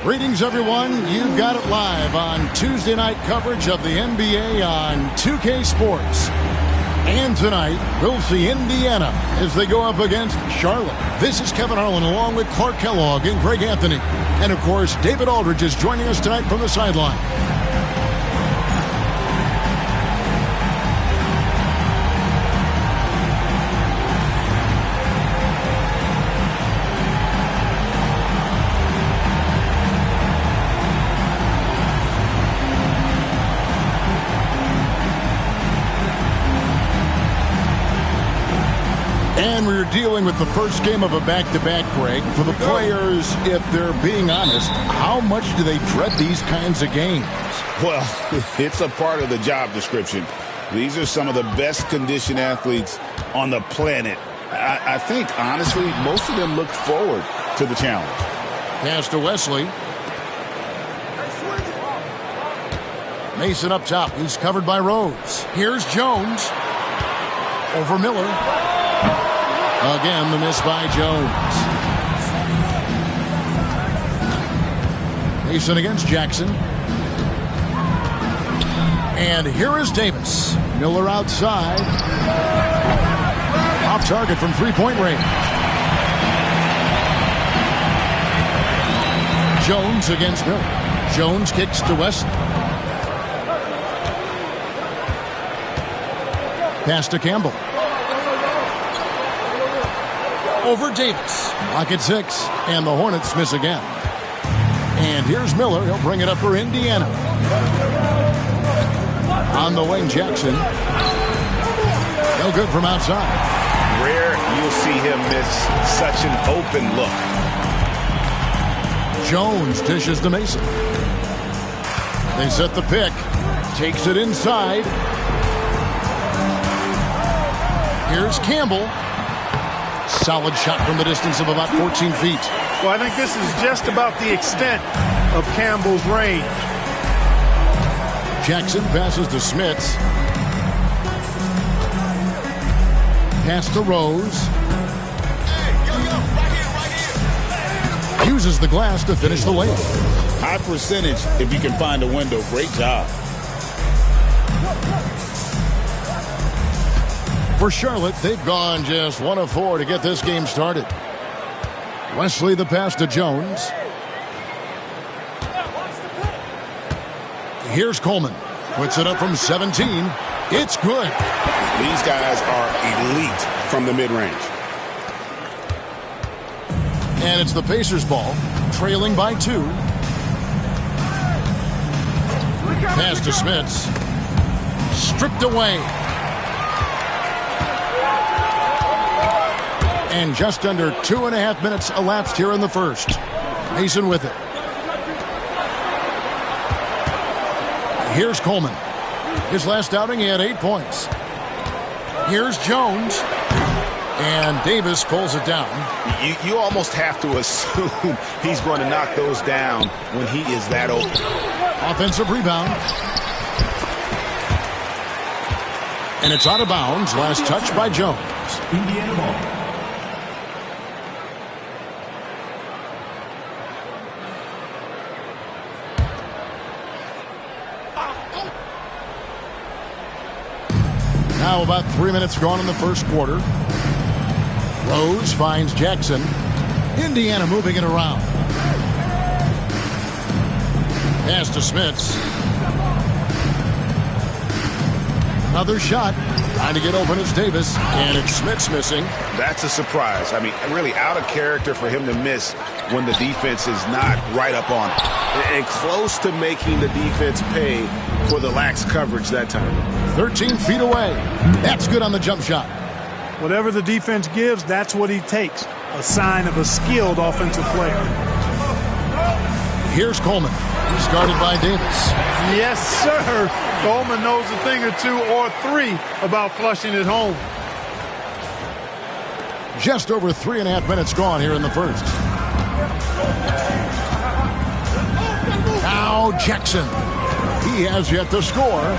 Greetings, everyone. You've got it live on Tuesday night coverage of the NBA on 2K Sports. And tonight, we'll see Indiana as they go up against Charlotte. This is Kevin Harlan along with Clark Kellogg and Greg Anthony. And, of course, David Aldridge is joining us tonight from the sideline. And we're dealing with the first game of a back-to-back, Greg. For the players, if they're being honest, how much do they dread these kinds of games? Well, it's a part of the job description. These are some of the best conditioned athletes on the planet. I think, honestly, most of them look forward to the challenge. Pass to Wesley. Mason up top. He's covered by Rose. Here's Jones. Over Miller. Again, the miss by Jones. Mason against Jackson. And here is Davis. Miller outside. Off target from three-point range. Jones against Miller. Jones kicks to Wesley. Pass to Campbell. Over Davis. Lock at 6. And the Hornets miss again. And here's Miller. He'll bring it up for Indiana. On the wing, Jackson. No good from outside. Rare you'll see him miss such an open look. Jones dishes to Mason. They set the pick. Takes it inside. Here's Campbell. Solid shot from the distance of about 14 feet. Well, I think this is just about the extent of Campbell's range. Jackson passes to Smits. Pass to Rose. Uses the glass to finish the layup. High percentage if you can find a window. Great job. For Charlotte, they've gone just 1 of 4 to get this game started. Wesley the pass to Jones. Here's Coleman. Puts it up from 17. It's good. These guys are elite from the mid-range. And it's the Pacers' ball, trailing by 2. Pass to Smits. Stripped away. And just under 2.5 minutes elapsed here in the first. Mason with it. Here's Coleman. His last outing, he had 8 points. Here's Jones. And Davis pulls it down. You almost have to assume he's going to knock those down when he is that open. Offensive rebound. And it's out of bounds. Last touch by Jones. Indiana ball. Now about 3 minutes gone in the first quarter. Rose finds Jackson. Indiana moving it around. Pass to Smits. Another shot. Trying to get open is Davis. And it's Smits missing. That's a surprise. I mean, really out of character for him to miss when the defense is not right up on it. And close to making the defense pay for the lax coverage that time. 13 feet away. That's good on the jump shot. Whatever the defense gives, that's what he takes. A sign of a skilled offensive player. Here's Coleman. He's guarded by Davis. Yes, sir. Coleman knows a thing or 2 or 3 about flushing it home. Just over 3.5 minutes gone here in the first. Now Jackson. He has yet to score.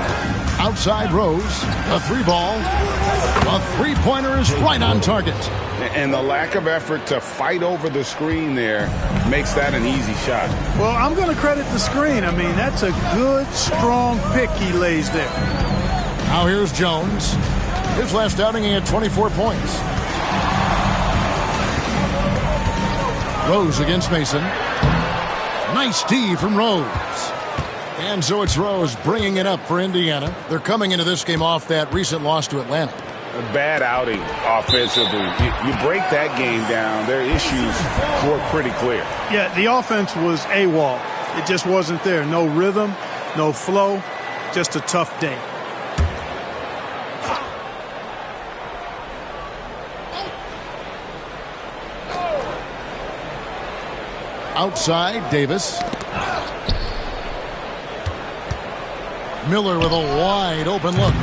Outside Rose. A 3 ball. A 3-pointer is right on target. And the lack of effort to fight over the screen there makes that an easy shot. Well, I'm going to credit the screen. I mean, that's a good, strong pick he lays there. Now here's Jones. His last outing, he had 24 points. Rose against Mason. Nice D from Rose. And so it's Rose bringing it up for Indiana. They're coming into this game off that recent loss to Atlanta. A bad outing offensively. You break that game down, their issues were pretty clear. Yeah, the offense was AWOL. It just wasn't there. No rhythm, no flow, just a tough day. Outside, Davis. Miller with a wide open look.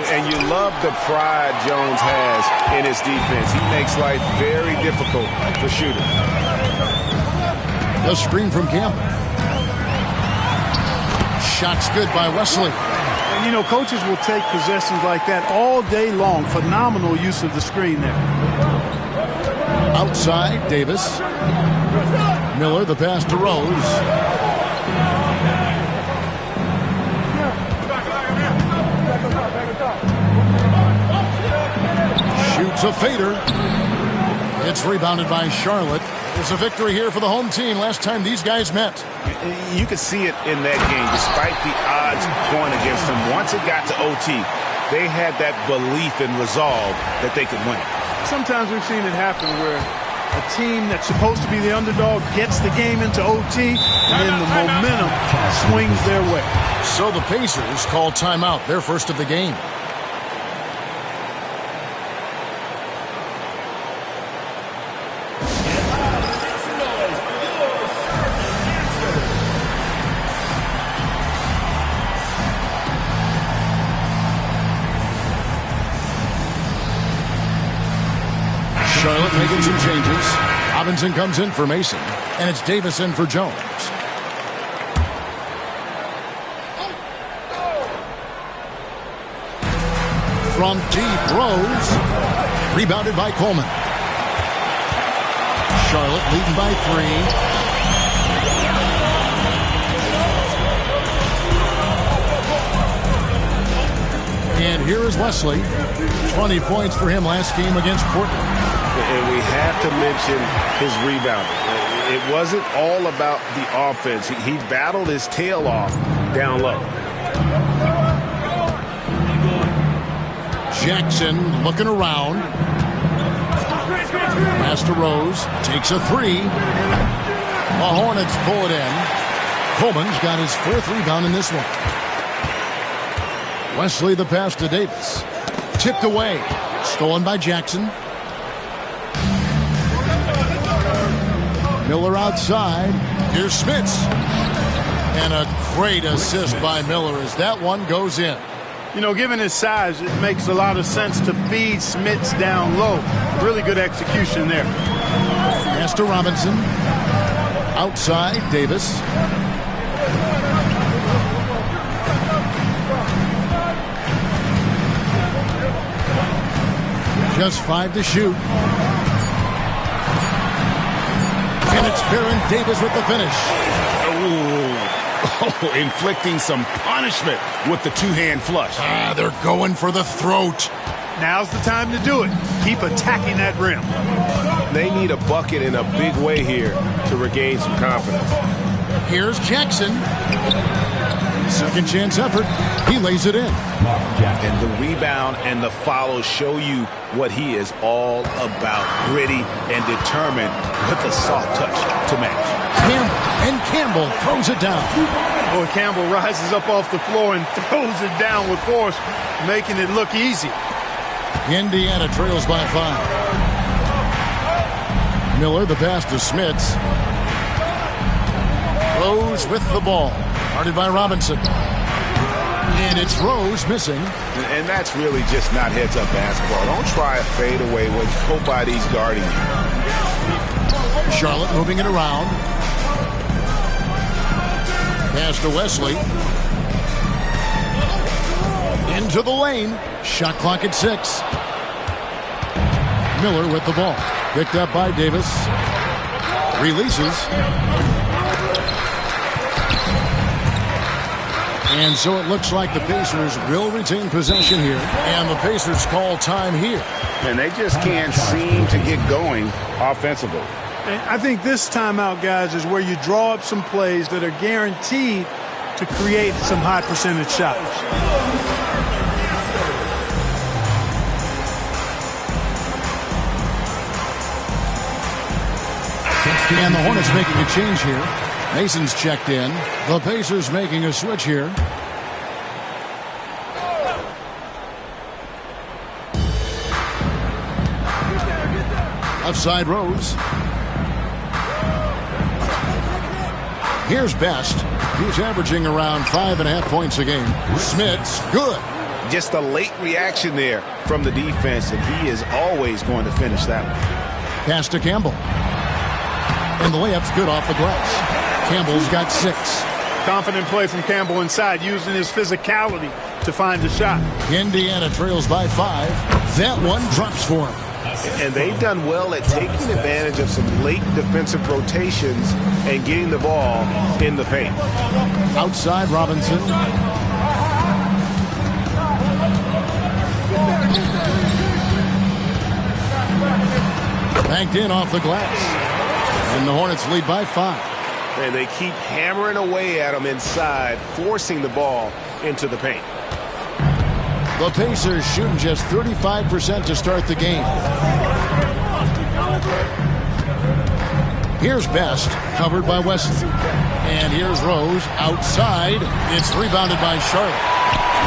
And you love the pride Jones has in his defense. He makes life very difficult for shooters. The screen from Campbell. Shot's good by Wesley. And, you know, coaches will take possessions like that all day long. Phenomenal use of the screen there. Outside, Davis. Miller, the pass to Rose. Shoots a fader. It's rebounded by Charlotte. It's a victory here for the home team. Last time these guys met. You could see it in that game, despite the odds going against them. Once it got to OT, they had that belief and resolve that they could win. Sometimes we've seen it happen where a team that's supposed to be the underdog gets the game into OT, and then the momentum swings their way. So the Pacers call timeout, their first of the game. Charlotte making some changes. Robinson comes in for Mason, and it's Davis in for Jones. From deep, Rose. Rebounded by Coleman. Charlotte leading by 3. And here is Wesley. 20 points for him last game against Portland. And we have to mention his rebound. It wasn't all about the offense. He battled his tail off down low. Jackson looking around. Pass to Rose. Takes a 3. The Hornets pull it in. Coleman's got his 4th rebound in this one. Wesley the pass to Davis. Tipped away. Stolen by Jackson. Miller outside. Here's Smits. And a great assist by Miller as that one goes in. You know, given his size, it makes a lot of sense to feed Smits down low. Really good execution there. Pass to Robinson. Outside, Davis. Just 5 to shoot. And it's Baron Davis with the finish. Oh, inflicting some punishment with the two-hand flush. They're going for the throat. Now's the time to do it. Keep attacking that rim. They need a bucket in a big way here to regain some confidence. Here's Jackson. Second chance effort. He lays it in. And the rebound and the follow show you what he is all about. Gritty and determined with a soft touch to match. Campbell throws it down. Boy, Campbell rises up off the floor and throws it down with force, making it look easy. Indiana trails by 5. Miller, the pass to Smits. Rose with the ball. Guarded by Robinson. And it's Rose missing. And that's really just not heads-up basketball. Don't try a fadeaway when nobody's guarding you. Charlotte moving it around. Pass to Wesley. Into the lane. Shot clock at 6. Miller with the ball. Picked up by Davis. Releases. And so it looks like the Pacers will retain possession here. And the Pacers call time here. And they just can't seem to get going offensively. And I think this timeout, guys, is where you draw up some plays that are guaranteed to create some high percentage shots. And the Hornets making a change here. Mason's checked in. The Pacers making a switch here. Outside Rose. Here's Best. He's averaging around 5.5 points a game. Smith's good. Just a late reaction there from the defense, and he is always going to finish that one. Pass to Campbell. And the layup's good off the glass. Campbell's got 6. Confident play from Campbell inside, using his physicality to find the shot. Indiana trails by 5. That one drops for him. And they've done well at taking advantage of some late defensive rotations and getting the ball in the paint. Outside Robinson. Banked in off the glass. And the Hornets lead by 5. And they keep hammering away at them inside, forcing the ball into the paint. The Pacers shooting just 35% to start the game. Here's Best, covered by Wesley. And here's Rose outside. It's rebounded by Charlotte.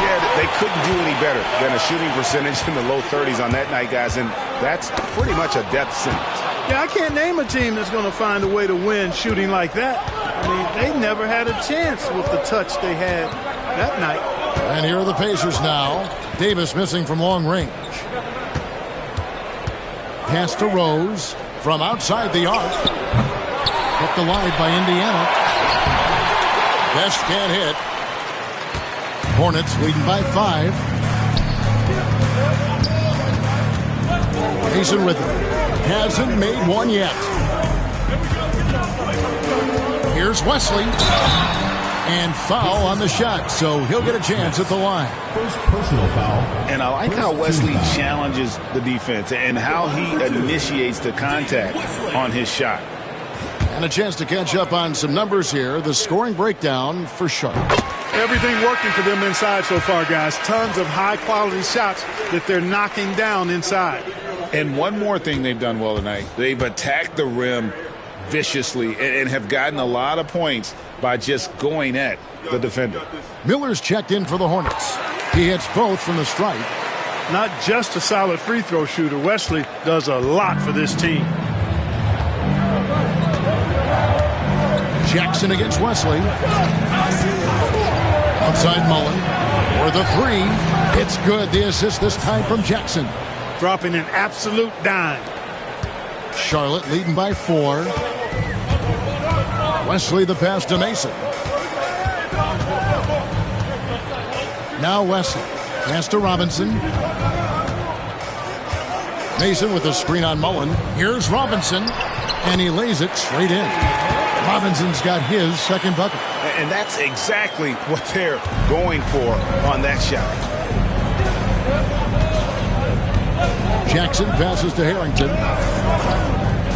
Yeah, they couldn't do any better than a shooting percentage in the low 30s on that night, guys. And that's pretty much a death sentence. Yeah, I can't name a team that's going to find a way to win shooting like that. I mean, they never had a chance with the touch they had that night. And here are the Pacers now. Davis missing from long range. Pass to Rose from outside the arc. Kept alive by Indiana. Best can't hit. Hornets leading by 5. Mason with it. Hasn't made one yet. Here's Wesley. And foul on the shot, so he'll get a chance at the line. First personal foul. And I like how Wesley challenges the defense and how he initiates the contact on his shot. And a chance to catch up on some numbers here. The scoring breakdown for Charlotte. Everything working for them inside so far, guys. Tons of high-quality shots that they're knocking down inside. And one more thing they've done well tonight. They've attacked the rim viciously and have gotten a lot of points by just going at the defender. Miller's checked in for the Hornets. He hits both from the stripe. Not just a solid free throw shooter. Wesley does a lot for this team. Jackson against Wesley. Outside Mullen. For the 3. It's good. The assist this time from Jackson. Dropping an absolute dime. Charlotte leading by 4. Wesley the pass to Mason. Now Wesley. Pass to Robinson. Mason with a screen on Mullen. Here's Robinson. And he lays it straight in. Robinson's got his second bucket. And that's exactly what they're going for on that shot. Jackson passes to Harrington.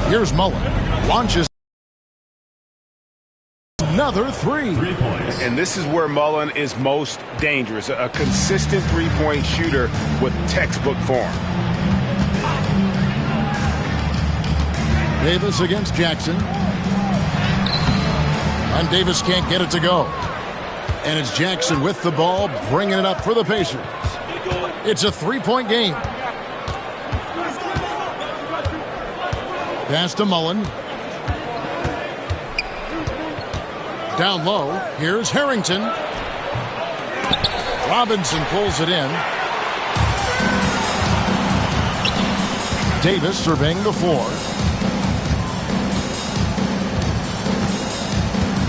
Here's Mullen. Launches. Another 3. And this is where Mullen is most dangerous. A consistent three-point shooter with textbook form. Davis against Jackson. And Davis can't get it to go. And it's Jackson with the ball, bringing it up for the Pacers. It's a 3-point game. Pass to Mullen. Down low. Here's Harrington. Robinson pulls it in. Davis surveying the floor.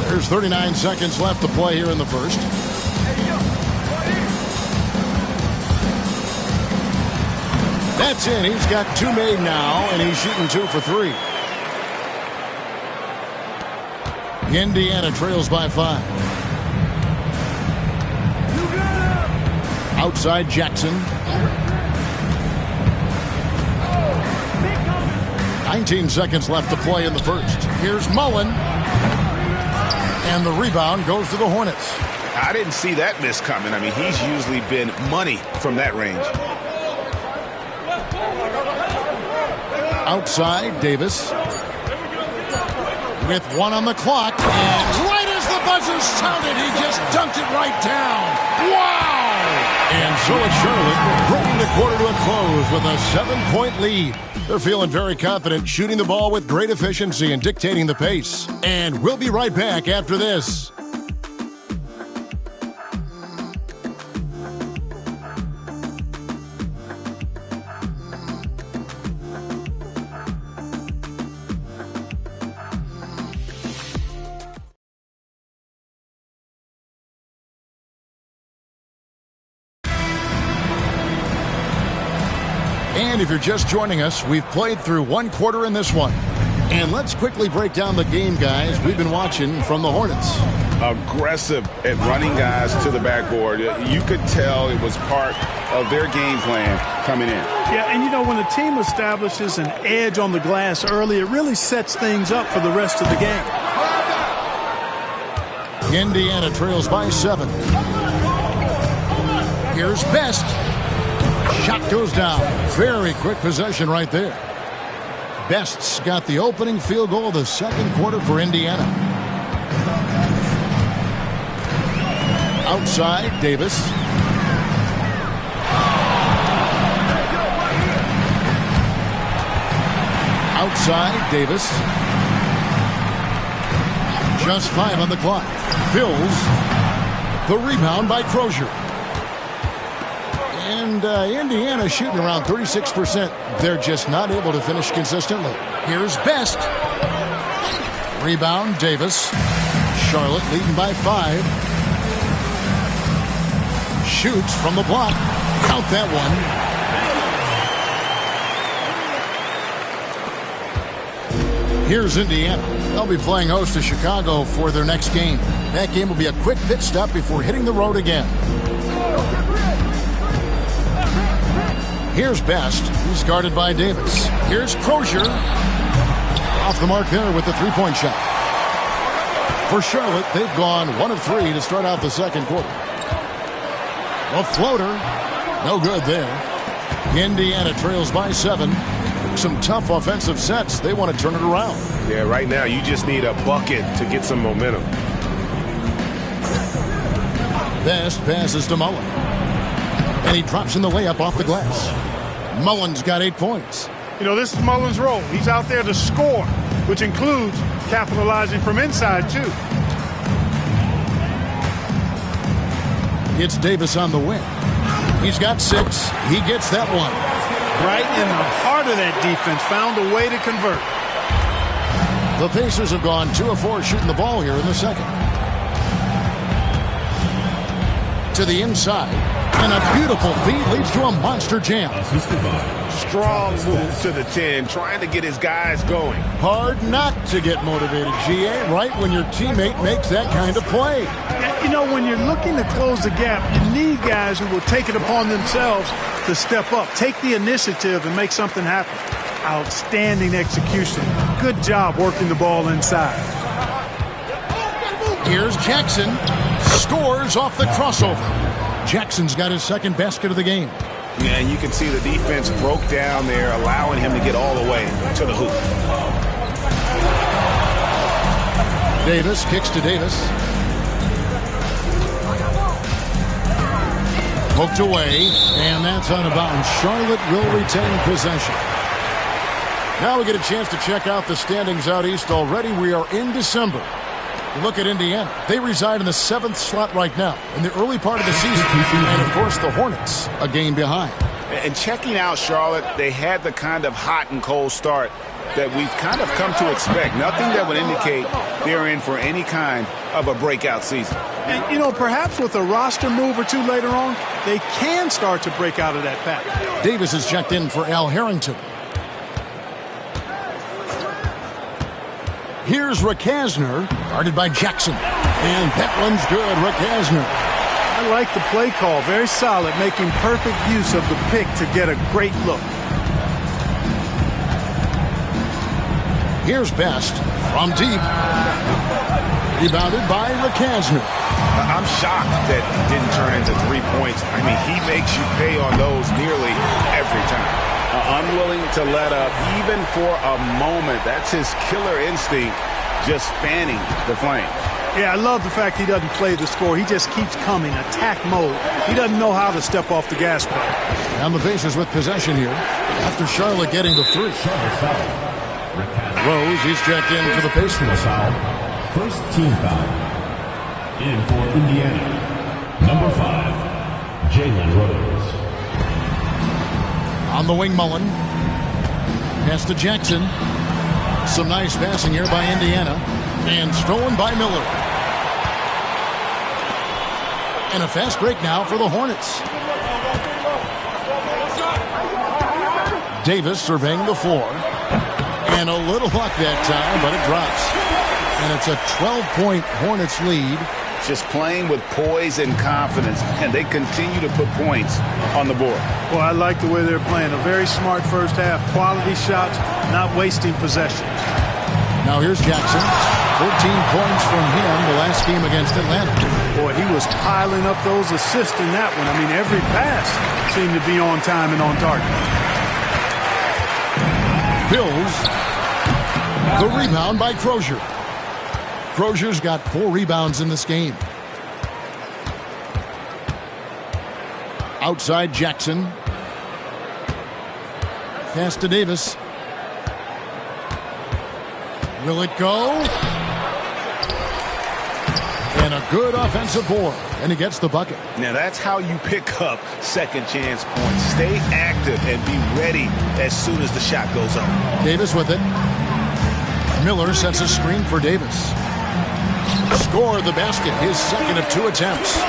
There's 39 seconds left to play here in the first. That's in. He's got 2 made now, and he's shooting 2 for 3. Indiana trails by 5. Outside Jackson. 19 seconds left to play in the first. Here's Mullen. And the rebound goes to the Hornets. I didn't see that miss coming. I mean, he's usually been money from that range. Outside, Davis. With 1 on the clock. And right as the buzzer sounded, he just dunked it right down. Wow! And so it's Charlotte bringing the quarter to a close with a 7-point lead. They're feeling very confident, shooting the ball with great efficiency and dictating the pace. And we'll be right back after this. And if you're just joining us, we've played through 1 quarter in this one. And let's quickly break down the game, guys, we've been watching from the Hornets. Aggressive at running guys to the backboard. You could tell it was part of their game plan coming in. Yeah, and you know, when a team establishes an edge on the glass early, it really sets things up for the rest of the game. Indiana trails by 7. Here's Best. Shot goes down. Very quick possession right there. Best's got the opening field goal of the second quarter for Indiana. Outside, Davis. Outside, Davis. Just 5 on the clock. Fills. The rebound by Crozier. And Indiana shooting around 36%. They're just not able to finish consistently. Here's Best. Rebound, Davis. Charlotte leading by 5. Shoots from the block. Count that one. Here's Indiana. They'll be playing host to Chicago for their next game. That game will be a quick pit stop before hitting the road again. Here's Best. He's guarded by Davis. Here's Crozier. Off the mark there with the 3-point shot. For Charlotte, they've gone 1 of 3 to start out the second quarter. A floater. No good there. Indiana trails by 7. Some tough offensive sets. They want to turn it around. Yeah, right now you just need a bucket to get some momentum. Best passes to Mullen. And he drops in the layup off the glass. Mullen's got 8 points. You know, this is Mullen's role. He's out there to score, which includes capitalizing from inside, too. It's Davis on the wing. He's got 6. He gets that one. Right in the heart of that defense. Found a way to convert. The Pacers have gone 2 of 4 shooting the ball here in the second. To the inside. And a beautiful feed leads to a monster jam. Strong move to the 10, trying to get his guys going. Hard not to get motivated, GA, right when your teammate makes that kind of play. You know, when you're looking to close the gap, you need guys who will take it upon themselves to step up, take the initiative, and make something happen. Outstanding execution. Good job working the ball inside. Here's Jackson. Scores off the crossover. Jackson's got his second basket of the game. Yeah, and you can see the defense broke down there, allowing him to get all the way to the hoop. Davis kicks to Davis. Poked away, and that's out of bounds. Charlotte will retain possession. Now we get a chance to check out the standings out east already. We are in December. Look at Indiana. They reside in the 7th slot right now in the early part of the season. And, of course, the Hornets a game behind. And checking out Charlotte, they had the kind of hot and cold start that we've kind of come to expect. Nothing that would indicate they're in for any kind of a breakout season. And, you know, perhaps with a roster move or two later on, they can start to break out of that pattern. Davis is checked in for Al Harrington. Here's Rakasner, guarded by Jackson. And that one's good, Rakasner. I like the play call. Very solid, making perfect use of the pick to get a great look. Here's Best from deep. Rebounded by Rakasner. I'm shocked that it didn't turn into 3 points. I mean, he makes you pay on those nearly every time. Unwilling to let up even for a moment. That's his killer instinct, just fanning the flame. Yeah, I love the fact he doesn't play the score. He just keeps coming, attack mode. He doesn't know how to step off the gas pedal. And the Pacers with possession here after Charlotte getting the three. Rose, he's checked in for the Pacers. First team foul. In for Indiana, number 5, Jalen Rose. On the wing, Mullen. Pass to Jackson. Some nice passing here by Indiana. And stolen by Miller. And a fast break now for the Hornets. Davis surveying the floor. And a little luck that time, but it drops. And it's a 12-point Hornets lead. Just playing with poise and confidence, and they continue to put points on the board. Well, I like the way they're playing. A very smart first half. Quality shots, not wasting possessions. Now here's Jackson. 14 points from him the last game against Atlanta. Boy, he was piling up those assists in that one. I mean, every pass seemed to be on time and on target. Bills. The rebound by Crozier. Crozier's got 4 rebounds in this game. Outside Jackson. Pass to Davis. Will it go? And a good offensive board. And he gets the bucket. Now that's how you pick up second chance points. Stay active and be ready as soon as the shot goes up. Davis with it. Miller sets a screen for Davis. Score the basket, his second of 2 attempts.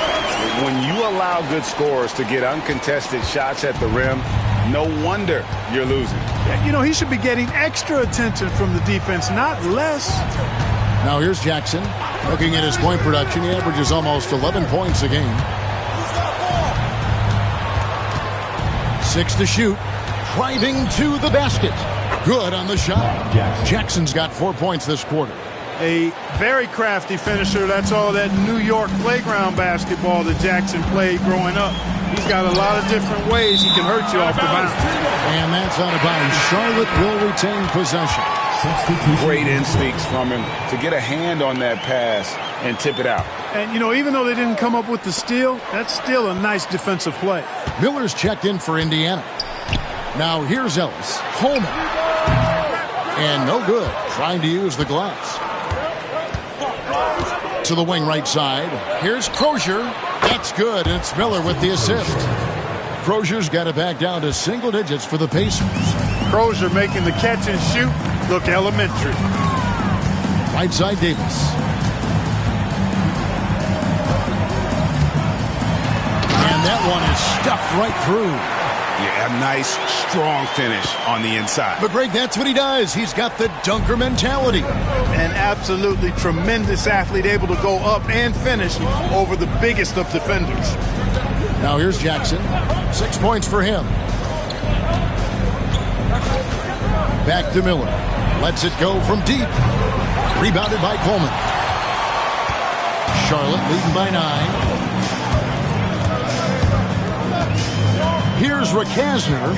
When you allow good scorers to get uncontested shots at the rim, no wonder you're losing. You know, he should be getting extra attention from the defense, not less. Now here's Jackson. Looking at his point production, he averages almost 11 points a game. 6 to shoot. Driving to the basket. Good on the shot. Jackson's got 4 points this quarter. A very crafty finisher. That's all that New York playground basketball that Jackson played growing up. He's got a lot of different ways he can hurt you off the bounce. And that's out of bounds. Charlotte will retain possession. Great instincts from him to get a hand on that pass and tip it out. And, you know, even though they didn't come up with the steal, that's still a nice defensive play. Miller's checked in for Indiana. Now here's Ellis. Holman. And no good. Trying to use the glass. To the wing right side. Here's Crozier. That's good, and it's Miller with the assist. Crozier's got it back down to single digits for the Pacers. Crozier making the catch and shoot look elementary. Right side Davis. And that one is stuffed right through. Yeah, a nice, strong finish on the inside. But Greg, that's what he does. He's got the dunker mentality. An absolutely tremendous athlete, able to go up and finish over the biggest of defenders. Now here's Jackson. 6 points for him. Back to Miller. Lets it go from deep. Rebounded by Coleman. Charlotte leading by 9. Here's Rakasner.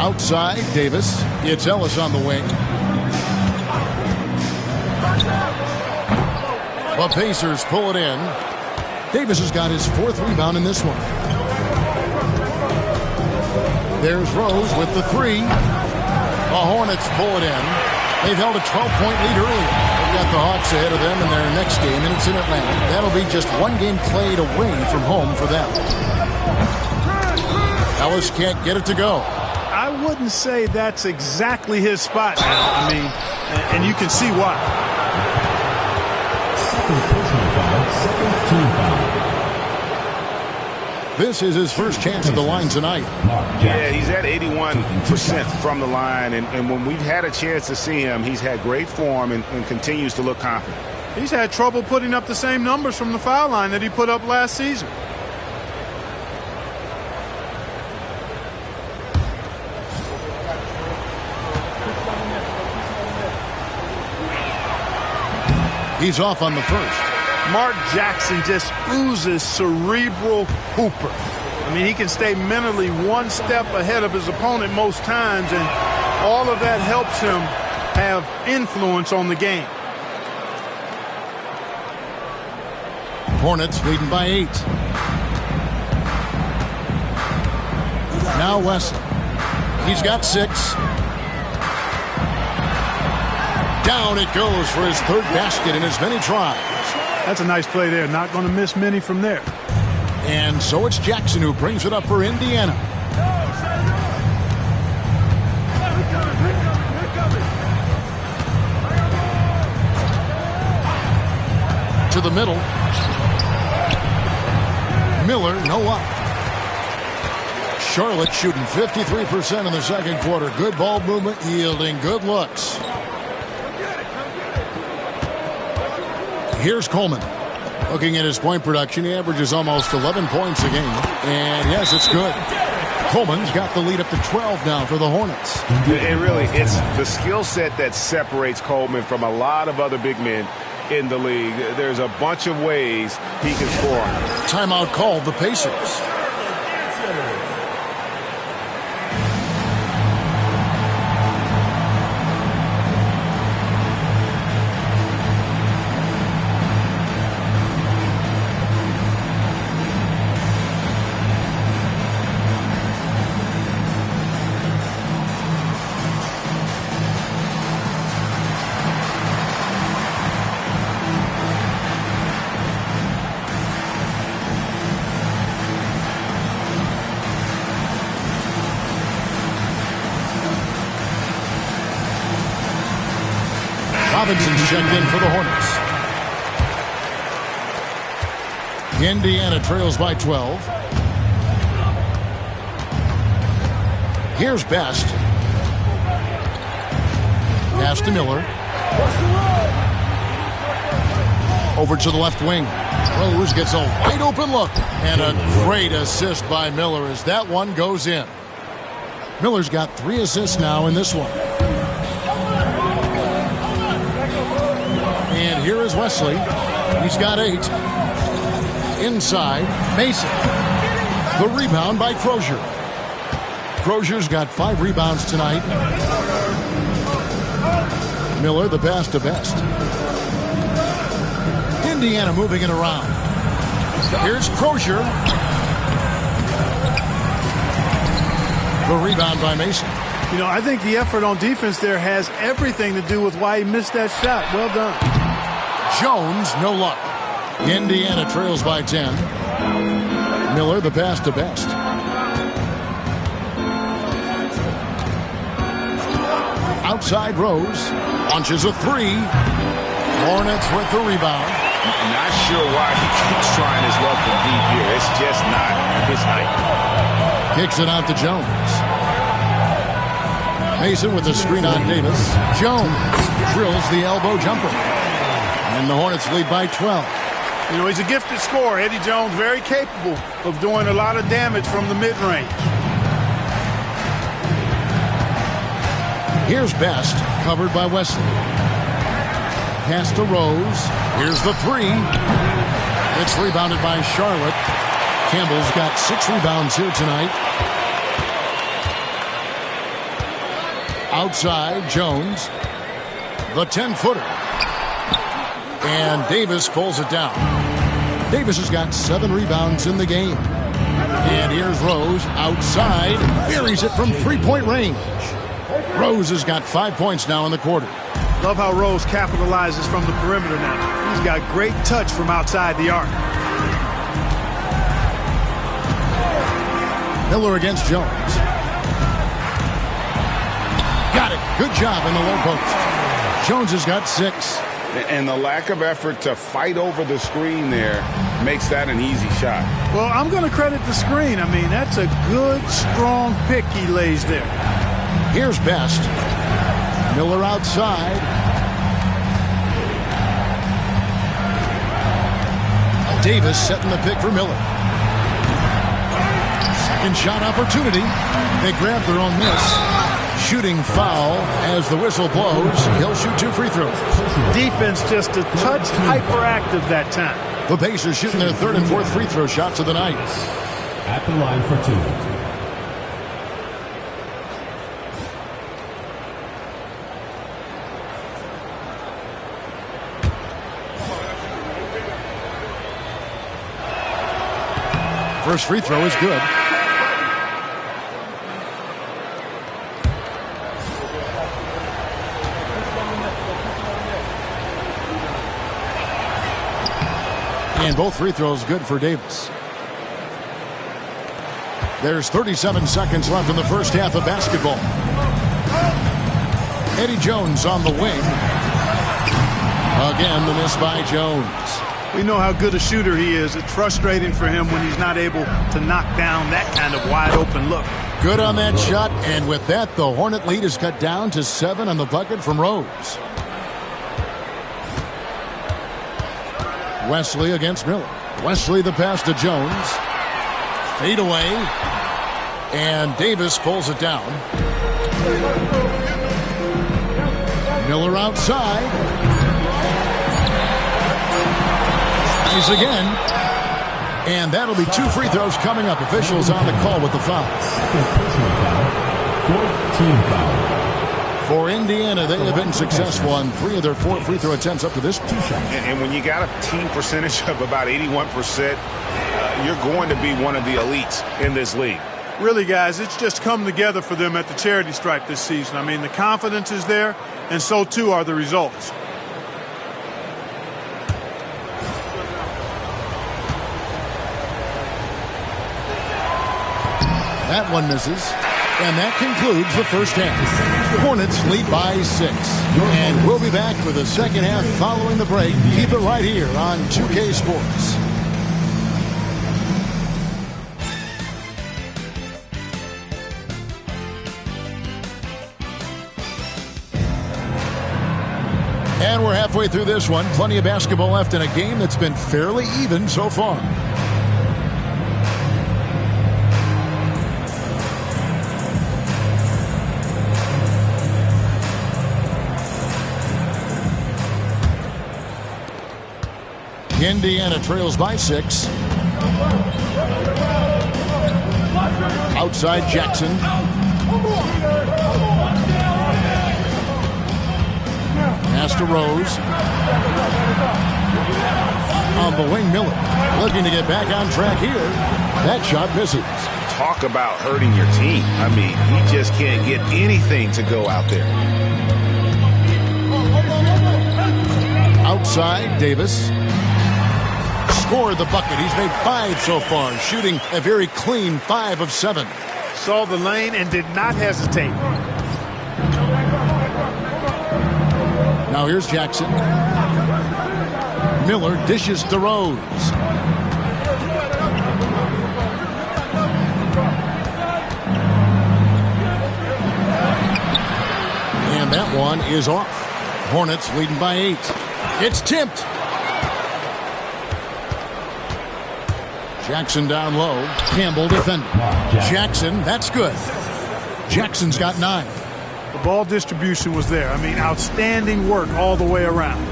Outside, Davis. It's Ellis on the wing. The Pacers pull it in. Davis has got his 4th rebound in this one. There's Rose with the 3. The Hornets pull it in. They've held a 12-point lead earlier. They've got the Hawks ahead of them in their next game, and it's in Atlanta. That'll be just 1 game played away from home for them. Ellis can't get it to go. I wouldn't say that's exactly his spot now. I mean, and you can see why. Second personal foul, Second team foul. This is his first chance at the line tonight. Yeah, he's at 81% from the line, and when we've had a chance to see him, he's had great form and continues to look confident. He's had trouble putting up the same numbers from the foul line that he put up last season. He's off on the first. Mark Jackson just oozes cerebral hooper. I mean, he can stay mentally one step ahead of his opponent most times, and all of that helps him have influence on the game. Hornets leading by 8. Now Wesley. He's got 6. Down it goes for his third basket in as many tries. That's a nice play there. Not going to miss many from there. And so it's Jackson who brings it up for Indiana. To the middle. Miller, no up. Charlotte shooting 53% in the second quarter. Good ball movement, yielding good looks. Here's Coleman. Looking at his point production, he averages almost 11 points a game. And yes, it's good. Coleman's got the lead up to 12 now for the Hornets. It's the skill set that separates Coleman from a lot of other big men in the league. There's a bunch of ways he can score. Timeout called the Pacers. Robinson's checked in for the Hornets. Indiana trails by 12. Here's Best. Pass to Miller. Over to the left wing. Rose gets a wide open look. And a great assist by Miller as that one goes in. Miller's got 3 assists now in this one. And here is Wesley. He's got 8. Inside, Mason. The rebound by Crozier. Crozier's got 5 rebounds tonight. Miller, the pass to Best. Indiana moving it around. Here's Crozier. The rebound by Mason. You know, I think the effort on defense there has everything to do with why he missed that shot. Well done. Jones, no luck. Indiana trails by 10. Miller, the pass to Best. Outside Rose. Launches a 3. Hornets with the rebound. I'm not sure why he keeps trying his luck from deep here. It's just not his night. Kicks it out to Jones. Mason with the screen on Davis. Jones drills the elbow jumper. And the Hornets lead by 12. You know, he's a gifted scorer. Eddie Jones, very capable of doing a lot of damage from the mid-range. Here's Best, covered by Wesley. Pass to Rose. Here's the 3. It's rebounded by Charlotte. Campbell's got 6 rebounds here tonight. Outside, Jones. The 10-footer. And Davis pulls it down. Davis has got 7 rebounds in the game. And here's Rose outside. Buries it from 3-point range. Rose has got 5 points now in the quarter. Love how Rose capitalizes from the perimeter now. He's got great touch from outside the arc. Miller against Jones. Got it. Good job in the low post. Jones has got 6. And the lack of effort to fight over the screen there makes that an easy shot. Well, I'm going to credit the screen. I mean, that's a good, strong pick he lays there. Here's Best. Miller outside. Davis setting the pick for Miller. Second shot opportunity. They grab their own miss. Shooting foul as the whistle blows. He'll shoot 2 free throws. Defense just a touch hyperactive that time. The Pacers shooting their 3rd and 4th free throw shots of the night. At the line for 2. First free throw is good. And both free throws good for Davis. There's 37 seconds left in the first half of basketball. Eddie Jones on the wing. Again, the miss by Jones. We know how good a shooter he is. It's frustrating for him when he's not able to knock down that kind of wide open look. Good on that shot, and with that, the Hornet lead is cut down to 7 on the bucket from Rose. Wesley against Miller. Wesley the pass to Jones. Fade away. And Davis pulls it down. Miller outside. He's again. And that'll be 2 free throws coming up. Officials on the call with the foul. 14 foul. For Indiana, they have been successful on 3 of their 4 free throw attempts up to this point. And when you got a team percentage of about 81%, you're going to be one of the elites in this league. Really, guys, it's just come together for them at the charity stripe this season. I mean, the confidence is there, and so too are the results. That one misses. And that concludes the first half. Hornets lead by 6. And we'll be back for the second half following the break. Keep it right here on 2K Sports. And we're halfway through this one. Plenty of basketball left in a game that's been fairly even so far. Indiana trails by 6. Outside Jackson. Pass to Rose. On the wing, Miller. Looking to get back on track here. That shot misses. Talk about hurting your team. I mean, he just can't get anything to go out there. Outside, Davis. Scored the bucket. He's made 5 so far, shooting a very clean 5 of 7. Saw the lane and did not hesitate. Now here's Jackson. Miller dishes to Rose. And that one is off. Hornets leading by 8. It's tipped. Jackson down low. Campbell defending. Jackson, that's good. Jackson's got 9. The ball distribution was there. I mean, outstanding work all the way around.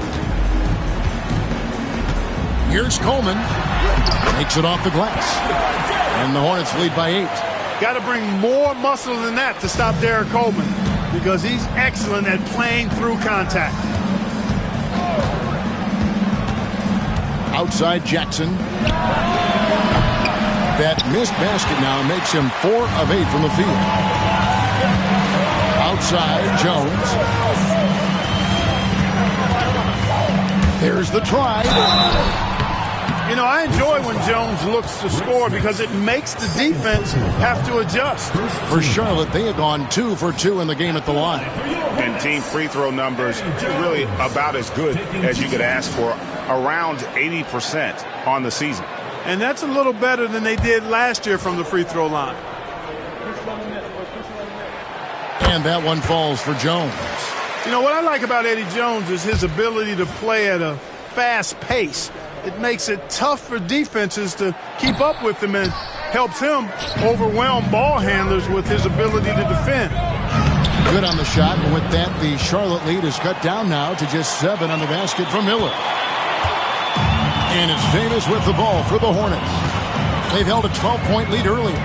Here's Coleman. Takes it off the glass. And the Hornets lead by 8. Got to bring more muscle than that to stop Derek Coleman because he's excellent at playing through contact. Outside Jackson. That missed basket now makes him 4 of 8 from the field. Outside Jones. There's the try. You know, I enjoy when Jones looks to score because it makes the defense have to adjust. For Charlotte, they had gone 2 for 2 in the game at the line. And team free throw numbers really about as good as you could ask for, around 80% on the season. And that's a little better than they did last year from the free throw line. And that one falls for Jones. You know, what I like about Eddie Jones is his ability to play at a fast pace. It makes it tough for defenses to keep up with him and helps him overwhelm ball handlers with his ability to defend. Good on the shot, and with that, the Charlotte lead is cut down now to just 7 on the basket from Miller. And it's Davis with the ball for the Hornets. They've held a 12-point lead earlier.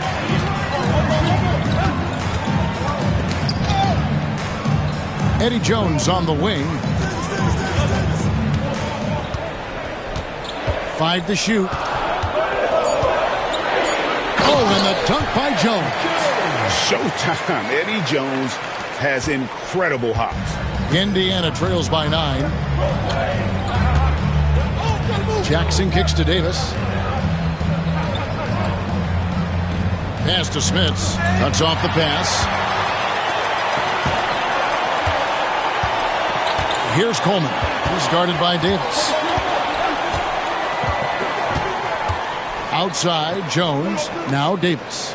Eddie Jones on the wing. 5 to shoot. Oh, and the dunk by Jones. Showtime. Eddie Jones has incredible hops. Indiana trails by 9. Jackson kicks to Davis. Pass to Smits. Cuts off the pass. Here's Coleman. He's guarded by Davis. Outside, Jones. Now Davis.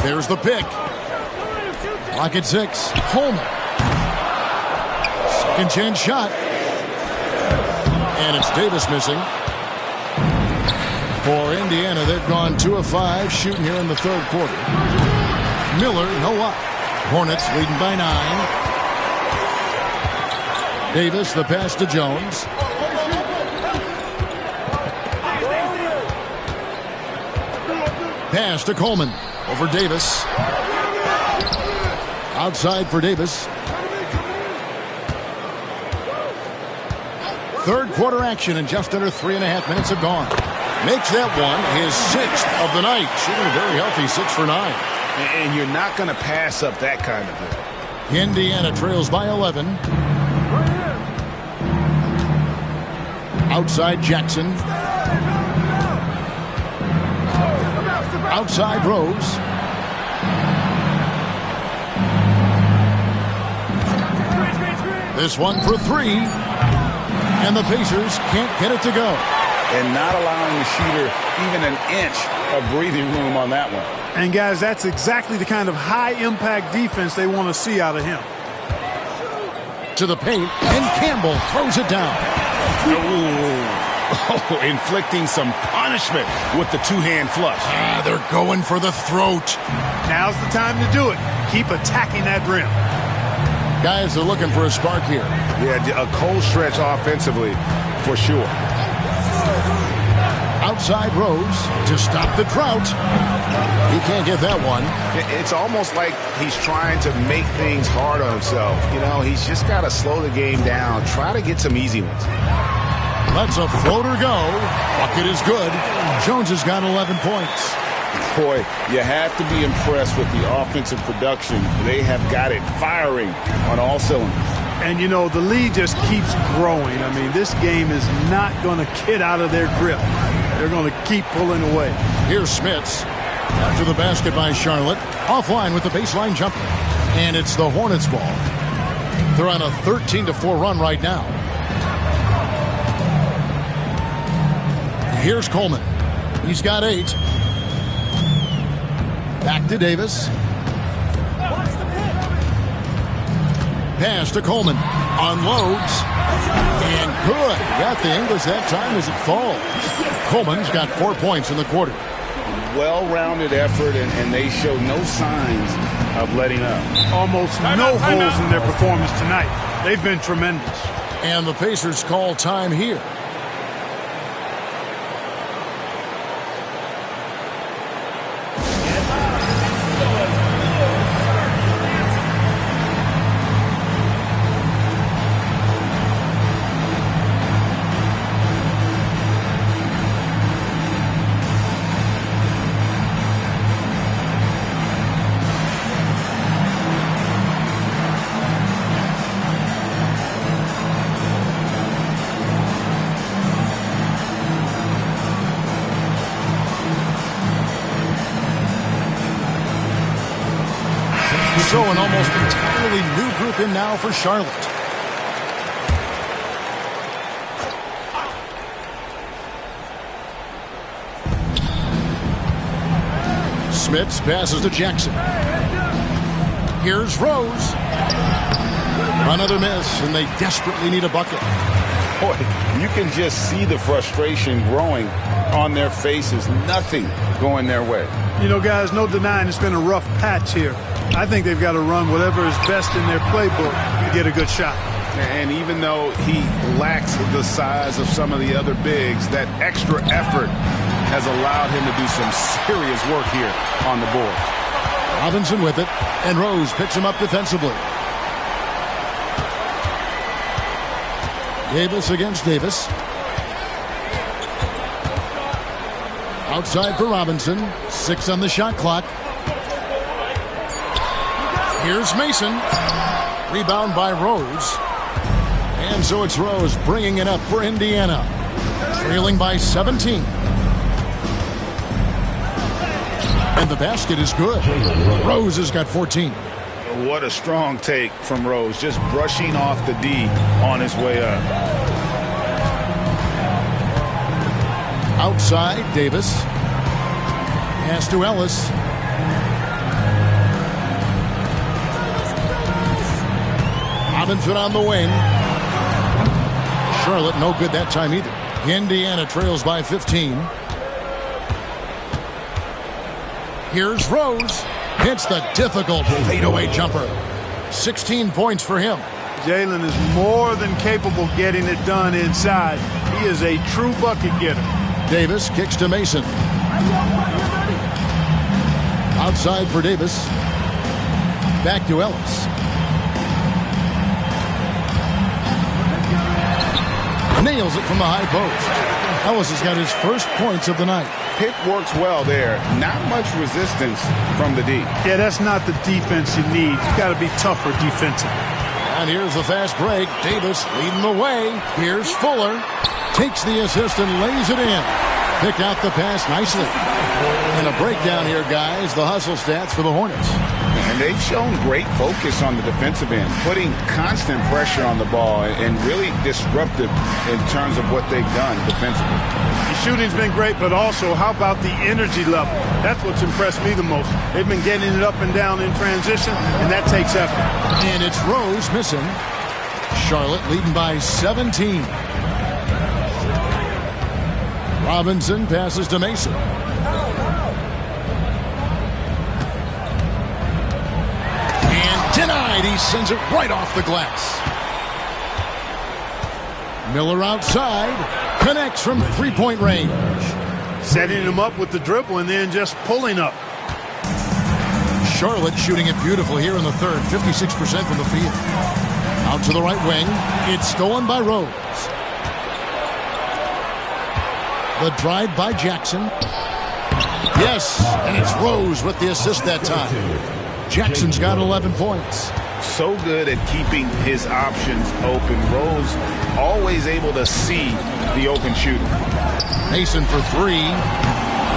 There's the pick. Clock at 6. Coleman. Second chance shot. And it's Davis missing. For Indiana, they've gone 2 of 5 shooting here in the third quarter. Miller, no up. Hornets leading by 9. Davis, the pass to Jones. Pass to Coleman. Over Davis. Outside for Davis. Third quarter action, and just under 3.5 minutes have gone. Makes that one his 6th of the night. Shooting a very healthy 6 for 9. And you're not going to pass up that kind of thing. Indiana trails by 11. Outside Jackson. Outside Rose. This one for 3. And the Pacers can't get it to go. And not allowing the shooter even an inch of breathing room on that one. And, guys, that's exactly the kind of high-impact defense they want to see out of him. To the paint, and Campbell throws it down. Oh, inflicting some punishment with the two-hand flush. They're going for the throat. Now's the time to do it. Keep attacking that rim. Guys are looking for a spark here. Yeah, a cold stretch offensively, for sure. Outside Rose to stop the drought. He can't get that one. It's almost like he's trying to make things hard on himself. You know, he's just got to slow the game down. Try to get some easy ones. Lets a floater go. Bucket is good. Jones has got 11 points. Boy, you have to be impressed with the offensive production. They have got it firing on all cylinders. And, you know, the lead just keeps growing. I mean, this game is not going to get out of their grip. They're going to keep pulling away. Here's Smits. After the basket by Charlotte. Offline with the baseline jumper. And it's the Hornets ball. They're on a 13-4 run right now. Here's Coleman. He's got 8. Back to Davis. Pass to Coleman. Unloads. And good. Got the English that time as it falls. Coleman's got 4 points in the quarter. Well-rounded effort, and they show no signs of letting up. Almost no holes in their performance tonight. They've been tremendous. And the Pacers call time here. So an almost entirely new group in now for Charlotte. Smits passes to Jackson. Here's Rose. Another miss, and they desperately need a bucket. Boy, you can just see the frustration growing on their faces. Nothing going their way. You know, guys, no denying it's been a rough patch here. I think they've got to run whatever is best in their playbook to get a good shot. And even though he lacks the size of some of the other bigs, that extra effort has allowed him to do some serious work here on the board. Robinson with it, and Rose picks him up defensively. Davis against Davis. Outside for Robinson. 6 on the shot clock. Here's Mason. Rebound by Rose. And so it's Rose bringing it up for Indiana. Trailing by 17. And the basket is good. Rose has got 14. What a strong take from Rose. Just brushing off the D on his way up. Outside, Davis. Pass to Ellis. Robinson on the wing. Charlotte no good that time either. Indiana trails by 15. Here's Rose. Hits the difficult fadeaway jumper. 16 points for him. Jalen is more than capable getting it done inside. He is a true bucket getter. Davis kicks to Mason. Outside for Davis. Back to Ellis. Nails it from the high post. Ellis has got his first points of the night. Pick works well there. Not much resistance from the D. Yeah, that's not the defense you need. You got to be tougher defensively. And here's the fast break. Davis leading the way. Here's Fuller. Takes the assist and lays it in. Picked out the pass nicely. And a breakdown here, guys. The hustle stats for the Hornets. And they've shown great focus on the defensive end, putting constant pressure on the ball and really disruptive in terms of what they've done defensively. The shooting's been great, but also how about the energy level? That's what's impressed me the most. They've been getting it up and down in transition, and that takes effort. And it's Rose missing. Charlotte leading by 17. Robinson passes to Mason. And denied. He sends it right off the glass. Miller outside. Connects from three-point range. Setting him up with the dribble and then just pulling up. Charlotte shooting it beautifully here in the third. 56% from the field. Out to the right wing. It's stolen by Rose. The drive by Jackson. Yes, and it's Rose with the assist that time. Jackson's got 11 points. So good at keeping his options open. Rose always able to see the open shooter. Mason for three.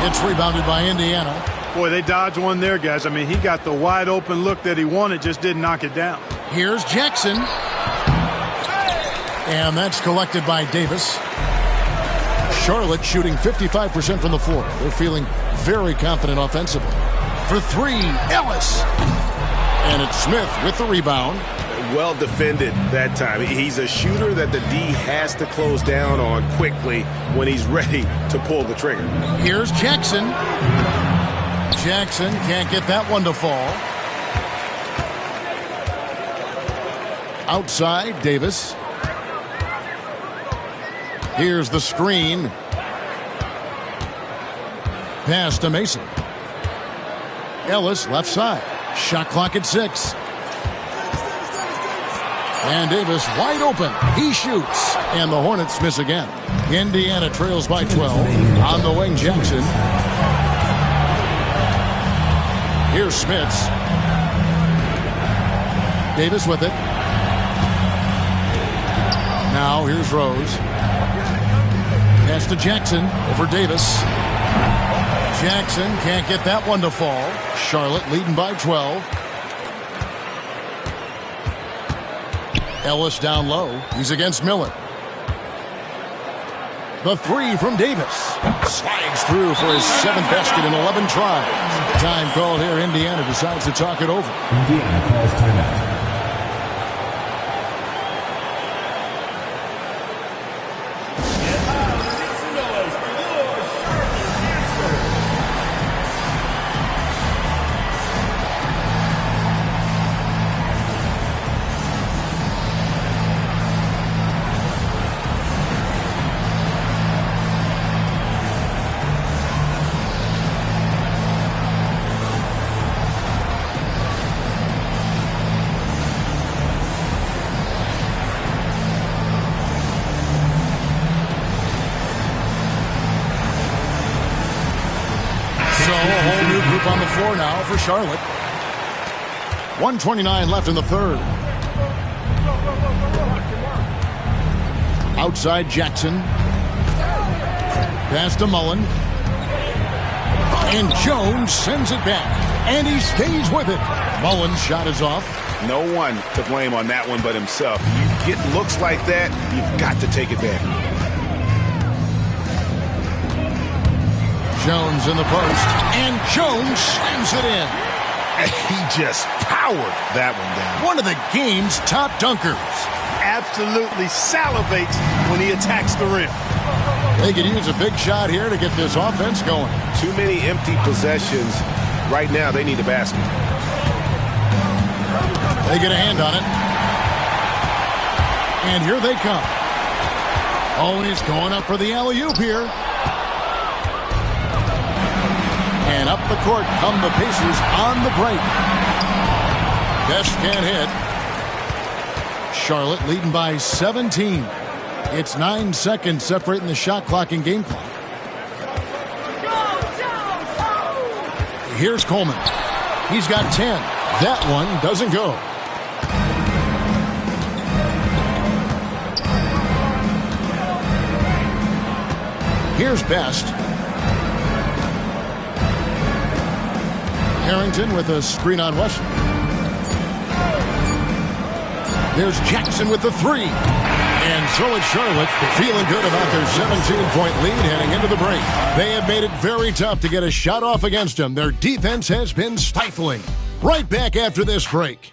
It's rebounded by Indiana. Boy, they dodged one there, guys. I mean, he got the wide open look that he wanted, just didn't knock it down. Here's Jackson. And that's collected by Davis. Charlotte shooting 55% from the floor. They're feeling very confident offensively. For three, Ellis. And it's Smith with the rebound. Well defended that time. He's a shooter that the D has to close down on quickly when he's ready to pull the trigger. Here's Jackson. Jackson can't get that one to fall. Outside, Davis. Here's the screen. Pass to Mason. Ellis left side. Shot clock at 6. And Davis wide open. He shoots. And the Hornets miss again. Indiana trails by 12. On the wing, Jackson. Here's Smits. Davis with it. Now here's Rose. Pass to Jackson over Davis. Jackson can't get that one to fall. Charlotte leading by 12. Ellis down low. He's against Miller. The three from Davis. Slides through for his 7th basket in 11 tries. Time called here. Indiana decides to talk it over. Indiana calls timeout. On the floor now for Charlotte. 1:29 left in the third. Outside Jackson. Pass to Mullen. And Jones sends it back. And he stays with it. Mullen's shot is off. No one to blame on that one but himself. You get looks like that, you've got to take it back. Jones in the post, and Jones slams it in. And he just powered that one down. One of the game's top dunkers. Absolutely salivates when he attacks the rim. They could use a big shot here to get this offense going. Too many empty possessions. Right now, they need a basket. They get a hand on it. And here they come. Oh, and he's going up for the alley-oop here. And up the court come the Pacers on the break. Best can't hit. Charlotte leading by 17. It's 9 seconds separating the shot clock and game clock. Here's Coleman. He's got 10. That one doesn't go. Here's Best. Harrington with a screen on Wesley. There's Jackson with the three. And so it's Charlotte feeling good about their 17-point lead heading into the break. They have made it very tough to get a shot off against them. Their defense has been stifling. Right back after this break.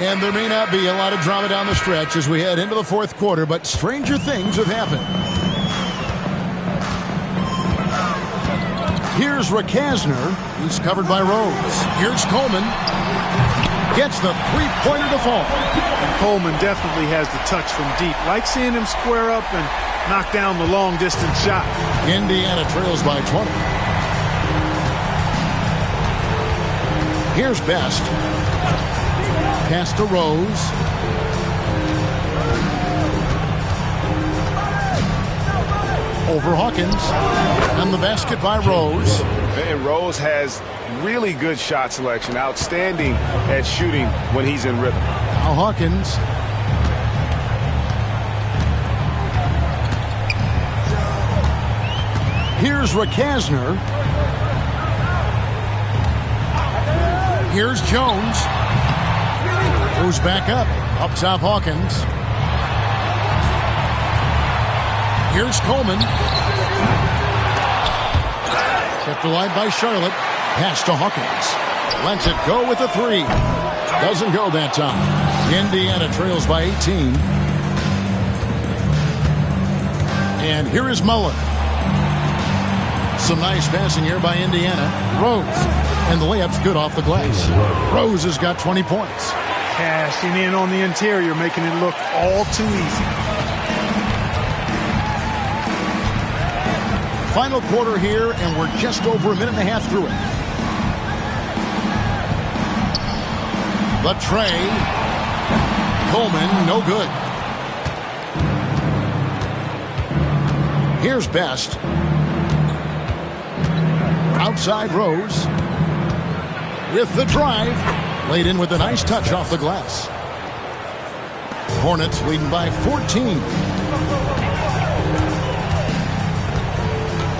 And there may not be a lot of drama down the stretch as we head into the fourth quarter, but stranger things have happened. Here's Rakasner. He's covered by Rose. Here's Coleman. Gets the three-pointer to fall. And Coleman definitely has the touch from deep. Like seeing him square up and knock down the long-distance shot. Indiana trails by 20. Here's Best. Pass to Rose. Over Hawkins. And the basket by Rose. And Rose has really good shot selection. Outstanding at shooting when he's in rhythm. Now Hawkins. Here's Rakasner. Here's Jones. Goes back up. Up top Hawkins. Here's Coleman. Kept alive by Charlotte. Pass to Hawkins. Lets it go with a three. Doesn't go that time. Indiana trails by 18. And here is Mullen. Some nice passing here by Indiana. Rose. And the layup's good off the glass. Rose has got 20 points. Cashing in on the interior, making it look all too easy. Final quarter here, and we're just over a minute and a half through it. The tray. Coleman, no good. Here's Best. Outside Rose. With the drive. Laid in with a nice touch off the glass. Hornets leading by 14.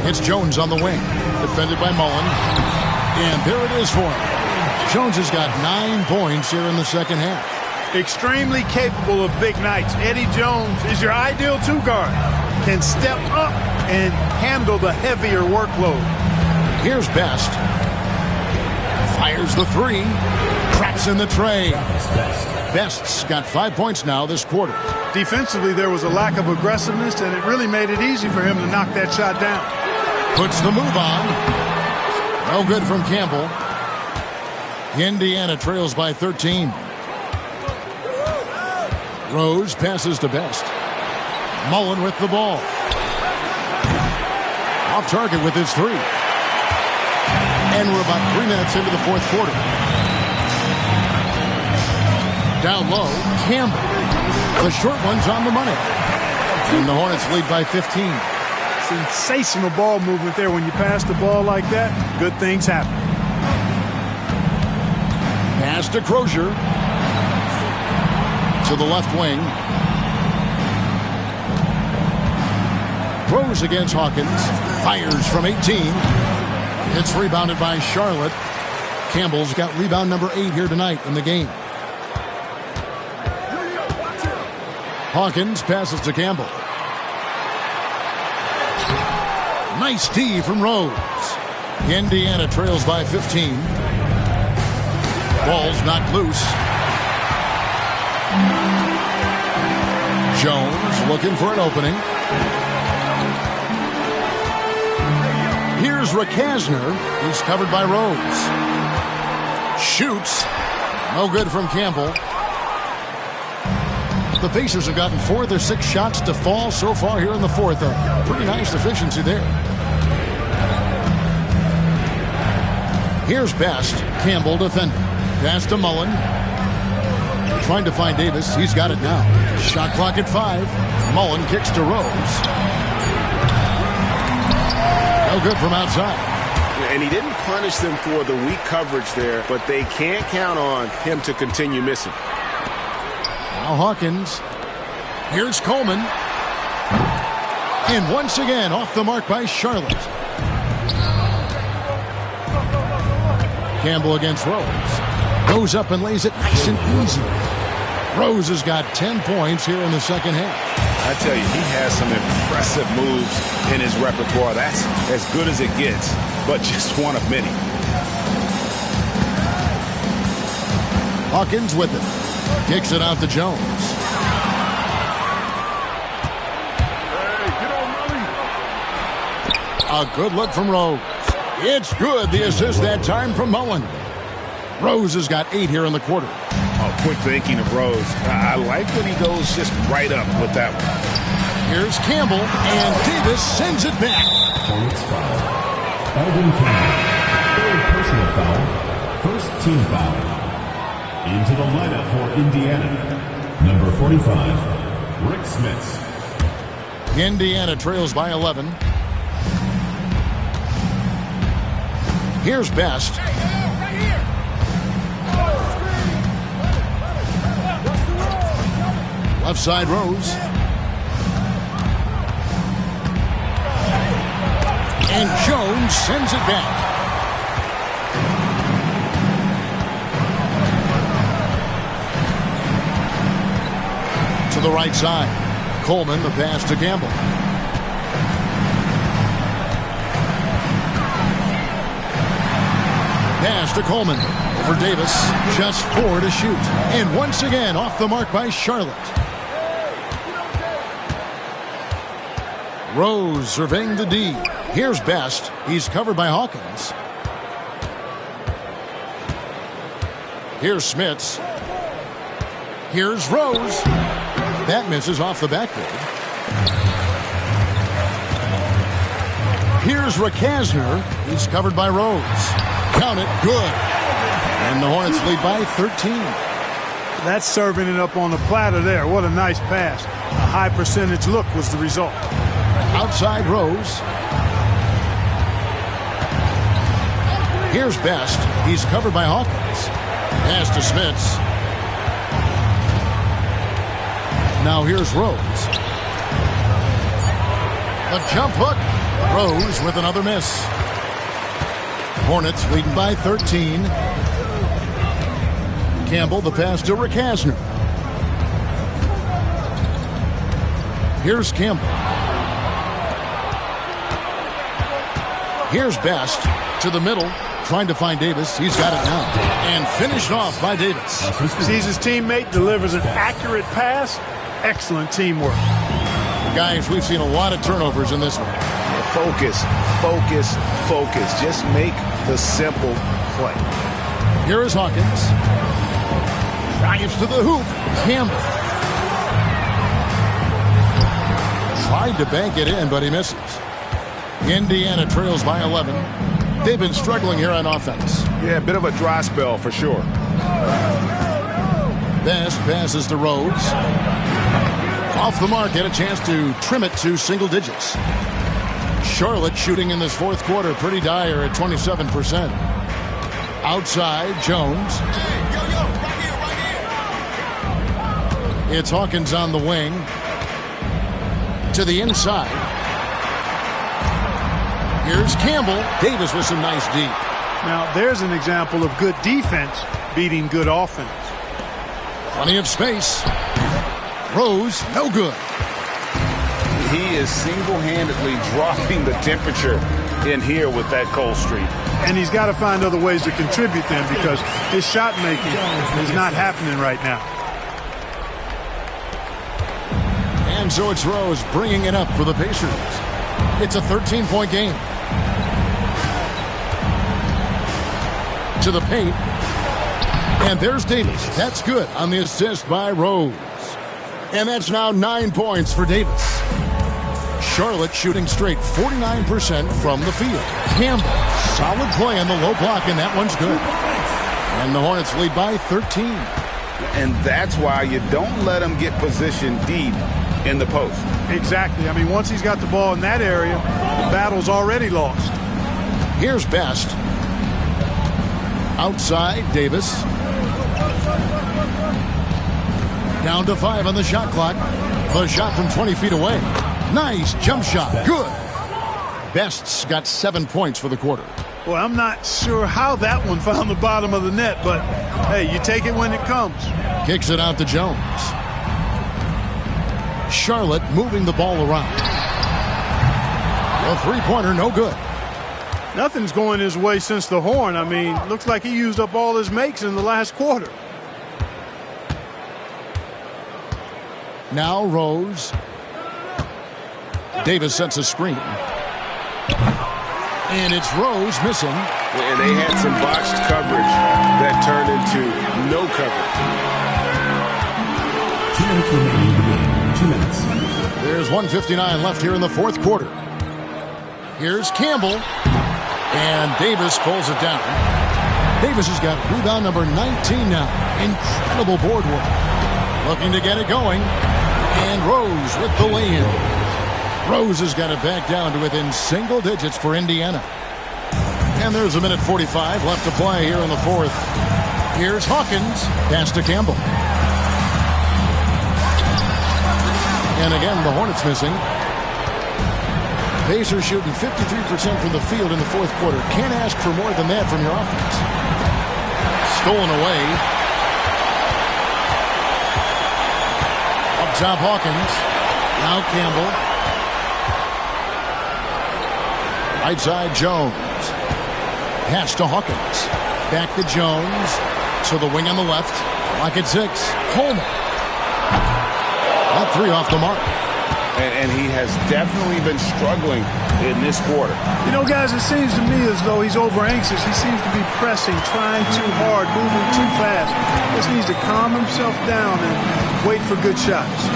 It's Jones on the wing. Defended by Mullen. And there it is for him. Jones has got 9 points here in the second half. Extremely capable of big nights. Eddie Jones is your ideal two-guard. Can step up and handle the heavier workload. Here's Best. Fires the three. Traps in the tray. Best's got 5 points now this quarter. Defensively, there was a lack of aggressiveness, and it really made it easy for him to knock that shot down. Puts the move on. No good from Campbell. Indiana trails by 13. Rose passes to Best. Mullen with the ball. Off target with his three. And we're about 3 minutes into the fourth quarter. Down low, Campbell. The short one's on the money. And the Hornets lead by 15. Sensational ball movement there. When you pass the ball like that, good things happen. Pass to Crozier. To the left wing. Rose against Hawkins. Fires from 18. It's rebounded by Charlotte. Campbell's got rebound number 8 here tonight in the game. Hawkins passes to Campbell. Nice D from Rose. Indiana trails by 15. Ball's knocked loose. Jones looking for an opening. Here's Rakasner. He's covered by Rose. Shoots. No good from Campbell. The Pacers have gotten 4 of their 6 shots to fall so far here in the fourth. A pretty nice efficiency there. Here's Best. Campbell defending. Pass to Mullen. Trying to find Davis. He's got it now. Shot clock at 5. Mullen kicks to Rose. No good from outside. And he didn't punish them for the weak coverage there, but they can't count on him to continue missing. Now Hawkins. Here's Coleman. And once again off the mark by Charlotte. Campbell against Rose. Goes up and lays it nice and easy. Rose has got 10 points here in the second half. I tell you, he has some impressive moves in his repertoire. That's as good as it gets, but just one of many. Hawkins with it. Kicks it out to Jones. A good look from Rose. It's good. The assist that time from Mullen. Rose has got 8 here in the quarter. Oh, quick thinking of Rose. I like when he goes just right up with that one. Here's Campbell, and Davis sends it back. Hornets foul. Elvin Campbell. Third personal foul. First team foul. Into the lineup for Indiana. Number 45, Rick Smits. Indiana trails by 11. Here's Best. Left side Rose. And Jones sends it back. To the right side. Coleman, the pass to Campbell. Pass to Coleman. For Davis. Just 4 to shoot. And once again, off the mark by Charlotte. Rose surveying the D. Here's Best. He's covered by Hawkins. Here's Smits. Here's Rose. That misses off the backboard. Here's Rakasner. He's covered by Rose. Count it. Good. And the Hornets lead by 13. That's serving it up on the platter there. What a nice pass. A high percentage look was the result. Outside Rose. Here's Best. He's covered by Hawkins. Pass to Smits. Now here's Rose. A jump hook. Rose with another miss. Hornets leading by 13. Campbell, the pass to Rick Hasner. Here's Campbell. Here's Best to the middle, trying to find Davis. He's got it now. And finished off by Davis. Sees his teammate, delivers an accurate pass. Excellent teamwork. Guys, we've seen a lot of turnovers in this one. Focus, focus, focus. Just make the simple play. Here is Hawkins. Drives to the hoop. Campbell. Tried to bank it in, but he misses. Indiana trails by 11. They've been struggling here on offense. Yeah, a bit of a dry spell for sure. Best passes to Rose. Off the mark, get a chance to trim it to single digits. Charlotte shooting in this fourth quarter pretty dire at 27%. Outside, Jones. It's Hawkins on the wing. To the inside. Here's Campbell. Davis with some nice deep. Now, there's an example of good defense beating good offense. Plenty of space. Rose, no good. He is single-handedly dropping the temperature in here with that cold streak. And he's got to find other ways to contribute then, because his shot making is not happening right now. And so it's Rose bringing it up for the Pacers. It's a 13-point game. To the paint. And there's Davis. That's good on the assist by Rose. And that's now 9 points for Davis. Charlotte shooting straight 49% from the field. Campbell, solid play on the low block, and that one's good. And the Hornets lead by 13. And that's why you don't let him get positioned deep in the post. Exactly. I mean, once he's got the ball in that area, the battle's already lost. Here's Best. Outside, Davis. Down to 5 on the shot clock. The shot from 20 feet away. Nice jump shot. Good. Best's got 7 points for the quarter. Well, I'm not sure how that one found the bottom of the net, but, hey, you take it when it comes. Kicks it out to Jones. Charlotte moving the ball around. A three-pointer, no good. Nothing's going his way since the horn. I mean, looks like he used up all his makes in the last quarter. Now Rose. Davis sets a screen. And it's Rose missing. And they had some botched coverage that turned into no coverage. 2 minutes remaining in the game. 2 minutes. There's 1:59 left here in the fourth quarter. Here's Campbell. And Davis pulls it down. Davis has got rebound number 19 now. Incredible board work. Looking to get it going. And Rose with the lay-in. Rose has got it back down to within single digits for Indiana. And there's a minute 45 left to play here in the fourth. Here's Hawkins. Pass to Campbell. And again, the Hornets missing. Pacers shooting 53% from the field in the fourth quarter. Can't ask for more than that from your offense. Stolen away. Up top, Hawkins. Now Campbell. Right side, Jones. Pass to Hawkins. Back to Jones. To the wing on the left. Clock at 6. Coleman. That three off the mark. And he has definitely been struggling in this quarter. You know, guys, it seems to me as though he's over anxious. He seems to be pressing, trying too hard, moving too fast. Just needs to calm himself down and wait for good shots.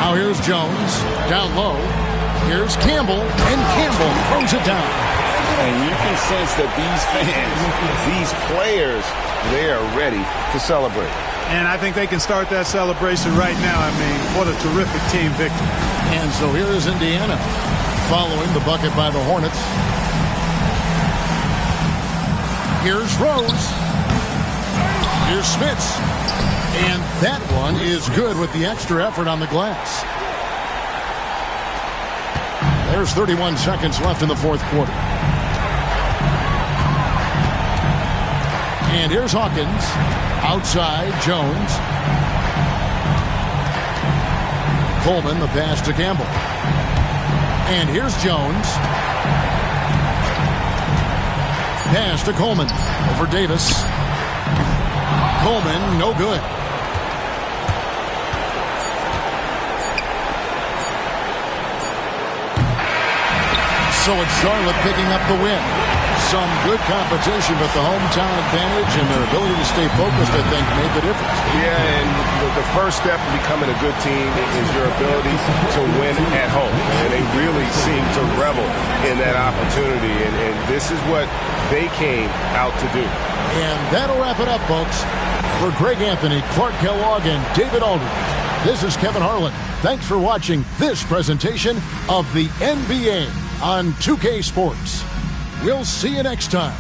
Now here's Jones. Down low. Here's Campbell. And Campbell throws it down. And you can sense that these fans, these players, they are ready to celebrate. And I think they can start that celebration right now. I mean, what a terrific team victory. And so here is Indiana following the bucket by the Hornets. Here's Rose. Here's Smits. And that one is good with the extra effort on the glass. There's 31 seconds left in the fourth quarter. And here's Hawkins. Outside, Jones. Coleman, the pass to Campbell. And here's Jones. Pass to Coleman. Over Davis. Coleman, no good. So it's Charlotte picking up the win. Some good competition, but the hometown advantage and their ability to stay focused, I think, made the difference. Yeah, and the first step in becoming a good team is your ability to win at home. And they really seem to revel in that opportunity. And this is what they came out to do. And that'll wrap it up, folks. For Greg Anthony, Clark Kellogg, and David Aldridge, this is Kevin Harlan. Thanks for watching this presentation of the NBA on 2K Sports. We'll see you next time.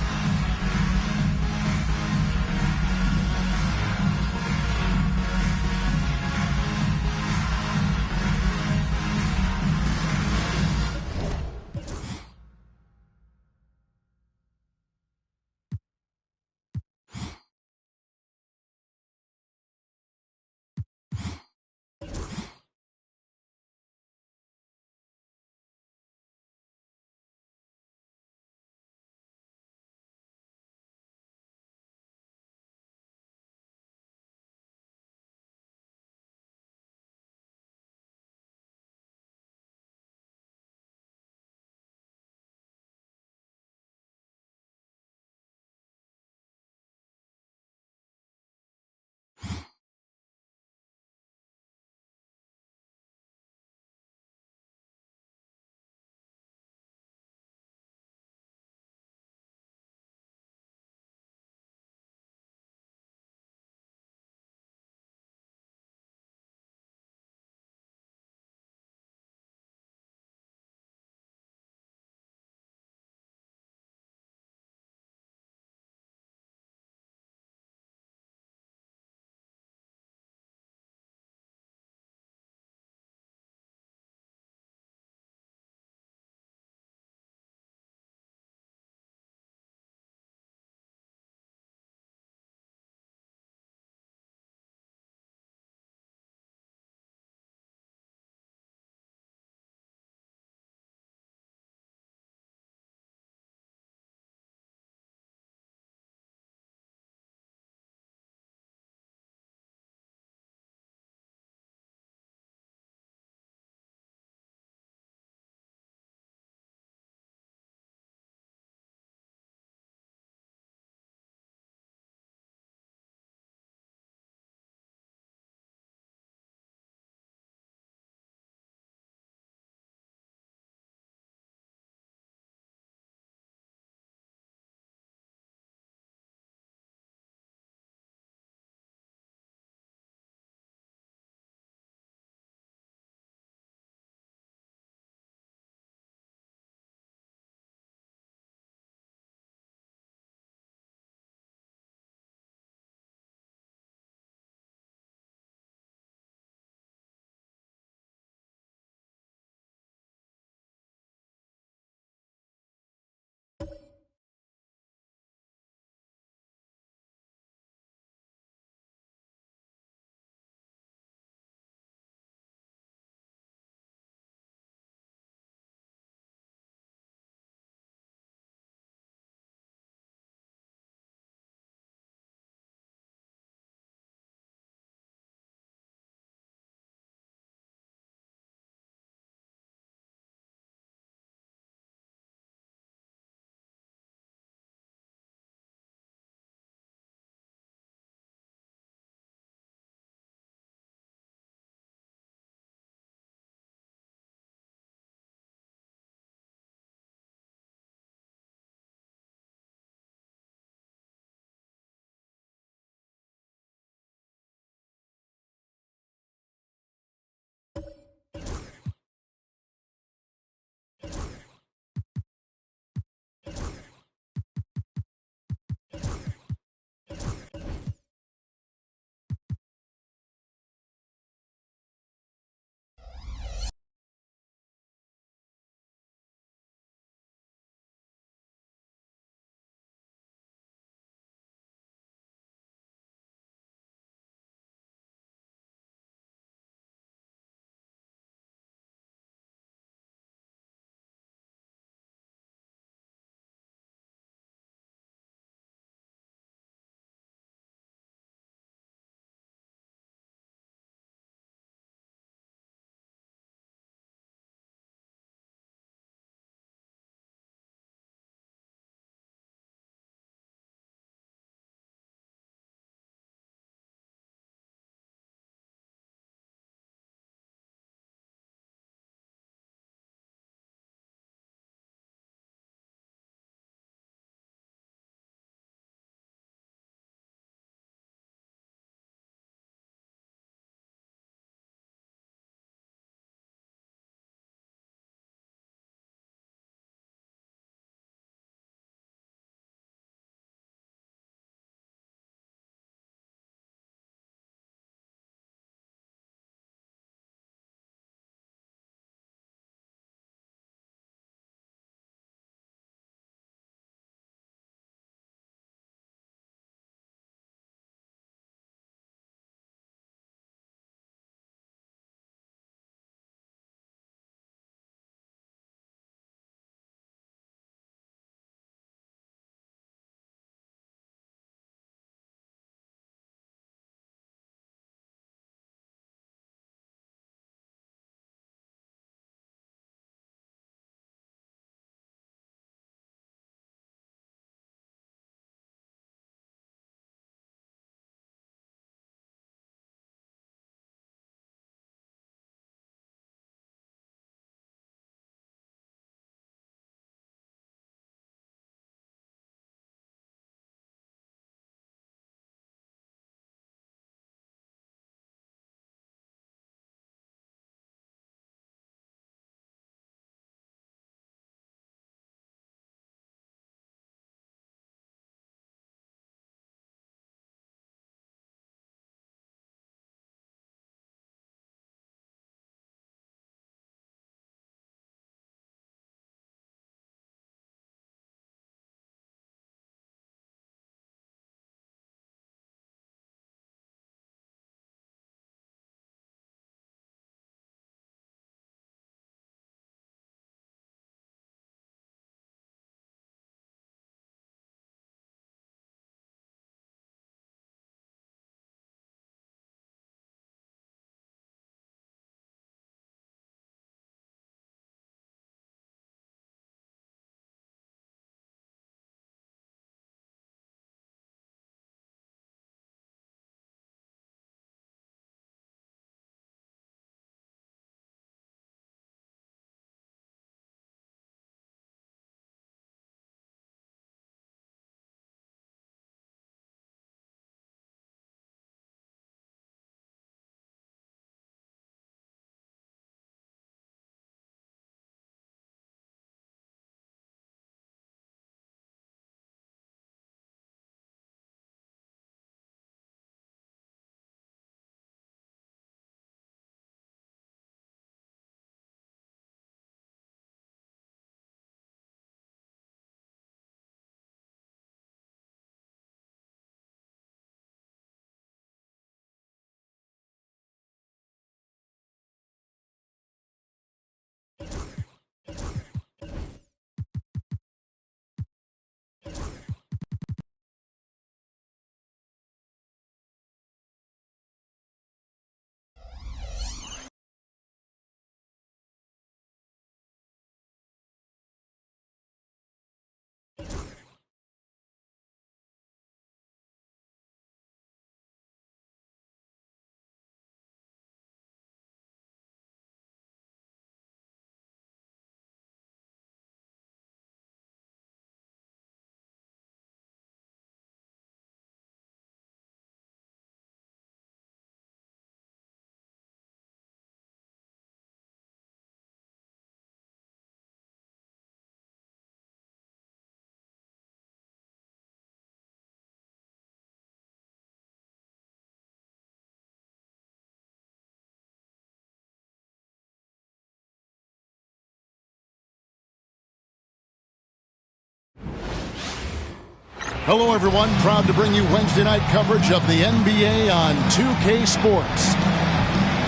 Hello, everyone. Proud to bring you Wednesday night coverage of the NBA on 2K Sports.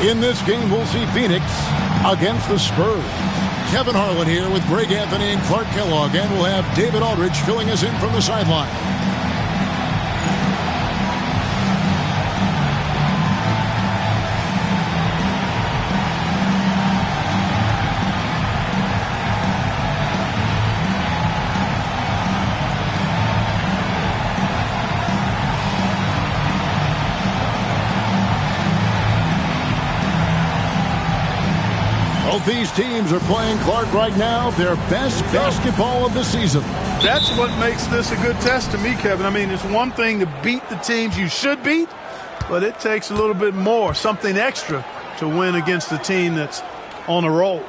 In this game, we'll see Phoenix against the Spurs. Kevin Harlan here with Greg Anthony and Clark Kellogg, and we'll have David Aldridge filling us in from the sideline. Both these teams are playing, Clark, right now their best basketball of the season. That's what makes this a good test to me, Kevin. I mean, it's one thing to beat the teams you should beat, but it takes a little bit more, something extra, to win against a team that's on a roll.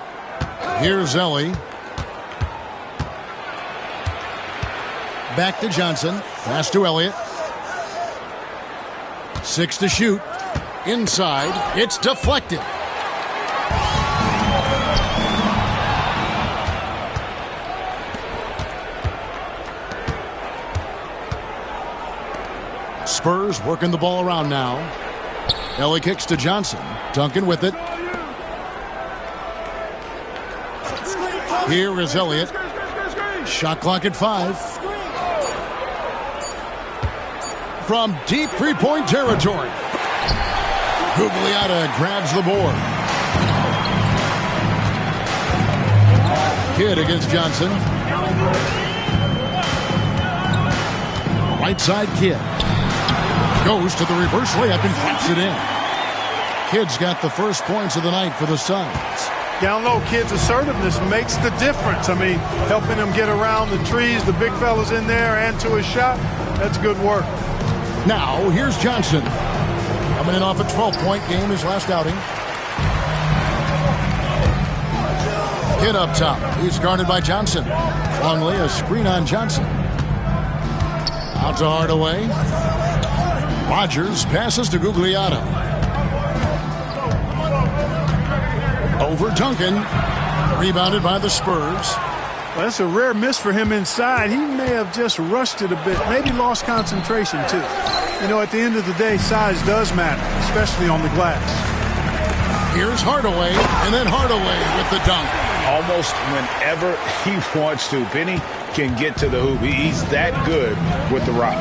Here's Ellie. Back to Johnson. Pass to Elliott. 6 to shoot. Inside. It's deflected. Spurs working the ball around now. Ellie kicks to Johnson. Duncan with it. Here is Elliott. Shot clock at 5. From deep three-point territory. Gugliotta grabs the board. Kidd against Johnson. Right side Kidd. Goes to the reverse layup and puts it in. Kidd's got the first points of the night for the Suns. Yeah, I don't know, Kidd's assertiveness makes the difference. I mean, helping him get around the trees, the big fellas in there, and to his shot, that's good work. Now, here's Johnson. Coming in off a 12-point game his last outing. Kidd up top. He's guarded by Johnson. Longley, a screen on Johnson. Out to Hardaway. Rodgers passes to Gugliotta. Over Duncan. Rebounded by the Spurs. Well, that's a rare miss for him inside. He may have just rushed it a bit. Maybe lost concentration, too. You know, at the end of the day, size does matter, especially on the glass. Here's Hardaway, and then Hardaway with the dunk. Almost whenever he wants to. Penny can get to the hoop. He's that good with the rock.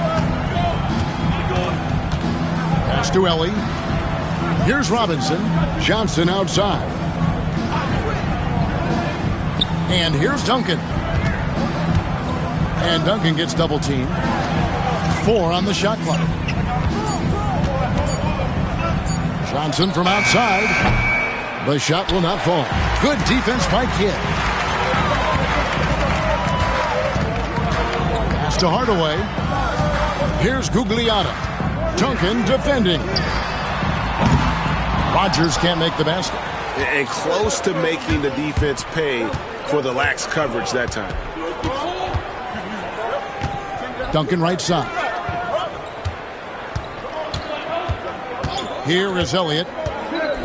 Pass to Ellie. Here's Robinson. Johnson outside. And here's Duncan. And Duncan gets double teamed. 4 on the shot clock. Johnson from outside. The shot will not fall. Good defense by Kidd. Pass to Hardaway. Here's Gugliotta. Duncan defending. Rodgers can't make the basket. And close to making the defense pay for the lax coverage that time. Duncan right side. Here is Elliott.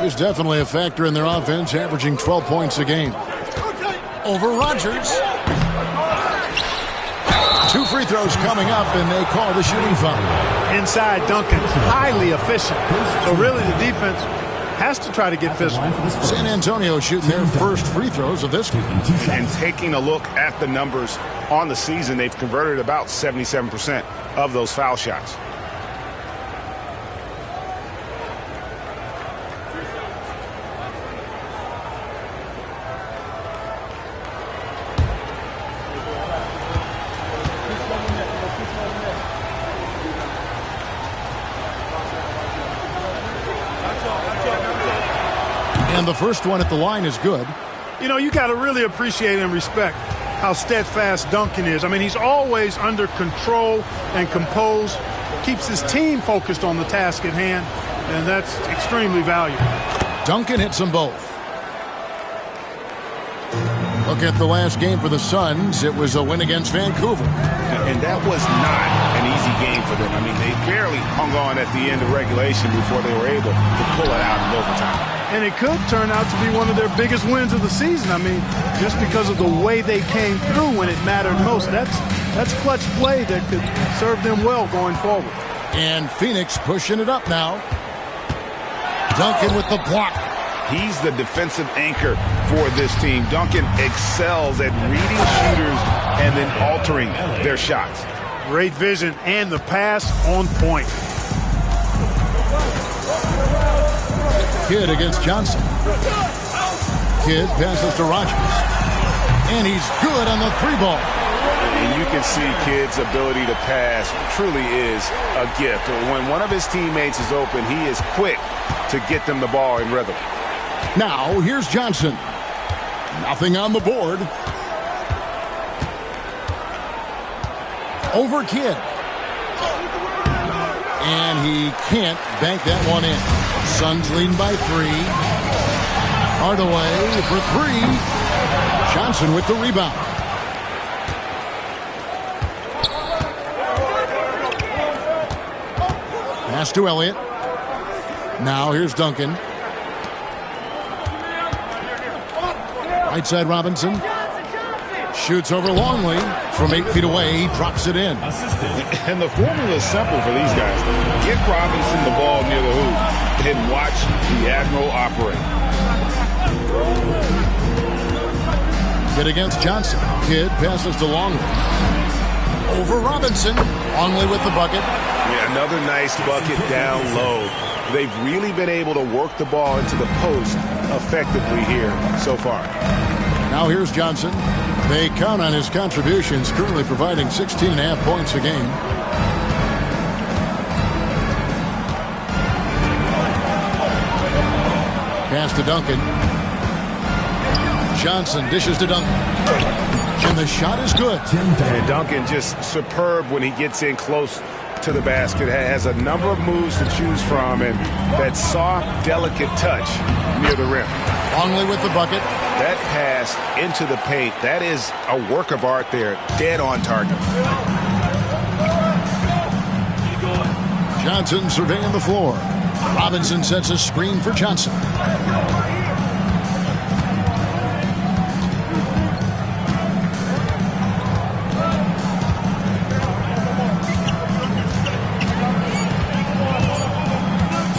He's definitely a factor in their offense, averaging 12 points a game. Over Rodgers. 2 free throws coming up, and they call the shooting foul. Inside, Duncan, highly efficient. So really the defense has to try to get physical. San Antonio shooting their first free throws of this game. And taking a look at the numbers on the season, they've converted about 77% of those foul shots. And the first one at the line is good. You know, you got to really appreciate and respect how steadfast Duncan is. I mean, he's always under control and composed, keeps his team focused on the task at hand, and that's extremely valuable. Duncan hits them both. Look at the last game for the Suns. It was a win against Vancouver. And that was not an easy game for them. I mean, they barely hung on at the end of regulation before they were able to pull it out in overtime. And it could turn out to be one of their biggest wins of the season. I mean, just because of the way they came through when it mattered most. That's clutch play that could serve them well going forward. And Phoenix pushing it up now. Duncan with the block. He's the defensive anchor for this team. Duncan excels at reading shooters and then altering their shots. Great vision and the pass on point. Kidd against Johnson. Kidd passes to Rogers. And he's good on the three ball. And you can see Kidd's ability to pass truly is a gift. When one of his teammates is open, he is quick to get them the ball in rhythm. Now, here's Johnson. Nothing on the board. Over Kidd. And he can't bank that one in. Suns leading by 3. Hardaway for 3. Johnson with the rebound. Pass to Elliott. Now here's Duncan. Right side Robinson. Shoots over Longley from 8 feet away. He drops it in. And the formula is simple for these guys. Get Robinson the ball near the hoop and watch the Admiral operate. Kidd against Johnson. Kidd passes to Longley. Over Robinson. Longley with the bucket. Yeah, another nice bucket down low. They've really been able to work the ball into the post effectively here so far. Now here's Johnson. They count on his contributions, currently providing 16.5 points a game. Pass to Duncan. Johnson dishes to Duncan. And the shot is good. And Duncan just superb when he gets in close to the basket. Has a number of moves to choose from, and that soft, delicate touch near the rim. Longley with the bucket. That pass into the paint, that is a work of art there. Dead on target. Johnson surveying the floor. Robinson sets a screen for Johnson.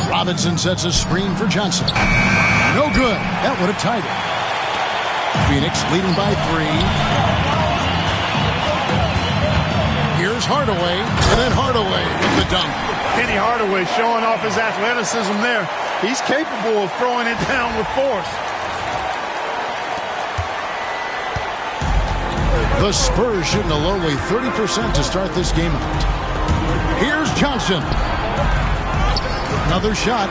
Robinson sets a screen for Johnson. No good. That would have tied it. Phoenix leading by 3. Here's Hardaway, and then Hardaway with the dunk. Penny Hardaway showing off his athleticism there. He's capable of throwing it down with force. The Spurs shooting a lowly 30% to start this game out. Here's Johnson. Another shot.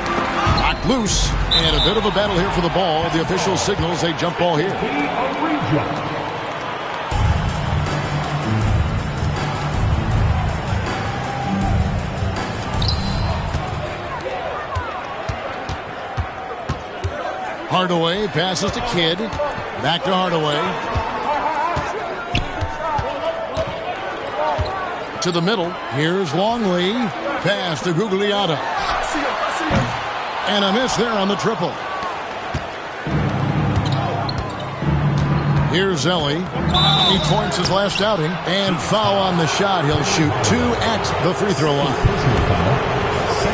Knocked loose. And a bit of a battle here for the ball. The official signals a jump ball here. Hardaway passes to Kidd. Back to Hardaway. To the middle. Here's Longley. Pass to Gugliotta. And a miss there on the triple. Here's Ellie. 8 points his last outing. And foul on the shot. He'll shoot 2 at the free throw line.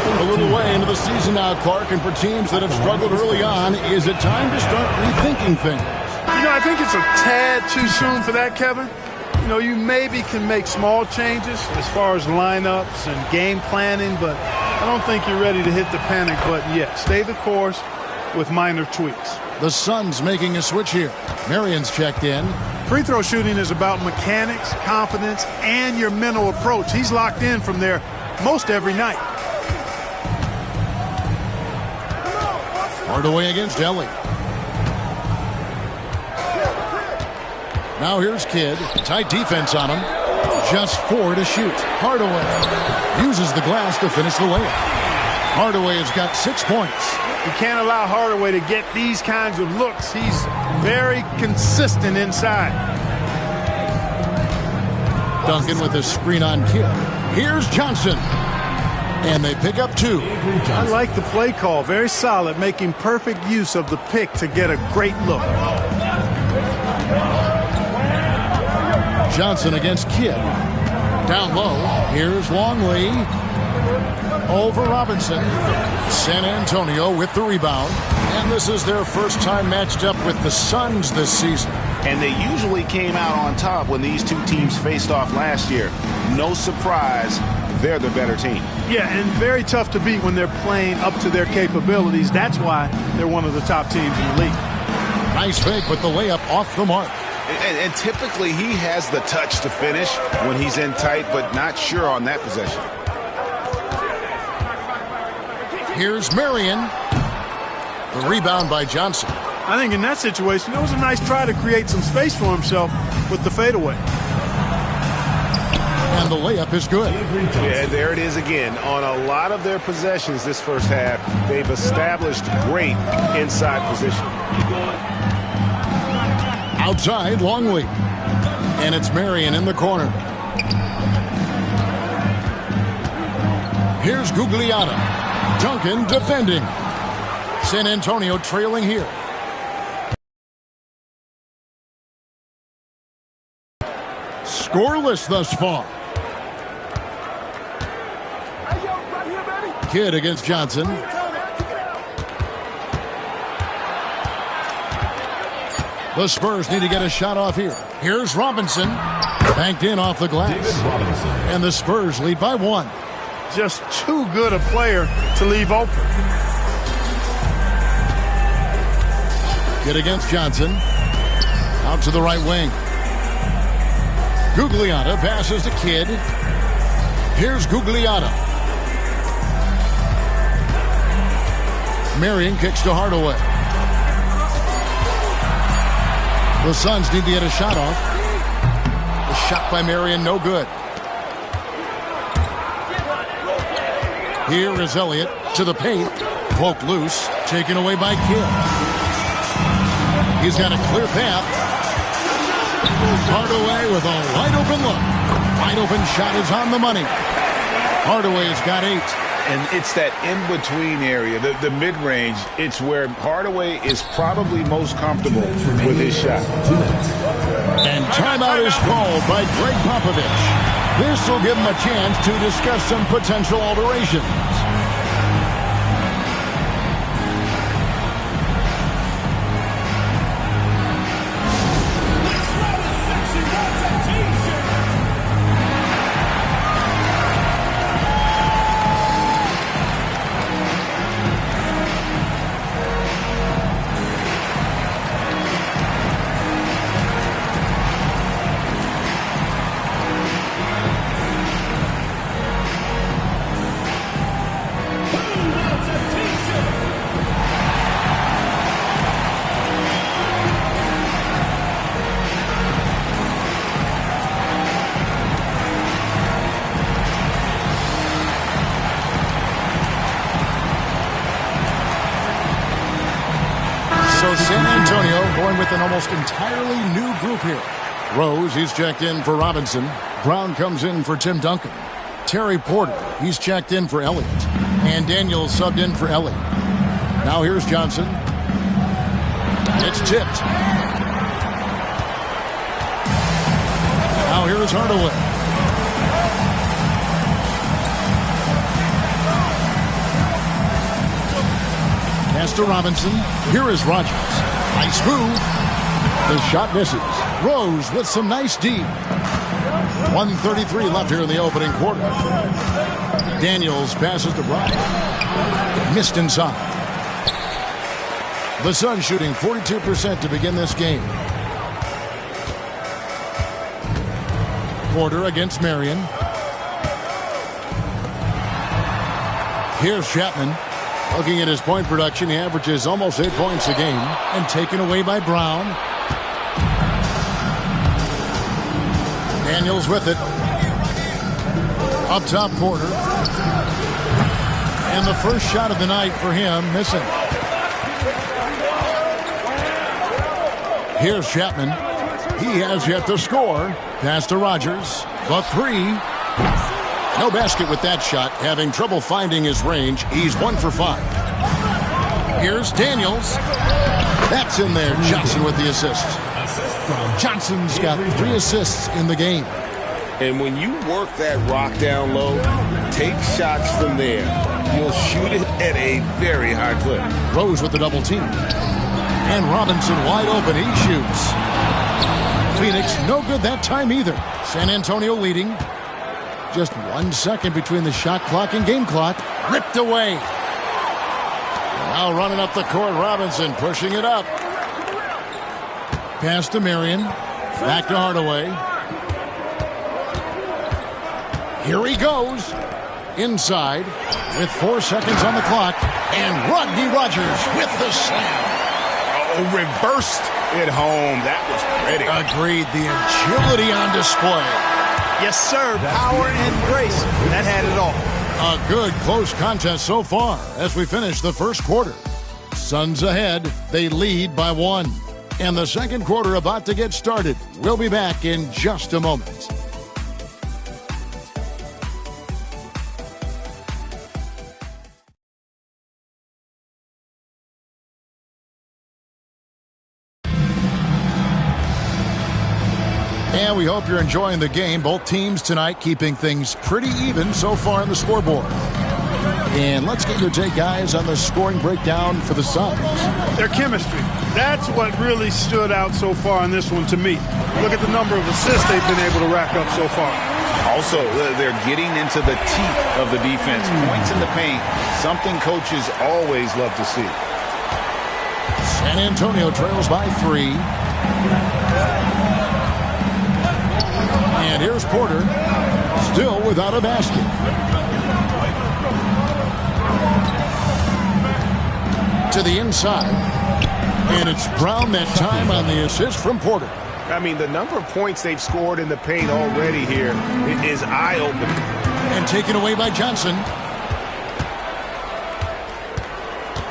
A little way into the season now, Clark, and for teams that have struggled early on, is it time to start rethinking things? You know, I think it's a tad too soon for that, Kevin. You know, you maybe can make small changes as far as lineups and game planning, but I don't think you're ready to hit the panic button yet. Stay the course with minor tweaks. The Suns making a switch here. Marion's checked in. Free throw shooting is about mechanics, confidence, and your mental approach. He's locked in from there most every night. Hardaway against Ellie. Now here's Kidd. Tight defense on him. Just 4 to shoot. Hardaway uses the glass to finish the layup. Hardaway has got 6 points. You can't allow Hardaway to get these kinds of looks. He's very consistent inside. Duncan with a screen on Kidd. Here's Johnson. And they pick up 2. I like the play call. Very solid, making perfect use of the pick to get a great look. Johnson against Kidd. Down low. Here's Longley. Over Robinson. San Antonio with the rebound. And this is their first time matched up with the Suns this season. And they usually came out on top when these two teams faced off last year. No surprise, they're the better team. Yeah, and very tough to beat when they're playing up to their capabilities. That's why they're one of the top teams in the league. Nice fake, but the layup off the mark. And typically he has the touch to finish when he's in tight, but not sure on that possession. Here's Marion. The rebound by Johnson. I think in that situation, it was a nice try to create some space for himself with the fadeaway. And the layup is good. Yeah, there it is again. On a lot of their possessions this first half, they've established great inside position. Outside, Longley. And it's Marion in the corner. Here's Gugliotta. Duncan defending. San Antonio trailing here. Scoreless thus far. Kidd against Johnson. The Spurs need to get a shot off here. Here's Robinson. Banked in off the glass. And the Spurs lead by 1. Just too good a player to leave open. Kidd against Johnson. Out to the right wing. Gugliotta passes to Kidd. Here's Gugliotta. Marion kicks to Hardaway. The Suns need to get a shot off. The shot by Marion, no good. Here is Elliott to the paint. Poked loose. Taken away by Kidd. He's got a clear path. Hardaway with a wide-open look. Wide-open shot is on the money. Hardaway's got 8. And it's that in-between area, the mid-range. It's where Hardaway is probably most comfortable with his shot. And timeout is called by Greg Popovich. This will give him a chance to discuss some potential alterations. So San Antonio going with an almost entirely new group here. Rose, he's checked in for Robinson. Brown comes in for Tim Duncan. Terry Porter, he's checked in for Elliott. And Daniels subbed in for Elliott. Now here's Johnson. It's tipped. Now here's Hardaway. Pass to Robinson. Here is Rogers. Nice move. The shot misses. Rose with some nice D. 1:33 left here in the opening quarter. Daniels passes to Bryant. Missed inside. The Suns shooting 42% to begin this game. Porter against Marion. Here's Chapman. Looking at his point production, he averages almost 8 points a game. And taken away by Brown. Daniels with it. Up top, Porter. And the first shot of the night for him, missing. Here's Chapman. He has yet to score. Pass to Rogers. The three. No basket with that shot, having trouble finding his range. He's 1 for 5. Here's Daniels. That's in there. Johnson with the assist. Johnson's got 3 assists in the game. And when you work that rock down low, take shots from there. You'll shoot it at a very high clip. Rose with the double team. And Robinson wide open. He shoots. Phoenix no good that time either. San Antonio leading. Just 1 second between the shot clock and game clock. Ripped away. Now running up the court, Robinson pushing it up. Pass to Marion. Back to Hardaway. Here he goes. Inside with 4 seconds on the clock. And Rodney Rogers with the slam. Oh, reversed it home. That was pretty. Agreed. The agility on display. Yes, sir. Power and grace. That had it all. A good close contest so far as we finish the first quarter. Suns ahead. They lead by 1. And the second quarter about to get started. We'll be back in just a moment. And we hope you're enjoying the game. Both teams tonight keeping things pretty even so far on the scoreboard. And let's get your take, guys, on the scoring breakdown for the Suns. Their chemistry. That's what really stood out so far in this one to me. Look at the number of assists they've been able to rack up so far. Also, they're getting into the teeth of the defense. Points in the paint, something coaches always love to see. San Antonio trails by 3. And here's Porter, still without a basket. To the inside. And it's Brown that time on the assist from Porter. I mean, the number of points they've scored in the paint already here is eye-opening. And taken away by Johnson.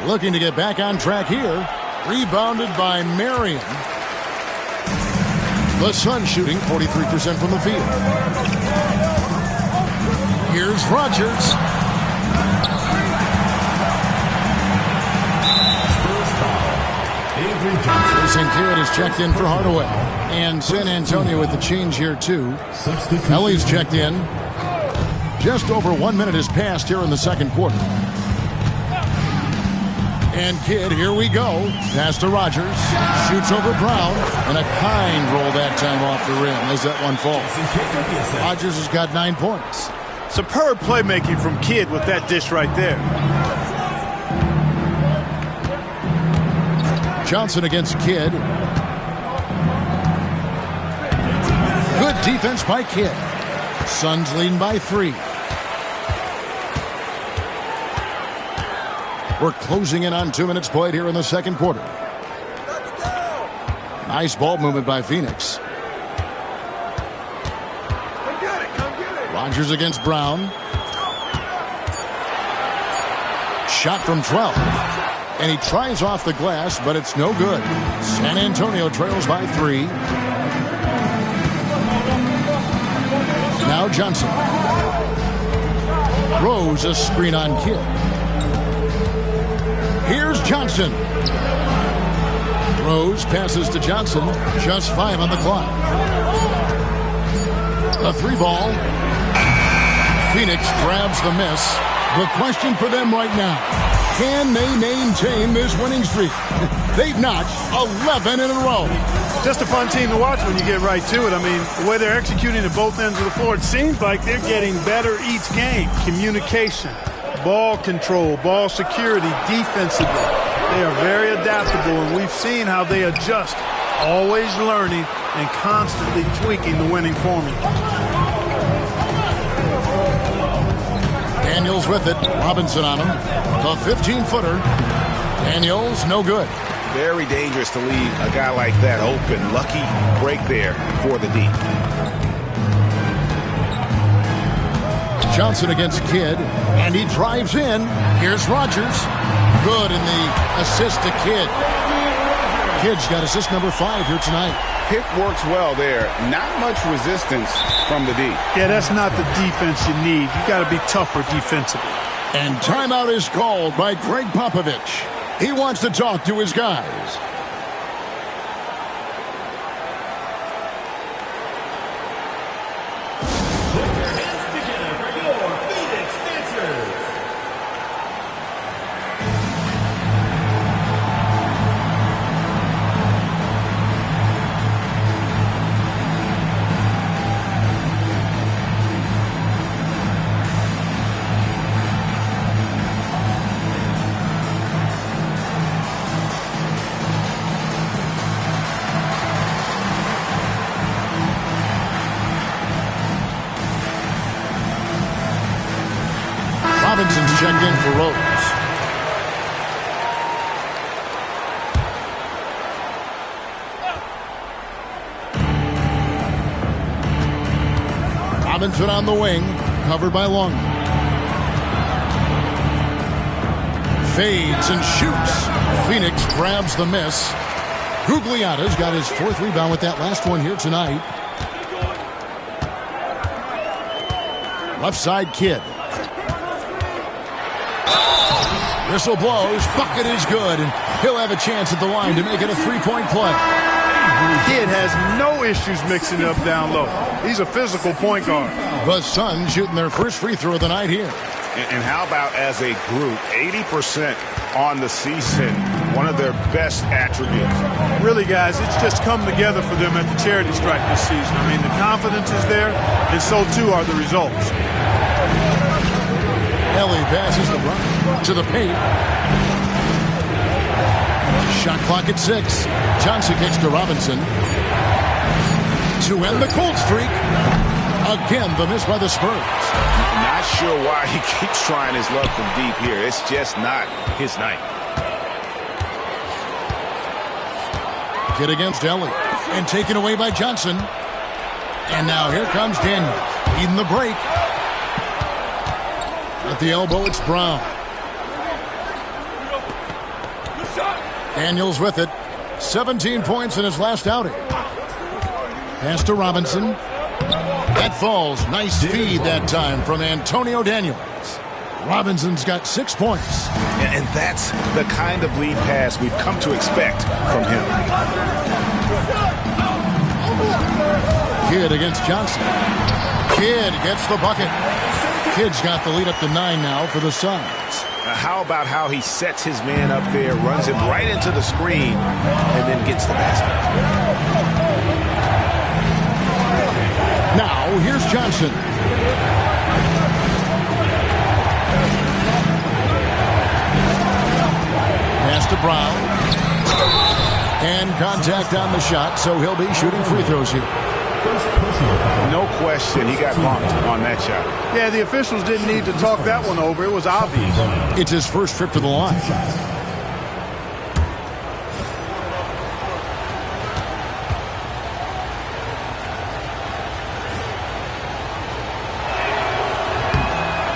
Looking to get back on track here. Rebounded by Marion. The Suns shooting 43% from the field. Here's Rogers. Jason Kidd is checked in for Hardaway. And San Antonio with the change here, too. Ellie's checked in. Just over 1 minute has passed here in the second quarter. And Kidd, here we go. Pass to Rogers. Shoots over Brown. And a kind roll that time off the rim as that one falls. Rogers has got 9 points. Superb playmaking from Kidd with that dish right there. Johnson against Kidd. Good defense by Kidd. Suns leading by 3. We're closing in on 2 minutes played here in the second quarter. Nice ball movement by Phoenix. Rogers against Brown. Shot from 12. And he tries off the glass, but it's no good. San Antonio trails by 3. Now Johnson. Rose a screen on Kidd. Here's Johnson. Rose passes to Johnson. Just 5 on the clock. A 3-ball. Phoenix grabs the miss. The question for them right now, can they maintain this winning streak? They've notched 11 in a row. Just a fun team to watch when you get right to it. I mean, the way they're executing at both ends of the floor, it seems like they're getting better each game. Communication, ball control, ball security, defensively. They are very adaptable, and we've seen how they adjust, always learning and constantly tweaking the winning formula. Daniels with it. Robinson on him. The 15-footer. Daniels, no good. Very dangerous to leave a guy like that open. Lucky break there for the D. Johnson against Kidd, and he drives in. Here's Rogers. Good in the assist to Kidd. Kidd's got assist number 5 here tonight. Pick works well there. Not much resistance from the D. Yeah, that's not the defense you need. You got to be tougher defensively. And timeout is called by Greg Popovich. He wants to talk to his guys. Robinson's checked in for Rose. Robinson on the wing, covered by Long. Fades and shoots. Phoenix grabs the miss. Gugliotta's got his 4th rebound with that last one here tonight. Left side, Kidd. Whistle blows. Bucket is good, and he'll have a chance at the line to make it a 3-point play. Kidd has no issues mixing up down low. He's a physical point guard. The Suns shooting their first free throw of the night here. And how about as a group, 80% on the season, one of their best attributes. Really, guys, it's just come together for them at the charity stripe this season. I mean, the confidence is there, and so too are the results. Ellie passes the run to the paint. Shot clock at 6. Johnson kicks to Robinson. To end the cold streak. Again, the miss by the Spurs. Not sure why he keeps trying his luck from deep here. It's just not his night. Kidd against Ellie. And taken away by Johnson. And now here comes Daniels. Leading the break. At the elbow, it's Brown. Daniels with it. 17 points in his last outing. Pass to Robinson. That falls. Nice feed that time from Antonio Daniels. Robinson's got 6 points. And that's the kind of lead pass we've come to expect from him. Kidd against Johnson. Kidd gets the bucket. Kidd's got the lead up to 9 now for the Suns. How about how he sets his man up there, runs him right into the screen, and then gets the basket. Now, here's Johnson. Pass to Brown. And contact on the shot, so he'll be shooting free throws here. No question, he got bumped on that shot. Yeah, the officials didn't need to talk that one over. It was obvious. It's his first trip to the line.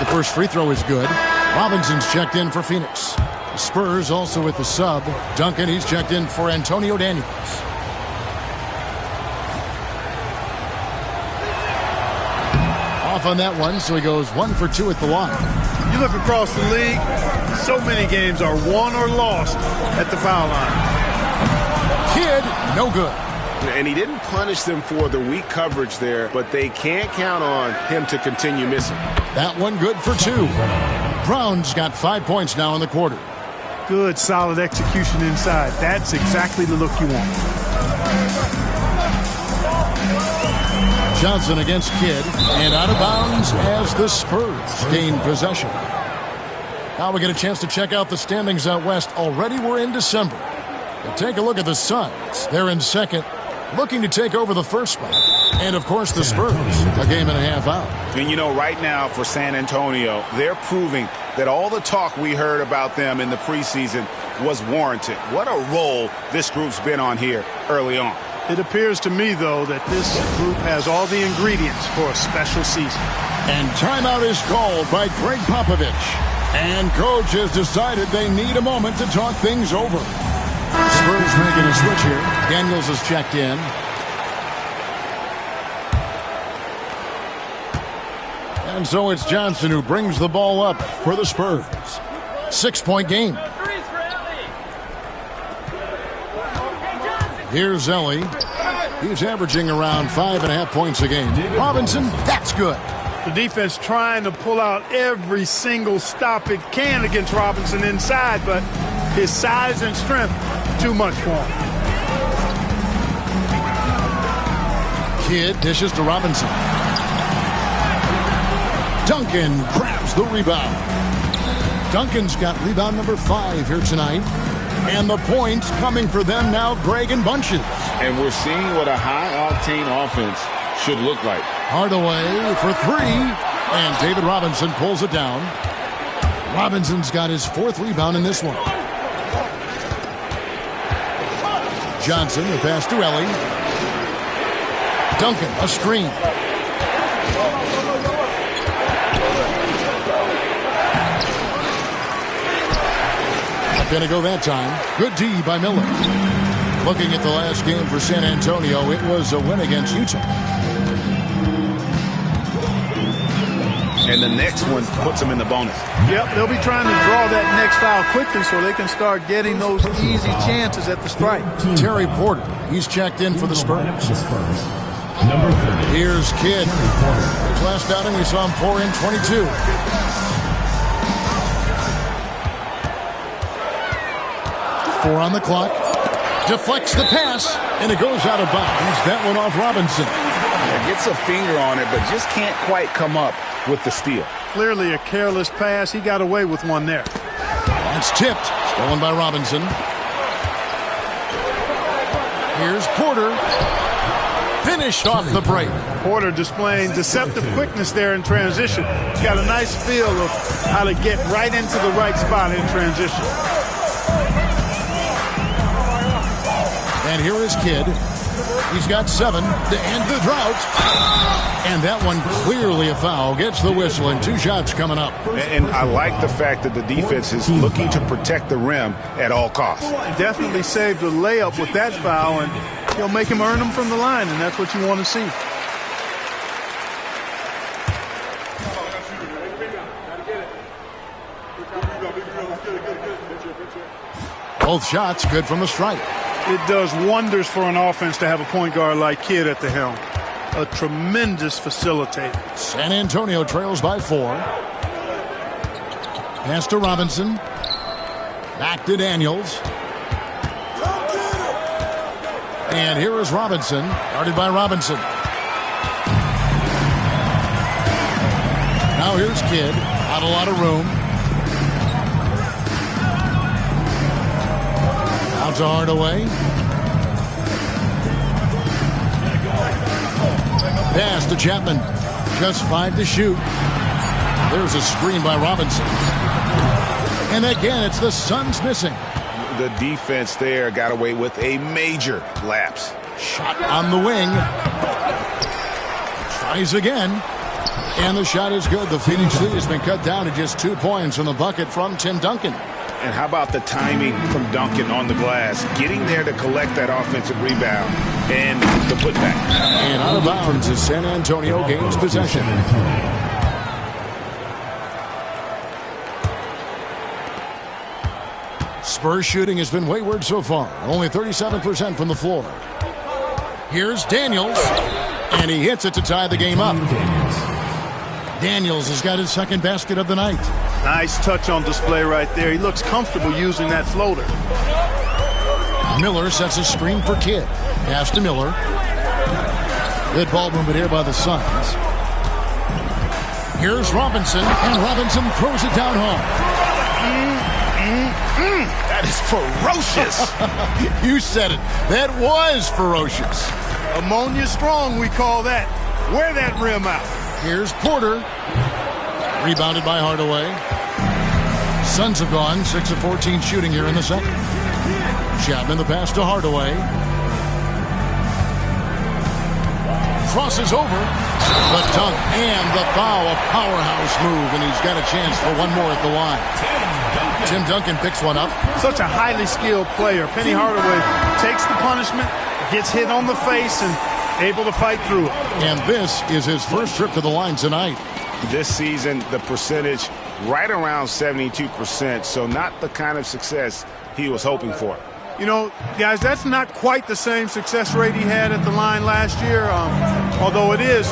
The first free throw is good. Robinson's checked in for Phoenix. The Spurs also with the sub. Duncan, he's checked in for Antonio Daniels. Off on that one, so he goes 1 for 2 at the line. You look across the league, so many games are won or lost at the foul line. Kidd, no good. And he didn't punish them for the weak coverage there, but they can't count on him to continue missing. That one good for 2. Brown's got 5 points now in the quarter. Good, solid execution inside. That's exactly the look you want. Johnson against Kidd, and out of bounds as the Spurs gain possession. Now we get a chance to check out the standings out west. Already we're in December. But take a look at the Suns. They're in second, looking to take over the first spot. And, of course, the Spurs, a game and a half out. And, you know, right now for San Antonio, they're proving that all the talk we heard about them in the preseason was warranted. What a role this group's been on here early on. It appears to me, though, that this group has all the ingredients for a special season. And timeout is called by Greg Popovich. And coach has decided they need a moment to talk things over. Spurs making a switch here. Daniels is checked in. And so it's Johnson who brings the ball up for the Spurs. 6-point game. Here's Ellie. He's averaging around 5.5 points a game. Robinson, that's good. The defense trying to pull out every single stop it can against Robinson inside, but his size and strength, too much for him. Kidd dishes to Robinson. Duncan grabs the rebound. Duncan's got rebound number 5 here tonight. And the points coming for them now, Greg and bunches. And we're seeing what a high-octane offense should look like. Hardaway for 3. And David Robinson pulls it down. Robinson's got his 4th rebound in this one. Johnson, the pass to Ellie. Duncan, a screen. Gonna go that time. Good D by Miller. Looking at the last game for San Antonio, it was a win against Utah. And the next one puts them in the bonus. Yep, they'll be trying to draw that next foul quickly so they can start getting those easy chances at the strike. Terry Porter, he's checked in for the Spurs. Number 30. Here's Kidd. His last outing, we saw him pour in 22. Four on the clock. Deflects the pass, and it goes out of bounds. That one off Robinson. Gets a finger on it, but just can't quite come up with the steal. Clearly a careless pass. He got away with one there. That's tipped. Stolen by Robinson. Here's Porter. Finished off the break. Porter displaying deceptive quickness there in transition. He's got a nice feel of how to get right into the right spot in transition. And here is Kidd. He's got 7 to end the drought. And that one clearly a foul. Gets the whistle and 2 shots coming up. And I like the fact that the defense is looking to protect the rim at all costs. Definitely saved a layup with that foul, and he'll make him earn them from the line, and that's what you want to see. Both shots good from the strike. It does wonders for an offense to have a point guard like Kidd at the helm. A tremendous facilitator. San Antonio trails by 4. Pass to Robinson. Back to Daniels. And here is Robinson. Guarded by Robinson. Now here's Kidd. Not a lot of room. Out to Hardaway. Pass to Chapman. Just 5 to shoot. There's a screen by Robinson. And again, it's the Suns missing. The defense there got away with a major lapse. Shot on the wing. Tries again. And the shot is good. The Phoenix lead has been cut down to just 2 points from the bucket from Tim Duncan. And how about the timing from Duncan on the glass? Getting there to collect that offensive rebound and the putback. And out of bounds as San Antonio gains possession. Spurs shooting has been wayward so far. Only 37% from the floor. Here's Daniels. And he hits it to tie the game up. Daniels has got his 2nd basket of the night. Nice touch on display right there. He looks comfortable using that floater. Miller sets a screen for Kidd. Pass to Miller. Good ball movement here by the Suns. Here's Robinson, and Robinson throws it down home. That is ferocious. You said it. That was ferocious. Ammonia strong, we call that. Wear that rim out. Here's Porter. Rebounded by Hardaway. Suns have gone 6 of 14 shooting here in the second. Chapman the pass to Hardaway. crosses over. The dunk and the foul. A powerhouse move, and he's got a chance for one more at the line. Tim Duncan picks one up. Such a highly skilled player. Penny Hardaway takes the punishment, gets hit on the face, and able to fight through it. And this is his first trip to the line tonight. This season, the percentage right around 72%, so not the kind of success he was hoping for. You know, guys, that's not quite the same success rate he had at the line last year, although it is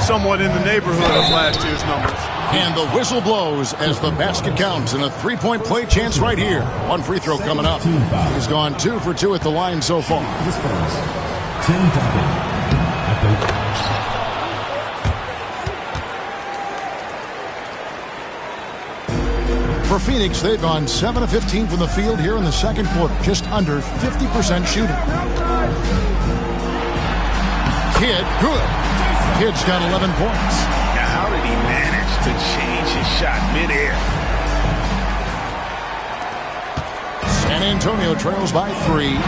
somewhat in the neighborhood of last year's numbers. And the whistle blows as the basket counts, and a three-point play chance right here. One free throw coming up. He's gone 2 for 2 at the line so far. Tim Duncan. For Phoenix, they've gone 7 of 15 from the field here in the second quarter, just under 50% shooting. Kidd, good. Kidd's got 11 points. Now, how did he manage to change his shot midair? San Antonio trails by 3.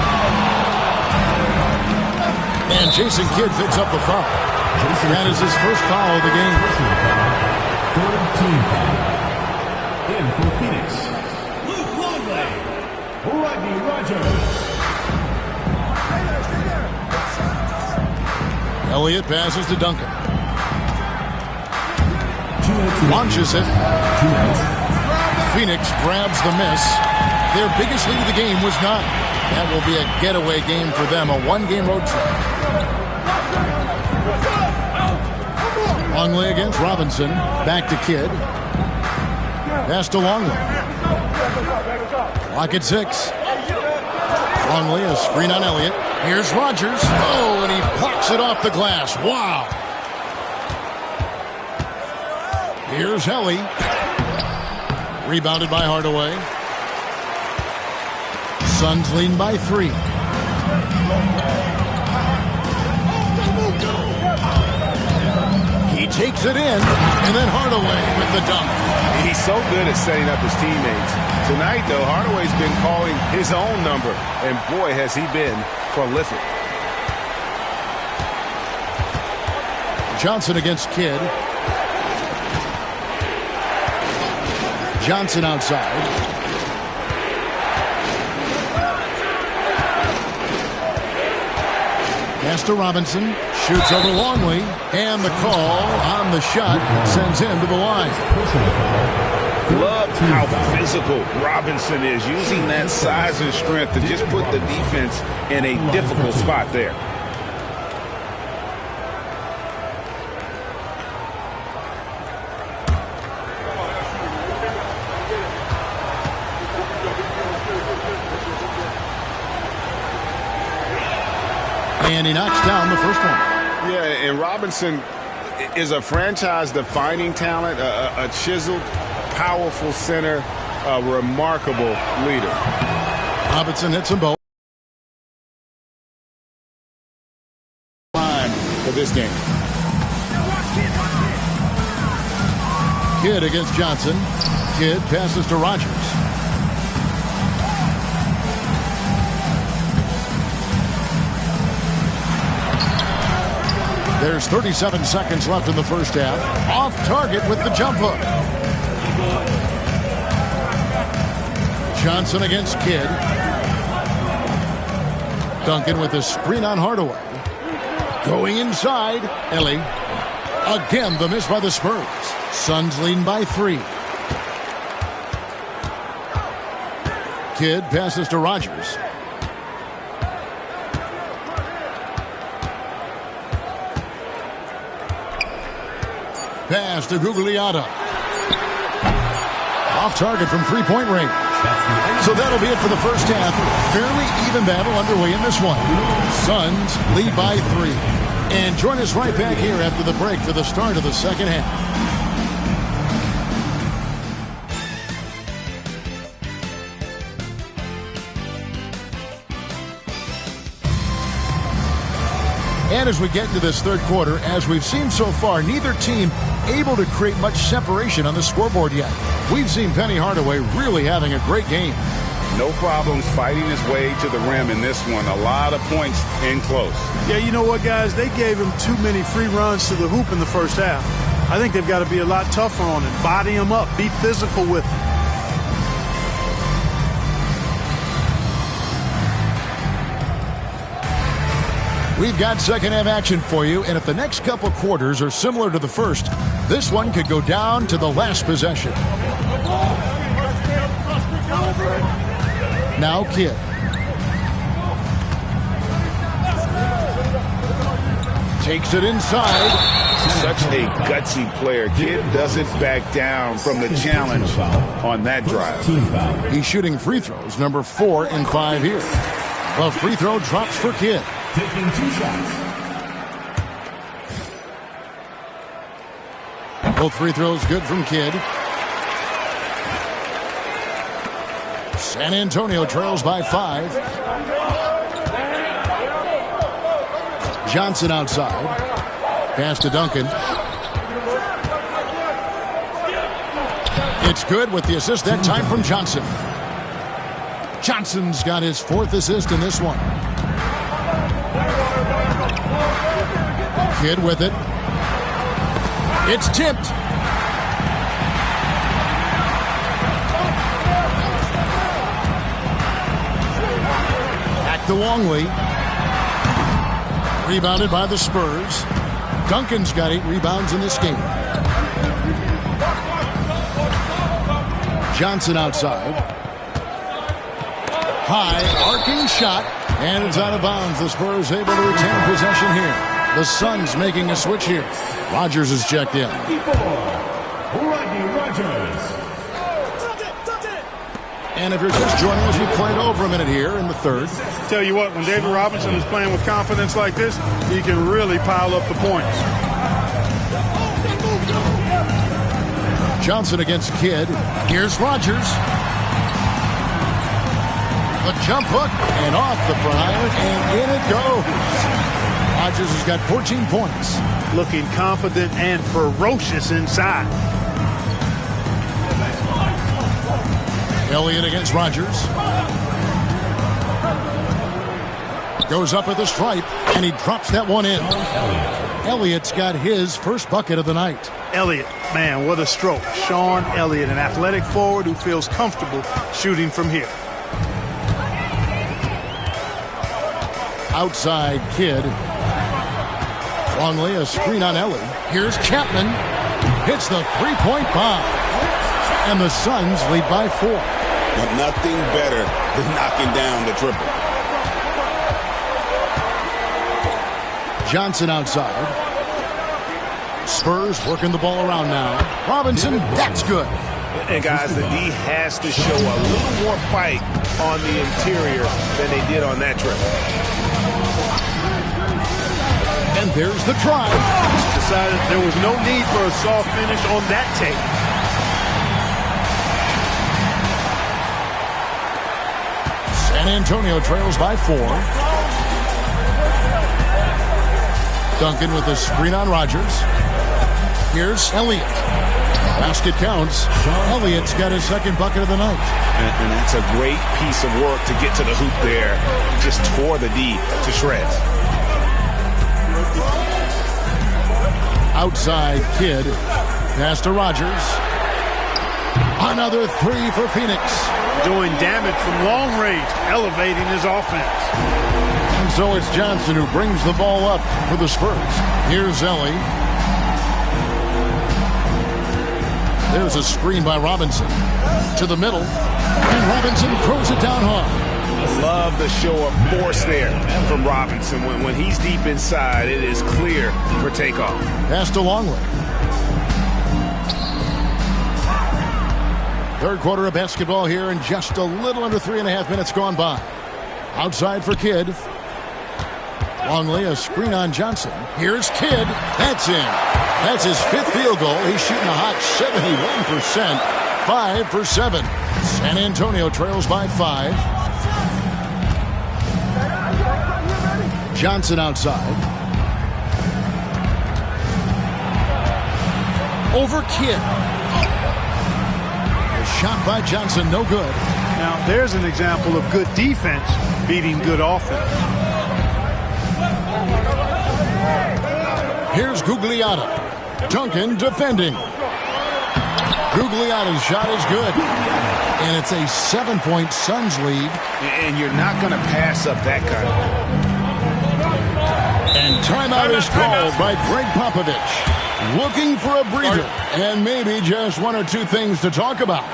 And Jason Kidd picks up the foul. That is his first foul of the game. Third team foul. In for Phoenix, Luke Longley, Rodney Rogers. Elliott passes to Duncan. Launches it. Phoenix grabs the miss. Their biggest lead of the game was 9. That will be a getaway game for them, a one-game road trip. Longley against Robinson. Back to Kidd. Pass to Longley. Clock at 6. Longley, a screen on Elliott. Here's Rogers. Oh, and he plucks it off the glass. Wow. Here's Helly. Rebounded by Hardaway. Suns lead by 3. He takes it in, and then Hardaway with the dunk. He's so good at setting up his teammates. Tonight, though, Hardaway's been calling his own number, and boy, has he been prolific. Johnson against Kidd. Johnson outside. Pass to Robinson. Shoots over Longley. And the call on the shot sends him to the line. Love how physical Robinson is, using that size and strength to just put the defense in a difficult spot there. And he knocks down the first one. Yeah, and Robinson is a franchise-defining talent, a chiseled, powerful center, a remarkable leader. Robinson hits them both. Time for this game. Kidd against Johnson. Kidd passes to Rogers. There's 37 seconds left in the first half. Off target with the jump hook. Johnson against Kidd. Duncan with a screen on Hardaway. Going inside. Ellie. Again, the miss by the Spurs. Suns leading by 3. Kidd passes to Rogers. Pass to Gugliotta. Off target from three-point range. So that'll be it for the first half. Fairly even battle underway in this one. Suns lead by 3. And join us right back here after the break for the start of the second half. And as we get into this third quarter, as we've seen so far, neither team able to create much separation on the scoreboard yet. We've seen Penny Hardaway really having a great game. No problems fighting his way to the rim in this one. A lot of points in close. Yeah, you know what, guys? They gave him too many free runs to the hoop in the first half. I think they've got to be a lot tougher on him. Body him up. Be physical with him. We've got second half action for you, and if the next couple quarters are similar to the first, this one could go down to the last possession. Now Kidd. Takes it inside. Such a gutsy player. Kidd doesn't back down from the challenge on that drive. He's shooting free throws, number 4 and 5 here. The free throw drops for Kidd. Taking 2 shots. Both free throws good from Kidd. San Antonio trails by 5. Johnson outside. Pass to Duncan. It's good with the assist that time from Johnson. Johnson's got his 4th assist in this one. Kidd with it. It's tipped. Back to Longley. Rebounded by the Spurs. Duncan's got 8 rebounds in this game. Johnson outside. High, arcing shot, and it's out of bounds. The Spurs able to retain possession here. The Suns making a switch here. Rogers is checked in. Rodney Rogers. And if you're just joining us, we played over a minute here in the third. Tell you what, when David Robinson is playing with confidence like this, he can really pile up the points. Johnson against Kidd. Here's Rogers. The jump hook and off the front iron, and in it goes. Rogers has got 14 points. Looking confident and ferocious inside. Elliott against Rogers. Goes up at the stripe, and he drops that one in. Elliott's got his first bucket of the night. Elliott, man, what a stroke. Sean Elliott, an athletic forward who feels comfortable shooting from here. Outside Kidd. Longley, a screen on Ellie. Here's Chapman. Hits the three-point bomb. And the Suns lead by 4. But nothing better than knocking down the triple. Johnson outside. Spurs working the ball around now. Robinson, that's good. And guys, the D has to show a little more fight on the interior than they did on that trip. And there's the drive. Decided there was no need for a soft finish on that tape. San Antonio trails by 4. Duncan with the screen on Rogers. Here's Elliott. Basket counts. Elliott's got his second bucket of the night. And that's a great piece of work to get to the hoop there. Just tore the D to shreds. Outside Kidd. Pass to Rogers. Another 3 for Phoenix. Doing damage from long range, elevating his offense. And so it's Johnson who brings the ball up for the Spurs. Here's Ellie. There's a screen by Robinson. To the middle. And Robinson throws it down hard. Love the show of force there from Robinson. When he's deep inside, it is clear for takeoff. Pass to Longley. Third quarter of basketball here, and just a little under 3.5 minutes gone by. Outside for Kidd. Longley, a screen on Johnson. Here's Kidd. That's in. That's his 5th field goal. He's shooting a hot 71%. 5 for 7. San Antonio trails by 5. Johnson outside. Over Kidd. The shot by Johnson, no good. Now, there's an example of good defense beating good offense. Here's Gugliotta. Duncan defending. Gugliotta's shot is good. And it's a 7-point Suns lead. And you're not going to pass up that kind of. And timeout is called by Greg Popovich. Looking for a breather. And maybe just one or two things to talk about.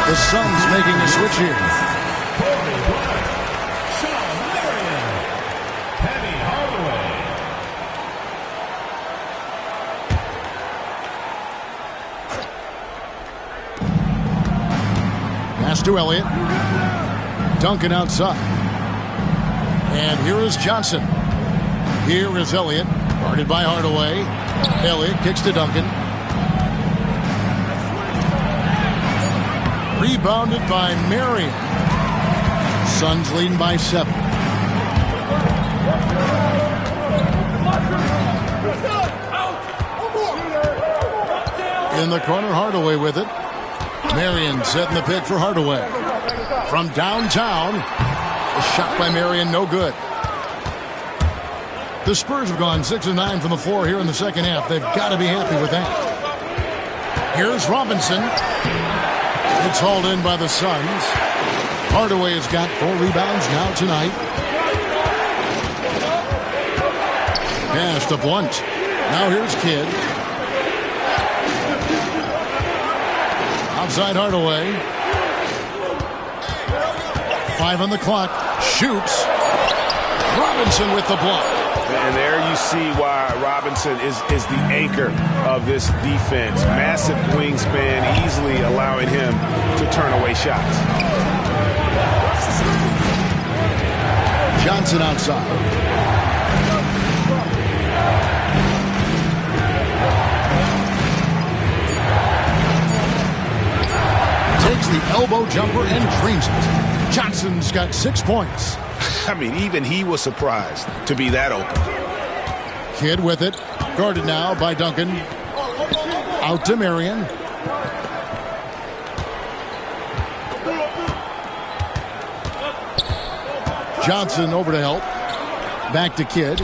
The Suns making a switch here. Pass to Elliott. Duncan outside. And here is Johnson. Here is Elliott. Guarded by Hardaway. Elliott kicks to Duncan. Rebounded by Marion. Suns leading by 7. In the corner, Hardaway with it. Marion setting the pick for Hardaway. From downtown, a shot by Marion, no good. The Spurs have gone 6 of 9 from the floor here in the second half. They've got to be happy with that. Here's Robinson. It's hauled in by the Suns. Hardaway has got 4 rebounds now tonight. Pass to Blunt. Now here's Kidd. Outside Hardaway. 5 on the clock. Shoots. Robinson with the block. And there you see why Robinson is the anchor of this defense. Massive wingspan, easily allowing him to turn away shots. Johnson outside. Takes the elbow jumper and drains it. Johnson's got 6 points. I mean, even he was surprised to be that open. Kidd with it. Guarded now by Duncan. Out to Marion. Johnson over to help. Back to Kidd.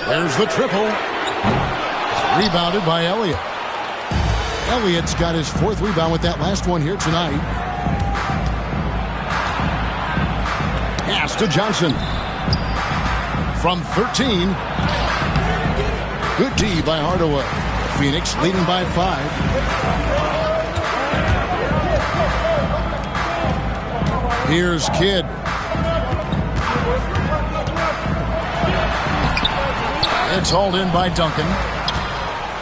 There's the triple. Rebounded by Elliott. Elliott's got his 4th rebound with that last one here tonight. Pass to Johnson. From 13. Good D by Hardaway. Phoenix leading by 5. Here's Kidd. It's hauled in by Duncan.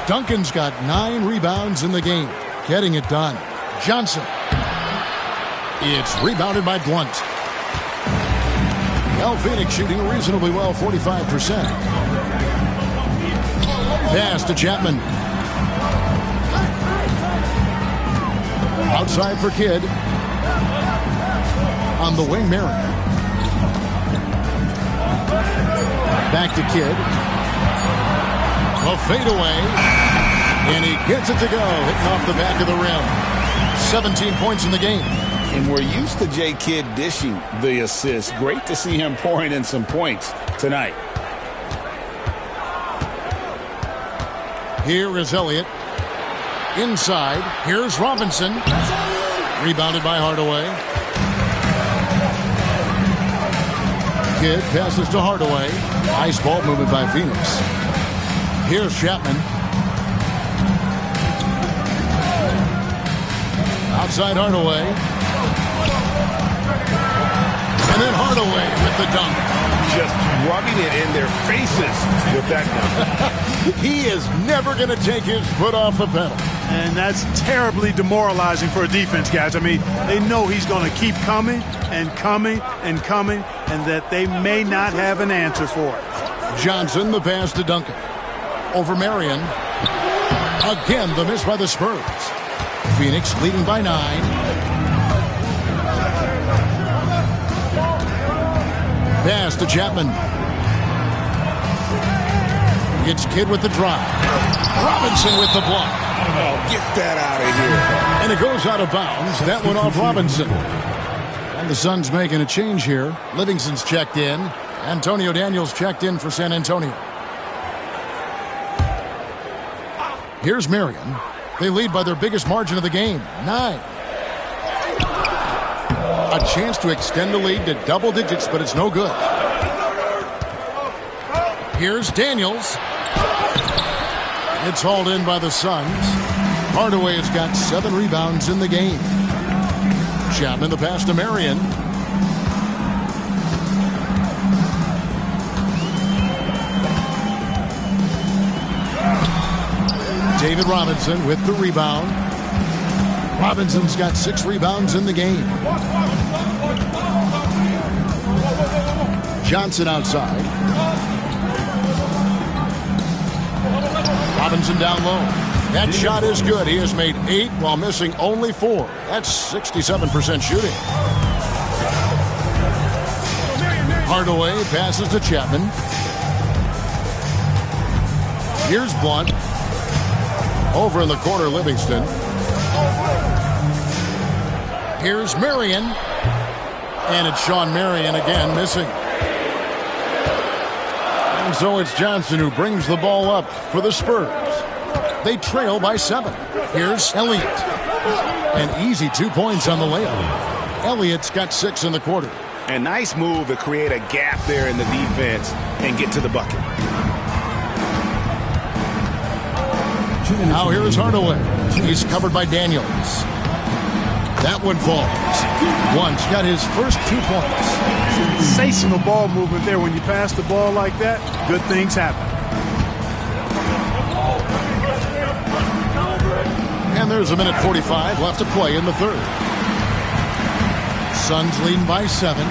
Duncan's got 9 rebounds in the game. Getting it done. Johnson. It's rebounded by Blunt. Now Phoenix shooting reasonably well, 45%. Pass to Chapman. Outside for Kidd. On the wing, Marion. Back to Kidd. A fadeaway. And he gets it to go. Hitting off the back of the rim. 17 points in the game. And we're used to J. Kidd dishing the assist. Great to see him pouring in some points tonight. Here is Elliott. Inside. Here's Robinson. Rebounded by Hardaway. Kidd passes to Hardaway. Nice ball movement by Phoenix. Here's Chapman. Outside Hardaway. And then Hardaway with the dunk. just rubbing it in their faces with that number. He is never going to take his foot off the pedal. And that's terribly demoralizing for a defense, guys. I mean, they know he's going to keep coming and coming and coming, and that they may not have an answer for it. Johnson, the pass to Duncan. Over Marion. Again, the miss by the Spurs. Phoenix leading by 9. Pass to Chapman. It's Kidd with the drive. Robinson with the block. Oh, get that out of here. And it goes out of bounds. That went off Robinson. And the Suns making a change here. Livingston's checked in. Antonio Daniels checked in for San Antonio. Here's Marion. They lead by their biggest margin of the game, 9. A chance to extend the lead to double digits, but it's no good. Here's Daniels. It's hauled in by the Suns. Hardaway has got 7 rebounds in the game. Chapman the pass to Marion. David Robinson with the rebound. Robinson's got 6 rebounds in the game. Johnson outside. Robinson down low. That shot is good. He has made 8 while missing only 4. That's 67% shooting. Hardaway passes to Chapman. Here's Blunt. Over in the corner, Livingston. Here's Marion. And it's Sean Marion again missing. And so it's Johnson who brings the ball up for the Spurs. They trail by 7. Here's Elliott. An easy 2 points on the layup. Elliott's got 6 in the quarter. A nice move to create a gap there in the defense and get to the bucket. Now here is Hardaway. He's covered by Daniels. That one falls. Once got his first 2 points. Sensational ball movement there. When you pass the ball like that, good things happen. And there's a minute 45 left to play in the third. Suns leading by 7.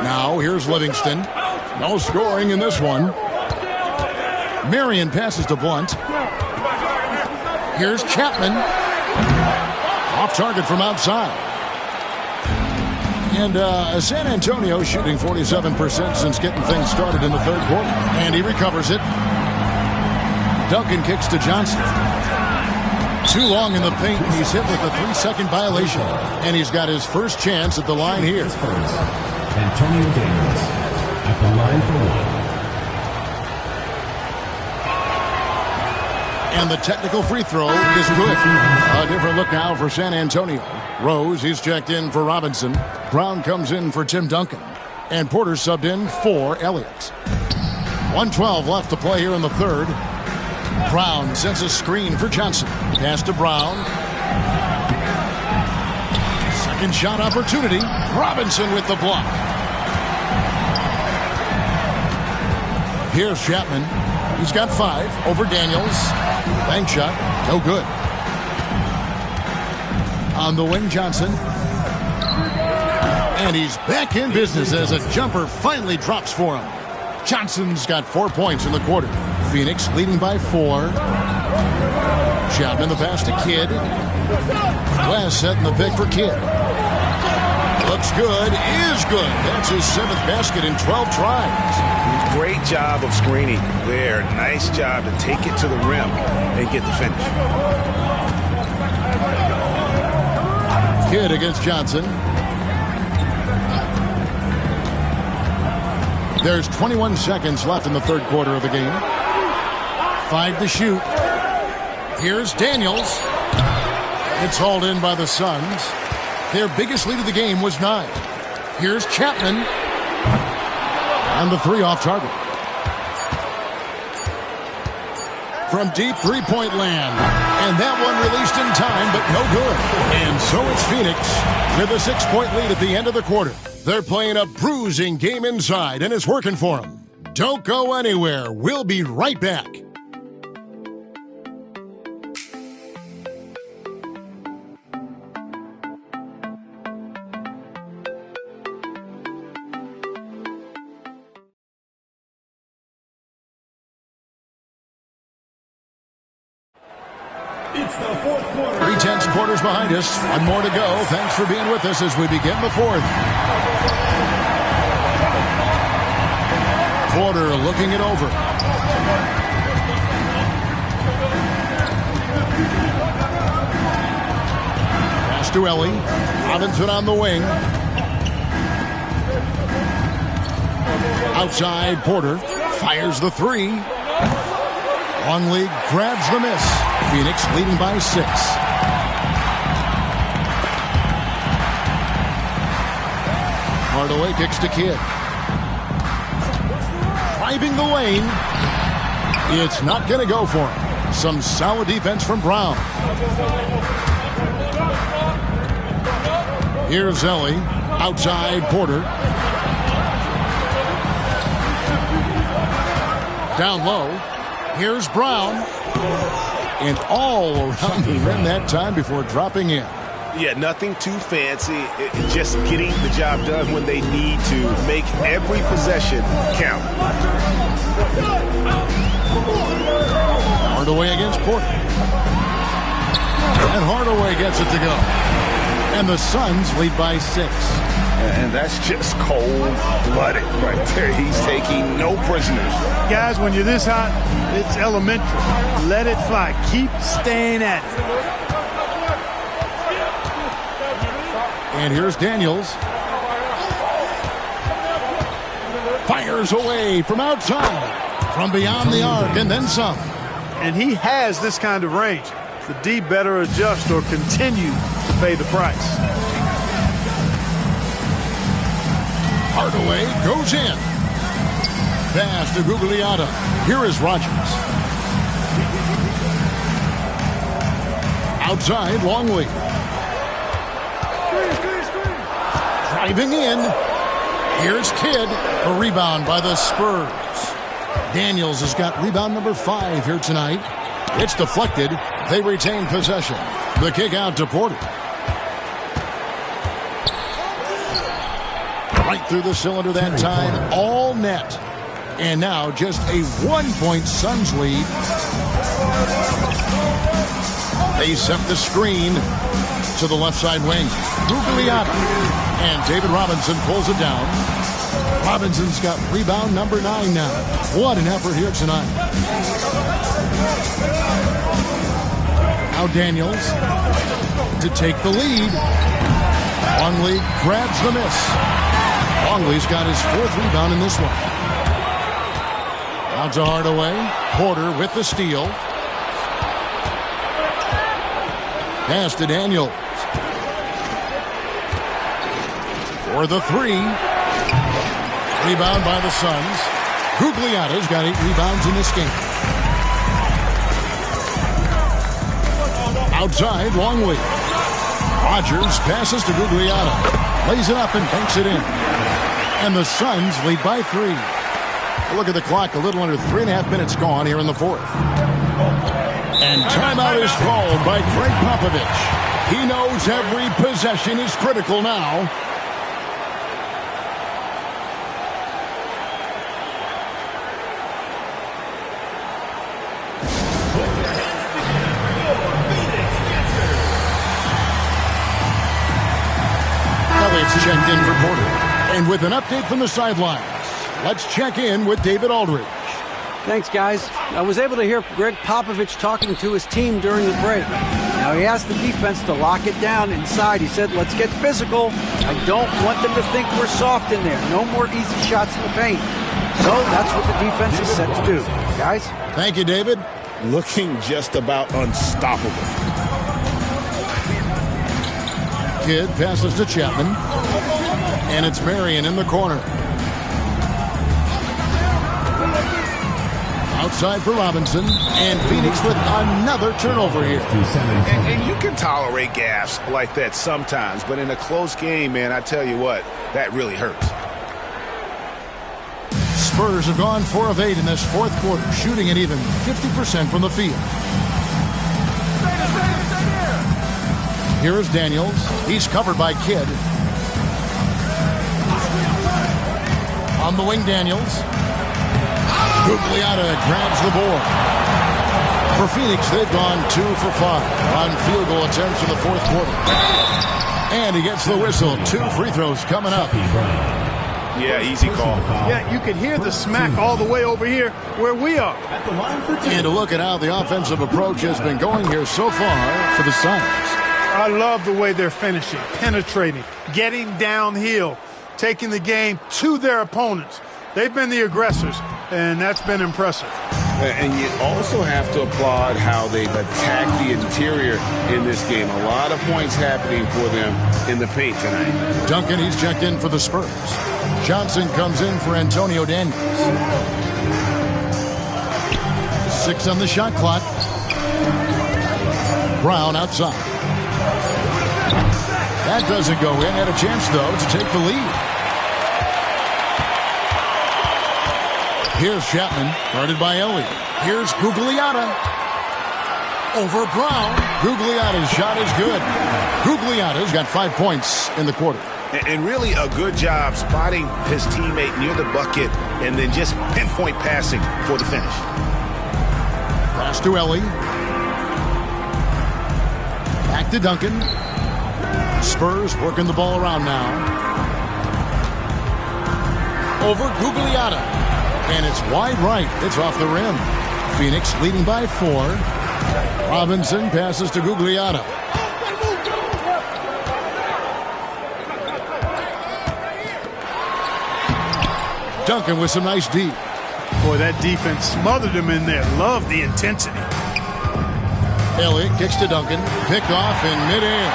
Now here's Livingston. No scoring in this one. Marion passes to Blunt. Here's Chapman. Off target from outside. And San Antonio shooting 47% since getting things started in the third quarter. And he recovers it. Duncan kicks to Johnson. Too long in the paint. He's hit with a 3-second violation. And he's got his first chance at the line here. Antonio Daniels at the line for 1. And the technical free throw is good. A different look now for San Antonio. Rose, he's checked in for Robinson. Brown comes in for Tim Duncan. And Porter subbed in for Elliott. 1:12 left to play here in the third. Brown sends a screen for Johnson. Pass to Brown. Second shot opportunity. Robinson with the block. Here's Chapman. He's got 5 over Daniels. Bank shot, no good. On the wing, Johnson. And he's back in business as a jumper finally drops for him. Johnson's got 4 points in the quarter. Phoenix leading by 4. Chapman the pass to Kidd. West setting the pick for Kidd. Looks good, is good. That's his 7th basket in 12 tries. Great job of screening there. Nice job to take it to the rim and get the finish. Kidd against Johnson. There's 21 seconds left in the third quarter of the game. 5 to shoot. Here's Daniels. It's hauled in by the Suns. Their biggest lead of the game was 9. Here's Chapman. And the 3 off target. From deep three-point land. And that one released in time, but no good. And so it's Phoenix with a 6-point lead at the end of the quarter. They're playing a bruising game inside, and it's working for them. Don't go anywhere. We'll be right back. It's the fourth quarter. 3 tenths quarters behind us. One more to go. Thanks for being with us as we begin the fourth. Porter looking it over. Pass to Ellie. Robinson on the wing. Outside, Porter fires the 3. Longley grabs the miss. Phoenix leading by 6. Hardaway kicks to Kidd. Driving the lane. It's not going to go for him. Some solid defense from Brown. Here's Ellie. Outside, Porter. Down low. Here's Brown. And all around the rim that time before dropping in. Yeah, nothing too fancy. Just getting the job done when they need to. Make every possession count. Hardaway against Porter. And Hardaway gets it to go. And the Suns lead by 6. And that's just cold-blooded right there. He's taking no prisoners. Guys, when you're this hot, it's elementary. Let it fly. Keep staying at it. And here's Daniels. Fires away from outside. From beyond the arc and then some. And he has this kind of range. The D better adjust or continue to pay the price. Hardaway goes in. Pass to Gugliotta. Here is Rogers. Outside, Longley. Driving in. Here's Kidd. A rebound by the Spurs. Daniels has got rebound number 5 here tonight. It's deflected. They retain possession. The kick out to Porter. Right through the cylinder that time. All net. And now just a 1-point Suns lead. They set the screen to the left side wing. Gugliotta. And David Robinson pulls it down. Robinson's got rebound number 9 now. What an effort here tonight. Now Daniels to take the lead. Longley grabs the miss. Longley's got his 4th rebound in this one. Out to Hardaway. Porter with the steal. Pass to Daniels. For the 3. Rebound by the Suns. Gugliotta's got 8 rebounds in this game. Outside, Longley. Rogers passes to Gugliotta. Lays it up and banks it in. And the Suns lead by 3. Look at the clock. A little under 3.5 minutes gone here in the 4th. And timeout is called by Greg Popovich. He knows every possession is critical now. They've checked in for Porter. And with an update from the sidelines, let's check in with David Aldridge. Thanks, guys. I was able to hear Greg Popovich talking to his team during the break. Now, he asked the defense to lock it down inside. He said, let's get physical. I don't want them to think we're soft in there. No more easy shots in the paint. So that's what the defense is set to do. Guys? Thank you, David. Looking just about unstoppable. Kidd passes to Chapman. And it's Marion in the corner. Outside for Robinson. And Phoenix with another turnover here. And you can tolerate gaffes like that sometimes, but in a close game, man, I tell you what, that really hurts. Spurs have gone 4 of 8 in this fourth quarter, shooting at even 50% from the field. Here is Daniels. He's covered by Kidd. On the wing, Daniels. Gugliotta grabs the board. For Phoenix, they've gone 2 for 5 on field goal attempts in the fourth quarter. And he gets the whistle. 2 free throws coming up. Yeah, easy call. Yeah, you can hear the smack all the way over here where we are. And to look at how the offensive approach has been going here so far for the Suns. I love the way they're finishing, penetrating, getting downhill, taking the game to their opponents. They've been the aggressors, and that's been impressive. And you also have to applaud how they've attacked the interior in this game. A lot of points happening for them in the paint tonight. Duncan, he's checked in for the Spurs. Johnson comes in for Antonio Daniels. 6 on the shot clock. Brown outside. That doesn't go in. Had a chance, though, to take the lead. Here's Chapman, guarded by Elliott. Here's Gugliotta. Over Brown. Gugliotta's shot is good. Gugliotta's got 5 points in the quarter. And really a good job spotting his teammate near the bucket and then just pinpoint passing for the finish. Pass to Ellie. Back to Duncan. Spurs working the ball around now. Over Gugliotta. And it's wide right. It's off the rim. Phoenix leading by 4. Robinson passes to Gugliotta. Duncan with some nice D. Boy, that defense smothered him in there. Love the intensity. Elliott kicks to Duncan. Picked off in midair.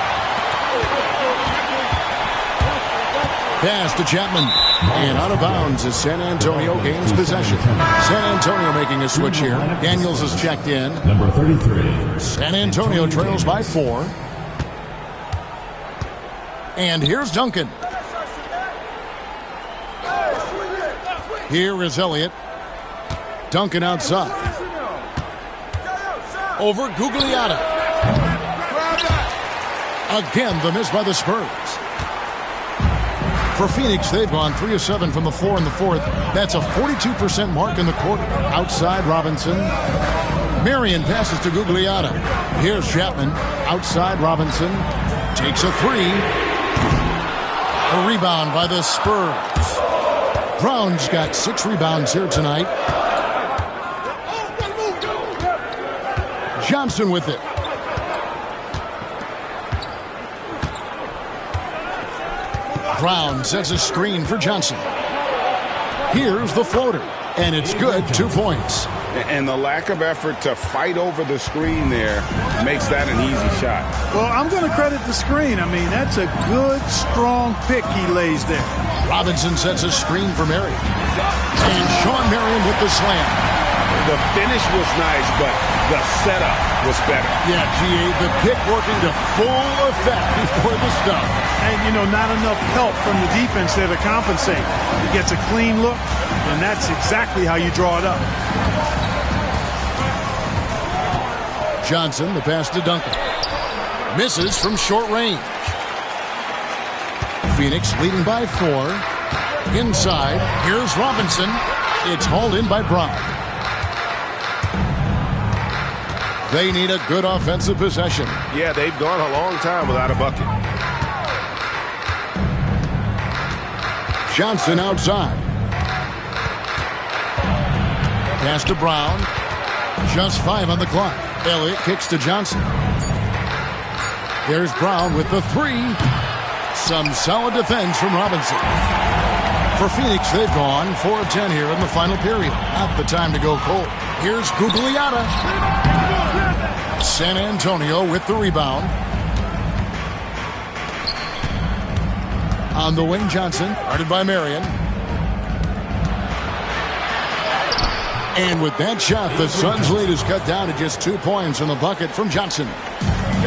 Pass to Chapman. And out of bounds as San Antonio gains possession. San Antonio making a switch here. Daniels is checked in. Number 33. San Antonio trails by 4. And here's Duncan. Here is Elliott. Duncan outside. Over Gugliotta. Again, the miss by the Spurs. For Phoenix, they've gone 3 of 7 from the floor in the fourth. That's a 42% mark in the quarter. Outside Robinson. Marion passes to Gugliotta. Here's Chapman. Outside Robinson. Takes a 3. A rebound by the Spurs. Brown's got 6 rebounds here tonight. Johnson with it. Brown sets a screen for Johnson. Here's the floater, and it's good. 2 points. And the lack of effort to fight over the screen there makes that an easy shot. Well, I'm going to credit the screen. I mean, that's a good, strong pick he lays there. Robinson sets a screen for Marion. And Sean Marion with the slam. The finish was nice, but the setup was better. Yeah, G.A., the pick working to full effect before the stuff. And, you know, not enough help from the defense there to compensate. He gets a clean look, and that's exactly how you draw it up. Johnson, the pass to Duncan. Misses from short range. Phoenix leading by 4. Inside, here's Robinson. It's hauled in by Brown. They need a good offensive possession. Yeah, they've gone a long time without a bucket. Johnson outside. Pass to Brown. Just 5 on the clock. Elliott kicks to Johnson. There's Brown with the 3. Some solid defense from Robinson. For Phoenix, they've gone 4 of 10 here in the final period. Not the time to go cold. Here's Gugliotta. San Antonio with the rebound. On the wing, Johnson, guarded by Marion. And with that shot, the Suns' lead is cut down to just 2 points in the bucket from Johnson.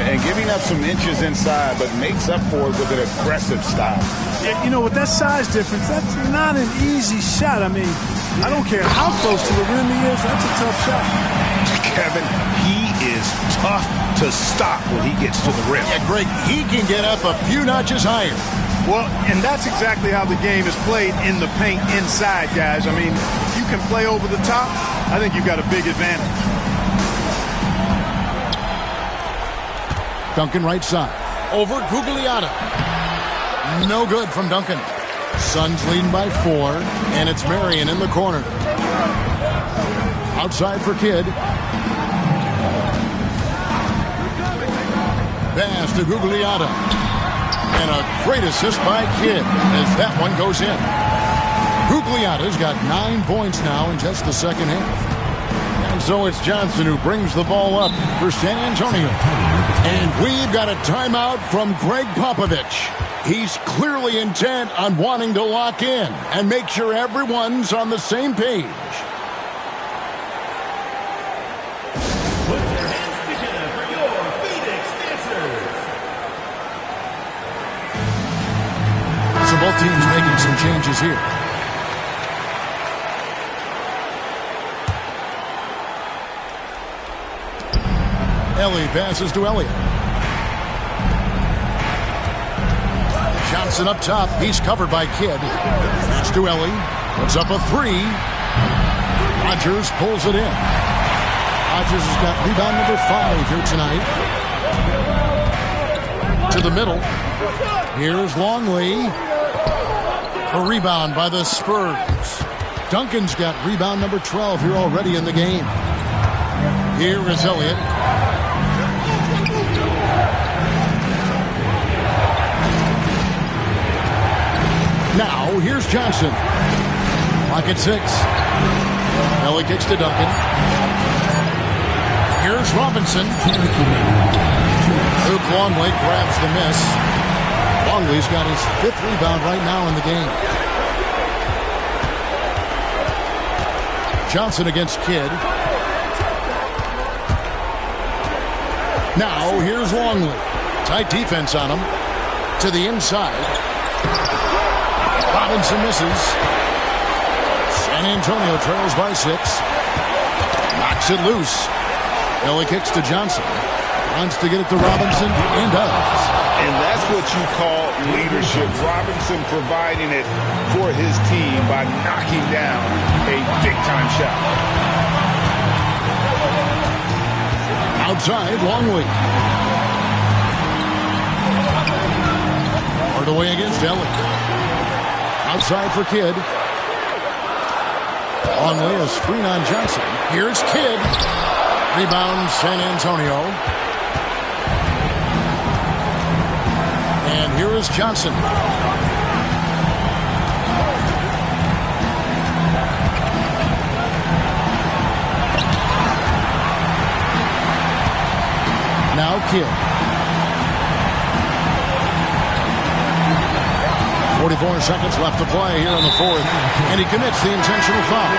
And giving up some inches inside, but makes up for it with an aggressive style. Yeah, you know, with that size difference, that's not an easy shot. I mean, I don't care how close to the rim he is, that's a tough shot. Kevin, he is tough to stop when he gets to the rim. Yeah, Greg, he can get up a few notches higher. Well, and that's exactly how the game is played in the paint inside, guys. I mean, if you can play over the top, I think you've got a big advantage. Duncan right side. Over Gugliotta. No good from Duncan. Suns leading by 4, and it's Marion in the corner. Outside for Kidd. Pass to Gugliotta. And a great assist by Kidd as that one goes in. Gugliotta's got 9 points now in just the second half. And so it's Johnson who brings the ball up for San Antonio. And we've got a timeout from Greg Popovich. He's clearly intent on wanting to lock in and make sure everyone's on the same page. Put your hands together for your Phoenix Dancers. So both teams making some changes here. Ellie passes to Elliott. Johnson up top. He's covered by Kidd. That's to Ellie. Puts up a 3. Rodgers pulls it in. Rodgers has got rebound number 5 here tonight. To the middle. Here's Longley. A rebound by the Spurs. Duncan's got rebound number 12 here already in the game. Here is Elliott. Now, here's Johnson. Clock at 6. Ellie kicks to Duncan. Here's Robinson. Luke Longley grabs the miss. Longley's got his 5th rebound right now in the game. Johnson against Kidd. Now, here's Longley. Tight defense on him. To the inside. Robinson misses. San Antonio trails by 6. Knocks it loose. Ellie kicks to Johnson. Wants to get it to Robinson and does. And that's what you call leadership. Robinson providing it for his team by knocking down a big-time shot. Outside, Longley. Hard away against Ellie. Outside for Kidd. Longley, a screen on Johnson. Here's Kidd. Rebound San Antonio. And here is Johnson. Now Kidd. 44 seconds left to play here in the 4th. And he commits the intentional foul.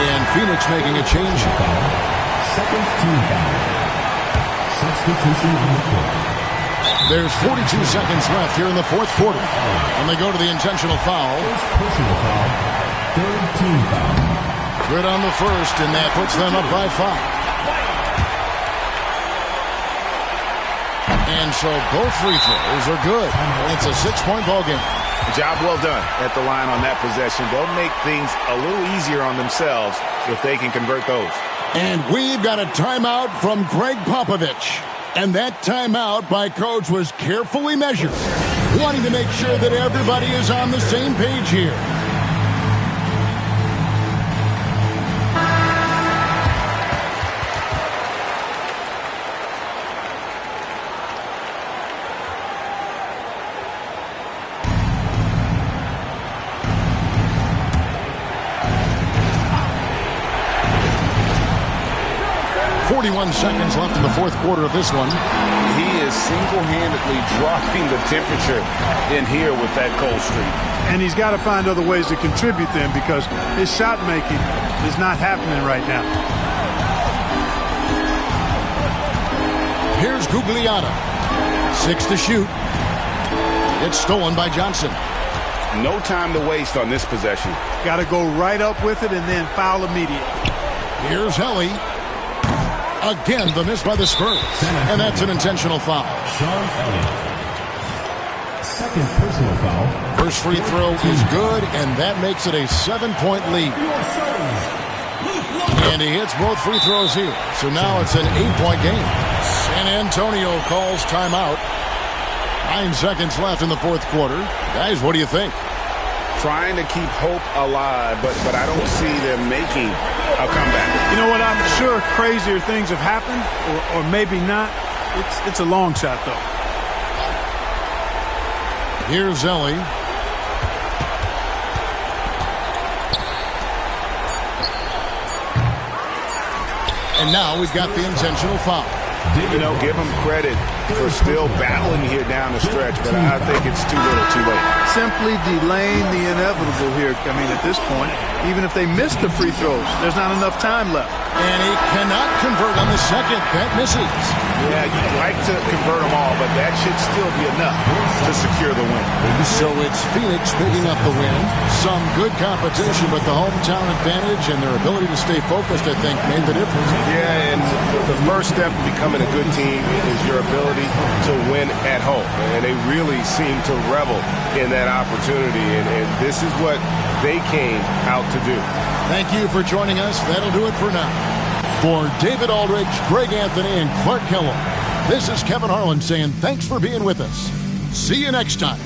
And Phoenix making a change. Second team foul. Substitution on the court. There's 42 seconds left here in the 4th quarter. And they go to the intentional foul. First personal foul. Third team foul. Good on the first, and that puts them up by 5. And so both free throws are good. It's a 6-point ball game. Job well done at the line on that possession. They'll make things a little easier on themselves if they can convert those. And we've got a timeout from Greg Popovich. And that timeout by Coach was carefully measured, wanting to make sure that everybody is on the same page here. Seconds left in the 4th quarter of this one. He is single-handedly dropping the temperature in here with that cold streak. And he's got to find other ways to contribute then, because his shot making is not happening right now. Here's Gugliotta. 6 to shoot. It's stolen by Johnson. No time to waste on this possession. Got to go right up with it and then foul immediately. Here's Helly. Again, the miss by the Spurs. And that's an intentional foul. Sean Elliott. Second personal foul. First free throw is good, and that makes it a 7-point lead. And he hits both free throws here. So now it's an 8-point game. San Antonio calls timeout. 9 seconds left in the fourth quarter. Guys, what do you think? Trying to keep hope alive, but I don't see them making a comeback. You know what? I'm sure crazier things have happened, or maybe not. It's a long shot, though. Here's Ellie. And now we've got the intentional foul. You know, give them credit for still battling here down the stretch, but I think it's too little too late. Simply delaying the inevitable here. I mean, at this point, even if they miss the free throws, there's not enough time left. And he cannot convert on the second. That misses. Yeah, you'd like to convert them all, but that should still be enough to secure the win. So it's Phoenix picking up the win. Some good competition, but the hometown advantage and their ability to stay focused, I think, made the difference. Yeah, and the first step to becoming a good team is your ability to win at home. And they really seem to revel in that opportunity, and this is what they came out to do. Thank you for joining us. That'll do it for now. For David Aldridge, Greg Anthony, and Clark Kellogg, this is Kevin Harlan saying thanks for being with us. See you next time.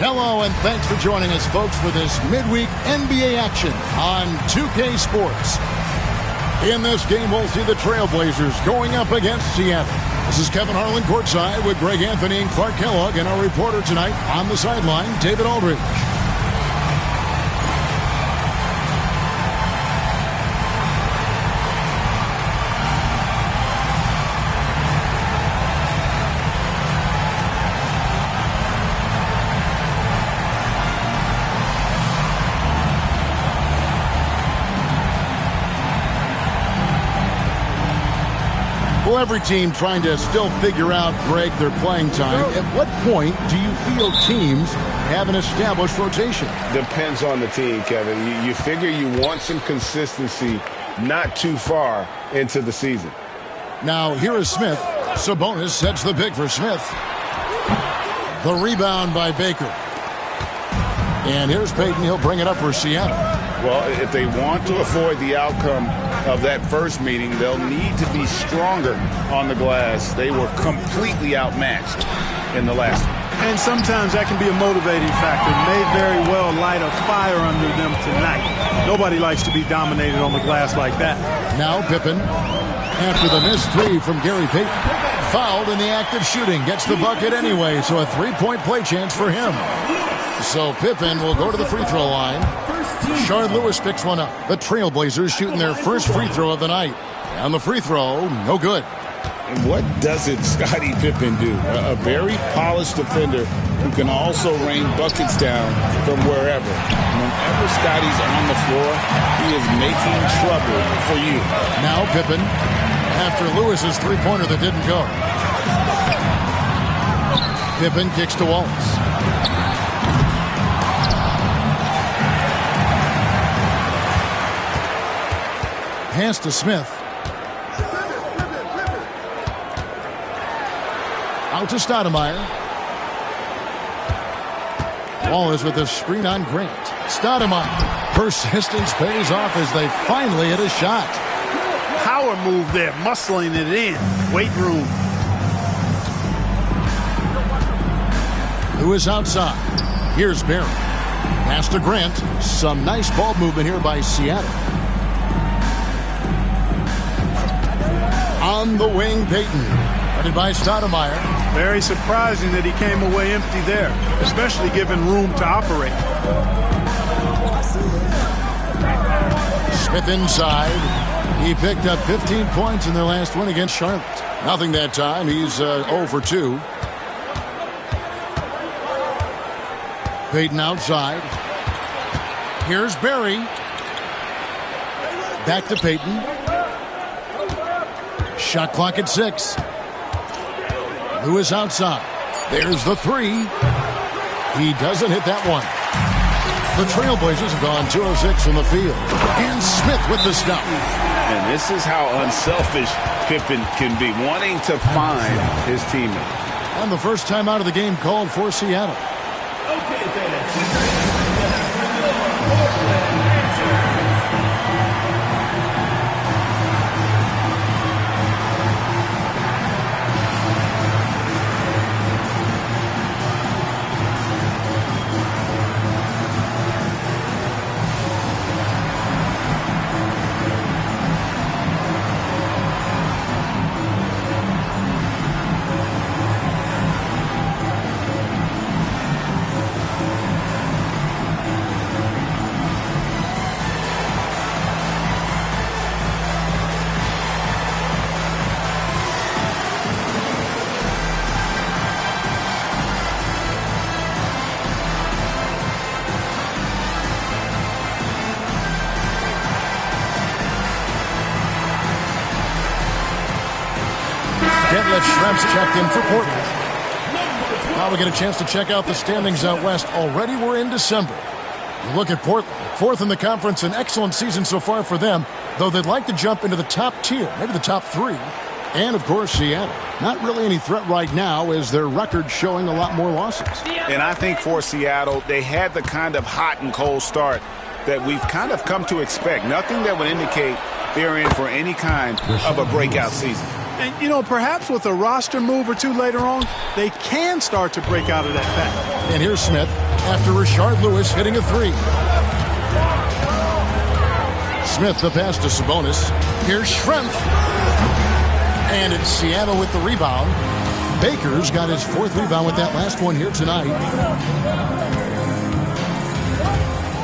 Hello, and thanks for joining us, folks, for this midweek NBA action on 2K Sports. In this game, we'll see the Trailblazers going up against Seattle. This is Kevin Harlan courtside with Greg Anthony and Clark Kellogg, and our reporter tonight on the sideline, David Aldridge. Well, every team trying to still figure out, Greg, their playing time. At what point do you feel teams have an established rotation? Depends on the team, Kevin. You figure you want some consistency not too far into the season. Now, here is Smith. Sabonis sets the pick for Smith. The rebound by Baker. And here's Payton. He'll bring it up for Seattle. Well, if they want to avoid the outcome of that first meeting, they'll need to be stronger on the glass. They were completely outmatched in the last one. And sometimes that can be a motivating factor. May very well light a fire under them tonight. Nobody likes to be dominated on the glass like that. Now Pippen, after the missed three from Gary Payton, fouled in the act of shooting, gets the bucket anyway, so a three-point play chance for him. So Pippen will go to the free throw line. Shard Lewis picks one up. The Trailblazers shooting their first free throw of the night. And the free throw, no good. And what doesn't Scottie Pippen do? A very polished defender who can also rain buckets down from wherever. Whenever Scottie's on the floor, he is making trouble for you. Now Pippen, after Lewis's three-pointer that didn't go. Pippen kicks to Wallace. Pass to Smith. Out to Stoudemire. Wallace with a screen on Grant. Stoudemire. Persistence pays off as they finally hit a shot. Power move there, muscling it in. Weight room. Lewis outside. Here's Barry. Pass to Grant. Some nice ball movement here by Seattle. On the wing, Payton. Headed by Stoudemire. Very surprising that he came away empty there, especially given room to operate. Smith inside. He picked up 15 points in their last win against Charlotte. Nothing that time. He's 0 for 2. Payton outside. Here's Barry. Back to Payton. Shot clock at 6. Lewis outside. There's the three. He doesn't hit that one. The Trailblazers have gone 2-of-6 from the field. And Smith with the stop. And this is how unselfish Pippen can be, wanting to find his teammate. And the first time out of the game called for Seattle. Detlef Schrempf checked in for Portland. Now we get a chance to check out the standings out west. Already we're in December. You look at Portland, 4th in the conference, an excellent season so far for them, though they'd like to jump into the top tier, maybe the top 3. And, of course, Seattle. Not really any threat right now as their record showing a lot more losses. And I think for Seattle, they had the kind of hot and cold start that we've kind of come to expect. Nothing that would indicate they're in for any kind of a breakout season. And, you know, perhaps with a roster move or two later on, they can start to break out of that pack. And here's Smith. after Rashard Lewis hitting a three. Smith the pass to Sabonis. Here's Schrempf. And it's Seattle with the rebound. Baker's got his fourth rebound with that last one here tonight.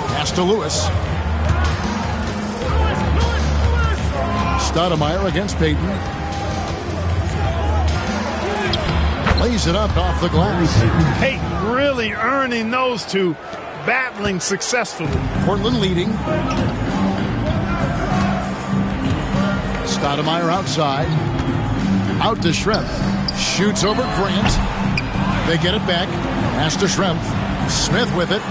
Pass to Lewis. Stoudemire against Payton. Lays it up off the glass. Payton really earning those two, battling successfully. Portland leading. Stoudemire outside. Out to Schrempf. Shoots over Grant. They get it back. Pass to Schrempf. Smith with it.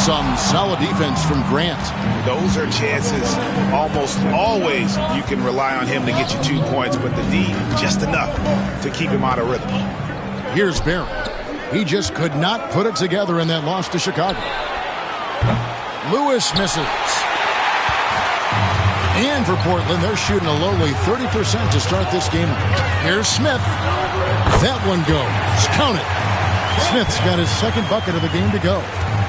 Some solid defense from Grant. Those are chances almost always you can rely on him to get you 2 points, but the D just enough to keep him out of rhythm. Here's Barrett. He just could not put it together in that loss to Chicago. Lewis misses. And for Portland, they're shooting a lowly 30% to start this game. Here's Smith. That one goes. Count it. Smith's got his second bucket of the game to go.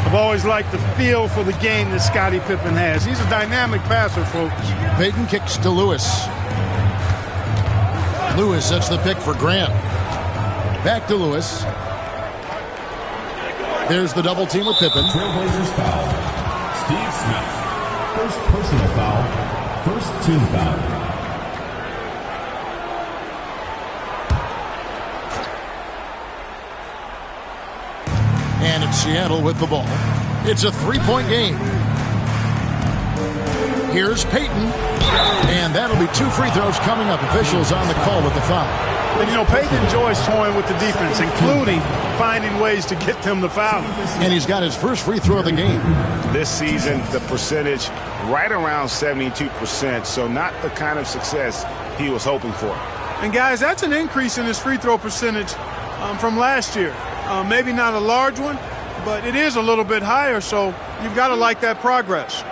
I've always liked the feel for the game that Scottie Pippen has. He's a dynamic passer, folks. Payton kicks to Lewis. Lewis sets the pick for Grant. Back to Lewis. There's the double team with Pippen. Trailblazers foul. Steve Smith. First personal foul. First team foul. And it's Seattle with the ball. It's a three-point game. Here's Payton. And that'll be 2 free throws coming up. Officials on the call with the foul. And, you know, Payton enjoys toying with the defense, including finding ways to get them the foul. And he's got his first free throw of the game. This season, the percentage right around 72%, so not the kind of success he was hoping for. And, guys, that's an increase in his free throw percentage from last year. Maybe not a large one, but it is a little bit higher, so you've got to like that progress.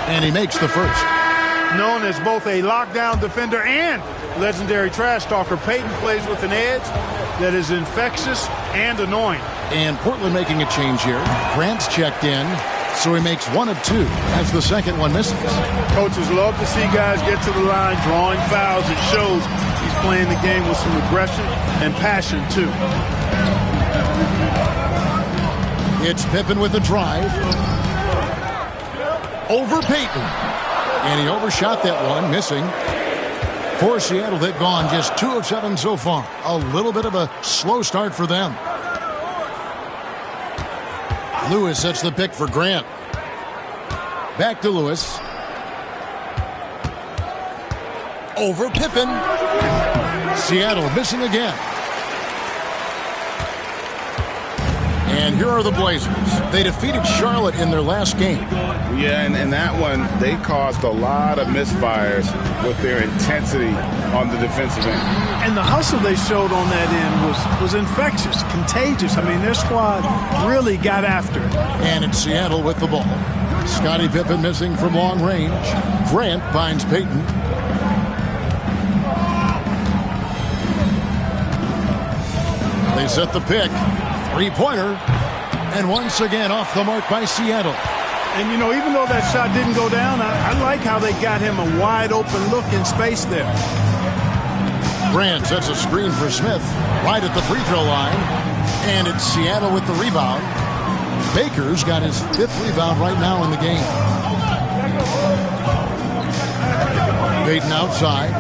And he makes the first. Known as both a lockdown defender and legendary trash talker, Payton plays with an edge that is infectious and annoying. And Portland making a change here. Grant's checked in, so he makes 1 of 2 as the second one misses. Coaches love to see guys get to the line, drawing fouls. It shows he's playing the game with some aggression and passion, too. It's Pippen with the drive. Over Payton. And he overshot that one, missing. For Seattle, they've gone just 2 of 7 so far. A little bit of a slow start for them. Lewis sets the pick for Grant. Back to Lewis. Over Pippen. Seattle missing again. And here are the Blazers. They defeated Charlotte in their last game. Yeah, and that one, they caused a lot of misfires with their intensity on the defensive end. And the hustle they showed on that end was infectious, contagious. I mean, their squad really got after it. And it's Seattle with the ball. Scottie Pippen missing from long range. Grant finds Payton. They set the pick. Three-pointer. And once again off the mark by Seattle. And, you know, even though that shot didn't go down, I like how they got him a wide-open look in space there. Grant sets a screen for Smith right at the free throw line. And it's Seattle with the rebound. Baker's got his 5th rebound right now in the game. Payton outside.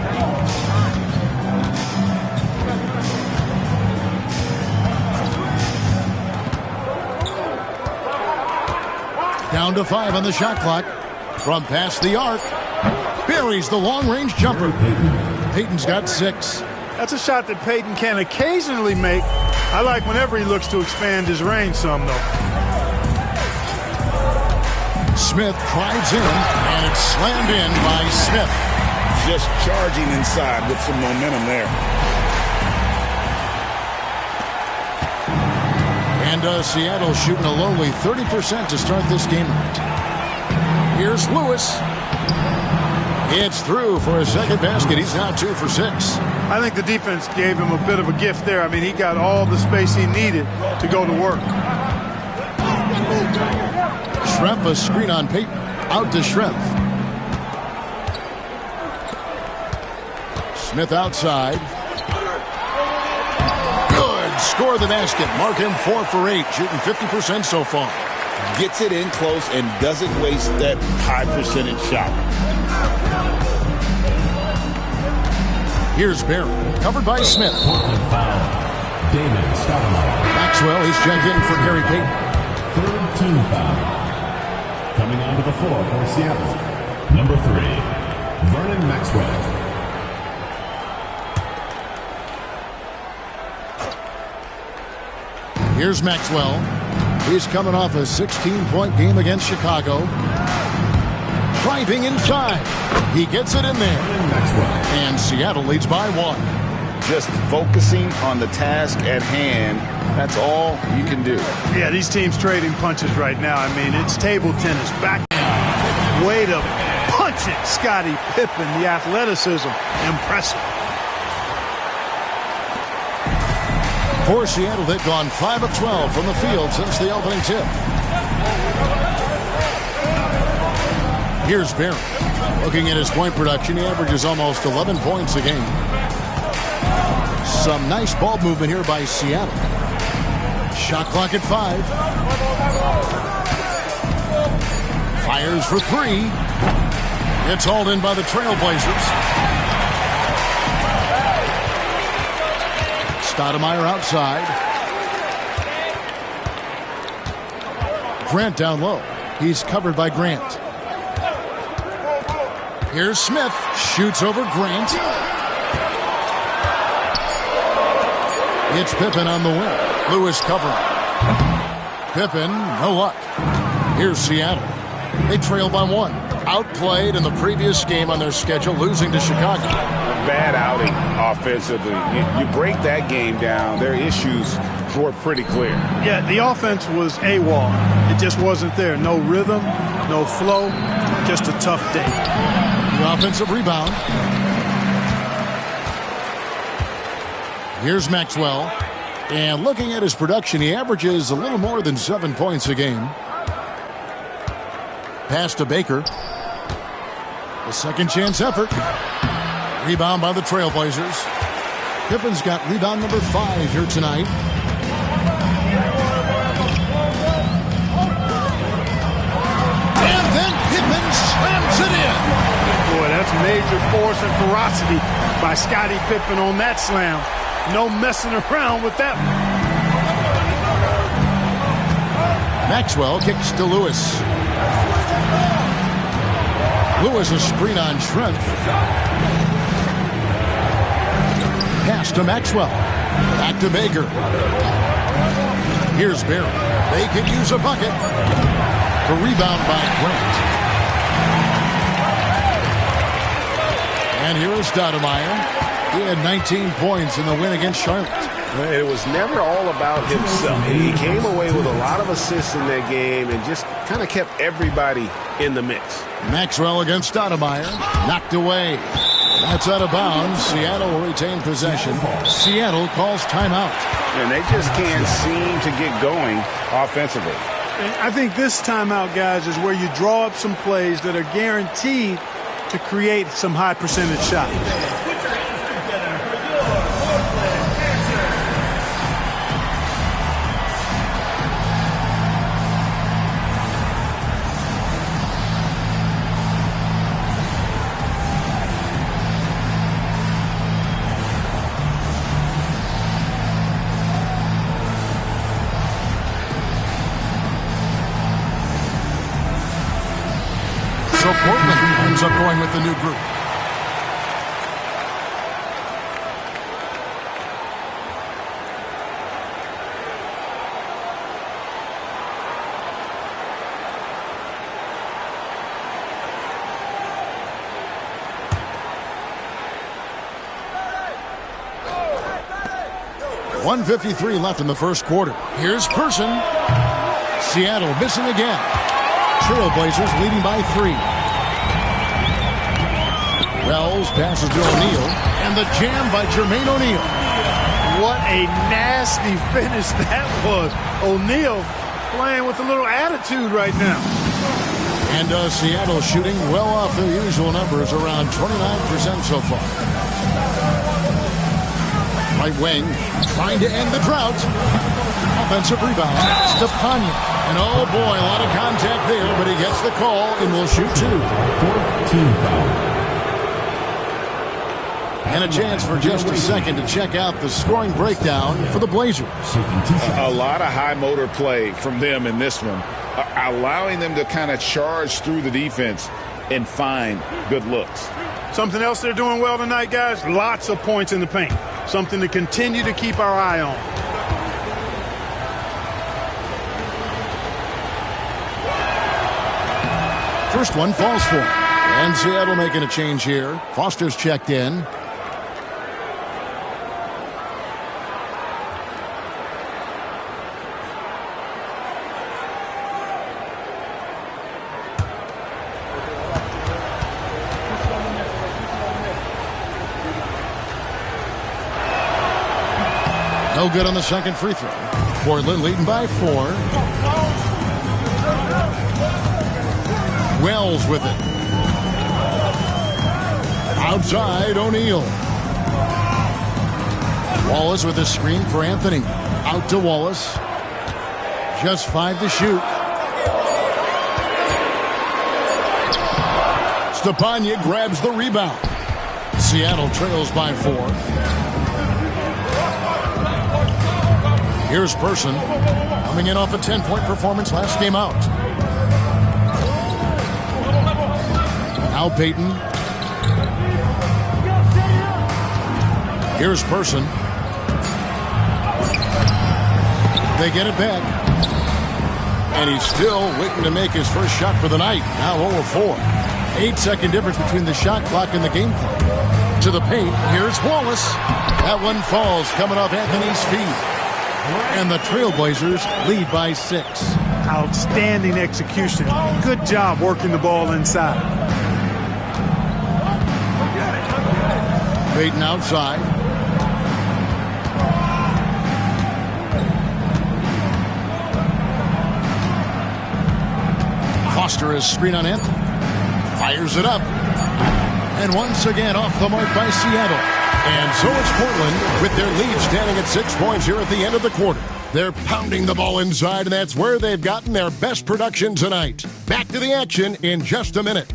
Down to 5 on the shot clock. From past the arc. Buries the long-range jumper. Payton's got 6. That's a shot that Payton can occasionally make. I like whenever he looks to expand his range some, though. Smith drives in, and it's slammed in by Smith. Just charging inside with some momentum there. And Seattle shooting a lowly 30% to start this game out. Here's Lewis. It's through for a second basket. He's now 2 for 6. I think the defense gave him a bit of a gift there. I mean, he got all the space he needed to go to work. Schrempf, a screen on Payton. Out to Schrempf. Smith outside. Good. Score the basket. Mark him 4 for 8. Shooting 50% so far. Gets it in close and doesn't waste that high percentage shot. Here's Barry, covered by Smith. David Stoudemire. Maxwell, he's checked in for Gary Payton. Third team foul. Coming onto the floor for Seattle. Number 3, Vernon Maxwell. Here's Maxwell. He's coming off a 16-point game against Chicago. Driving inside. He gets it in there. And Seattle leads by 1. Just focusing on the task at hand. That's all you can do. Yeah, these teams trading punches right now. I mean, it's table tennis. Back way to punch it. Scottie Pippen, the athleticism, impressive. For Seattle, they've gone 5 of 12 from the field since the opening tip. Here's Barry. Looking at his point production, he averages almost 11 points a game. Some nice ball movement here by Seattle. Shot clock at 5. Fires for 3. It's hauled in by the Trailblazers. Stoudemire outside. Grant down low. He's covered by Grant. Here's Smith. Shoots over Grant. It's Pippen on the wing. Lewis covering. Pippen, no luck. Here's Seattle. They trail by 1. Outplayed in the previous game on their schedule, losing to Chicago. Bad outing offensively. You break that game down, their issues were pretty clear. Yeah, the offense was AWOL. It just wasn't there. No rhythm, no flow, just a tough day. The offensive rebound. Here's Maxwell. And looking at his production, he averages a little more than 7 points a game. Pass to Baker. A second chance effort. Rebound by the Trailblazers. Pippen's got rebound number 5 here tonight. And then Pippen slams it in. Boy, that's major force and ferocity by Scottie Pippen on that slam. No messing around with that. Maxwell kicks to Lewis. Lewis a screen on Schrempf. Pass to Maxwell. Back to Baker. Here's Barry. They could use a bucket. The rebound by Grant. And here is Stoudemire. He had 19 points in the win against Charlotte. It was never all about himself. He came away with a lot of assists in that game and just kind of kept everybody in the mix. Maxwell against Stoudemire. Knocked away. That's out of bounds. Seattle will retain possession. Seattle calls timeout. And they just can't seem to get going offensively. And I think this timeout, guys, is where you draw up some plays that are guaranteed to create some high percentage shots. So Portland ends up going with the new group. 1:53 left in the first quarter. Here's Person. Seattle missing again. Trailblazers leading by 3. Wells passes to O'Neal, and the jam by Jermaine O'Neal. What a nasty finish that was. O'Neal playing with a little attitude right now. And Seattle shooting well off their usual numbers, around 29% so far. Right wing, trying to end the drought. Offensive rebound, Stepanya. And oh boy, a lot of contact there, but he gets the call and will shoot 2. 14 foul. And a chance for just a second to check out the scoring breakdown for the Blazers. A lot of high motor play from them in this one, allowing them to kind of charge through the defense and find good looks. Something else they're doing well tonight, guys, lots of points in the paint. Something to continue to keep our eye on. First one falls for him. And Seattle making a change here. Foster's checked in. No good on the second free throw. Portland leading by 4. Wells with it. Outside, O'Neal. Wallace with a screen for Anthony. Out to Wallace. Just 5 to shoot. Stepanya grabs the rebound. Seattle trails by 4. Here's Person, coming in off a 10-point performance last game out. Now Payton. Here's Person. They get it back. And he's still waiting to make his first shot for the night. Now 0 of 4. 8-second difference between the shot clock and the game clock. To the paint, here's Wallace. That one falls, coming off Anthony's feet. And the Trailblazers lead by 6. Outstanding execution. Good job working the ball inside. Payton outside. Foster is screen on Anthony. Fires it up. And once again off the mark by Seattle. And so it's Portland with their lead standing at 6 points here at the end of the quarter. They're pounding the ball inside, and that's where they've gotten their best production tonight. Back to the action in just a minute.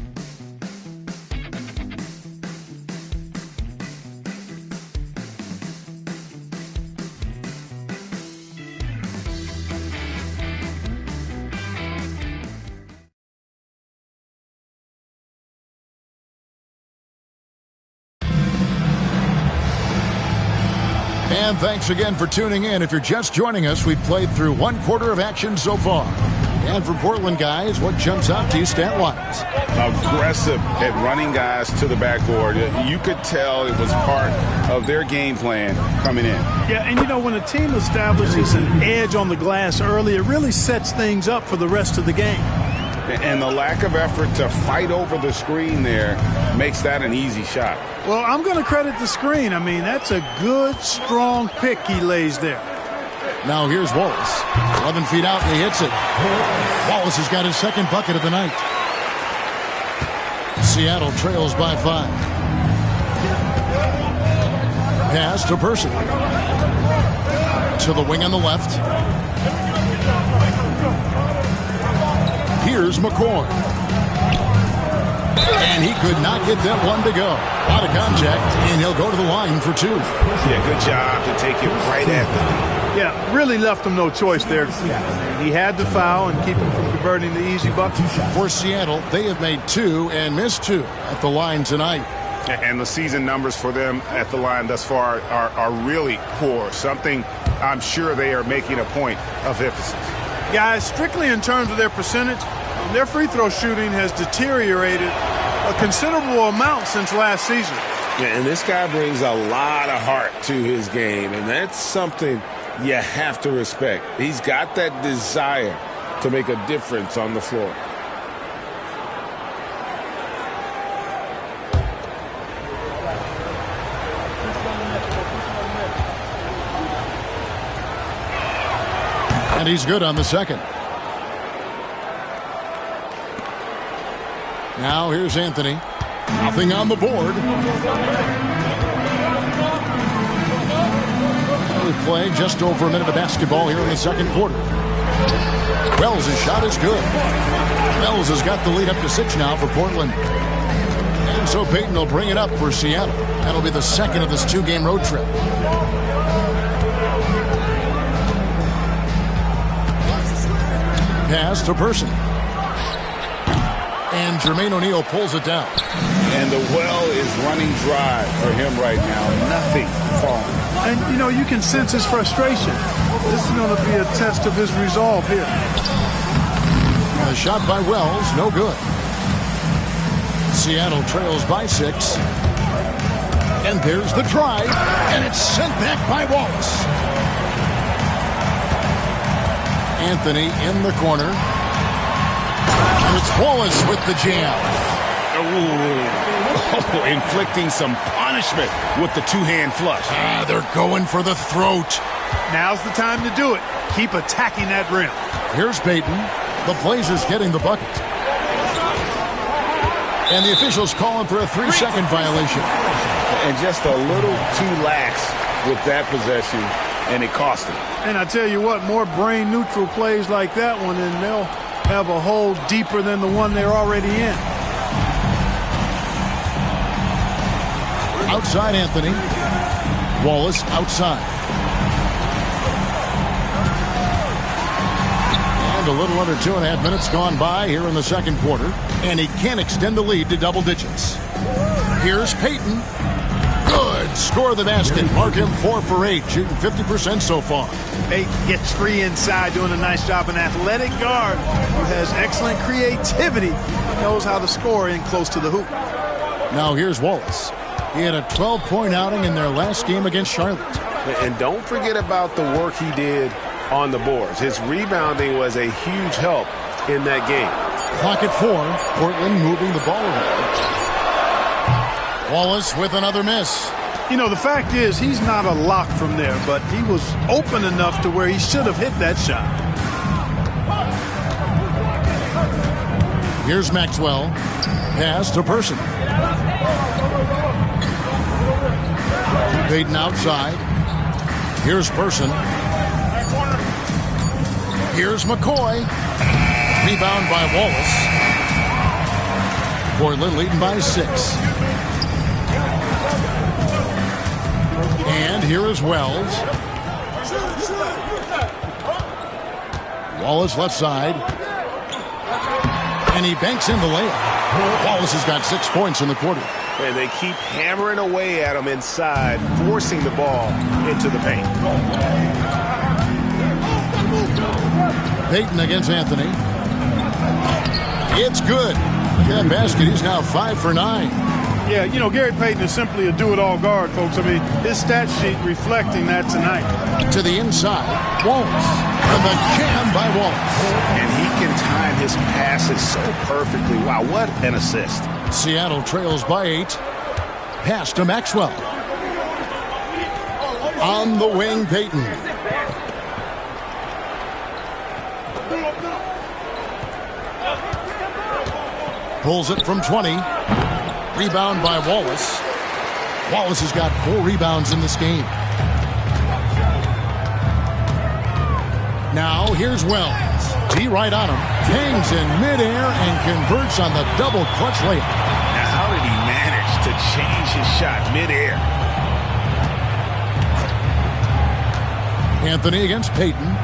And thanks again for tuning in. If you're just joining us, we've played through 1 quarter of action so far. And for Portland guys, what jumps out to you stat-wise? Aggressive at running guys to the backboard. You could tell it was part of their game plan coming in. Yeah, and you know, when a team establishes an edge on the glass early, it really sets things up for the rest of the game. And the lack of effort to fight over the screen there makes that an easy shot. Well, I'm going to credit the screen. I mean, that's a good, strong pick he lays there. Now here's Wallace. 11 feet out, and he hits it. Wallace has got his second bucket of the night. Seattle trails by 5. Pass to Person. To the wing on the left. Here's McCoy. And he could not get that one to go. Out of contact, and he'll go to the line for 2. Yeah, good job to take it right at them. Yeah, really left him no choice there. He had to foul and keep him from converting the easy bucket. For Seattle, they have made 2 and missed 2 at the line tonight. And the season numbers for them at the line thus far are really poor. Something I'm sure they are making a point of emphasis. Guys, strictly in terms of their percentage, their free throw shooting has deteriorated a considerable amount since last season. Yeah, and this guy brings a lot of heart to his game, and that's something you have to respect. He's got that desire to make a difference on the floor. And he's good on the second. Now here's Anthony. Nothing on the board. We play just over a minute of basketball here in the second quarter. Wells' shot is good. Wells has got the lead up to 6 now for Portland. And so Payton will bring it up for Seattle. That'll be the second of this 2-game road trip. Pass to Person. And Jermaine O'Neal pulls it down. And the well is running dry for him right now. Nothing falling. And, you know, you can sense his frustration. This is going to be a test of his resolve here. A shot by Wells, no good. Seattle trails by 6. And there's the drive. And it's sent back by Wallace. Anthony in the corner. And it's Wallace with the jam. Oh, inflicting some punishment with the 2-hand flush. They're going for the throat. Now's the time to do it. Keep attacking that rim. Here's Payton. The Blazers getting the bucket. And the officials calling for a 3-second violation. And just a little too lax with that possession, and it cost him. And I tell you what, more brain-neutral plays like that one, and they'll have a hole deeper than the one they're already in. Outside Anthony. Wallace outside. And a little under 2.5 minutes gone by here in the second quarter. And he can't extend the lead to double digits. Here's Payton. Good. Score the basket. Mark him 4 for 8. Shooting 50% so far. Payton gets free inside, doing a nice job. An athletic guard who has excellent creativity. He knows how to score in close to the hoop. Now here's Wallace. He had a 12-point outing in their last game against Charlotte. And don't forget about the work he did on the boards. His rebounding was a huge help in that game. Clock at 4. Portland moving the ball around. Wallace with another miss. You know, the fact is he's not a lock from there, but he was open enough to where he should have hit that shot. Here's Maxwell. Pass to Person. Payton outside. Here's Person. Here's McCoy. Rebound by Wallace. Portland leading by 6. And here is Wells. Wallace left side. And he banks in the layup. Wallace has got 6 points in the quarter. And they keep hammering away at him inside, forcing the ball into the paint. Payton against Anthony. It's good. Look at that basket. He's now 5 for 9. Yeah, you know, Gary Payton is simply a do-it-all guard, folks. I mean, his stat sheet reflecting that tonight. To the inside. Wallace. And the jam by Wallace. And he can time his passes so perfectly. Wow, what an assist. Seattle trails by 8. Pass to Maxwell. On the wing, Payton. Pulls it from 20. Rebound by Wallace. Wallace has got 4 rebounds in this game. Now here's Wells. D right on him. Hangs in midair and converts on the double clutch layup. Now how did he manage to change his shot midair? Anthony against Payton.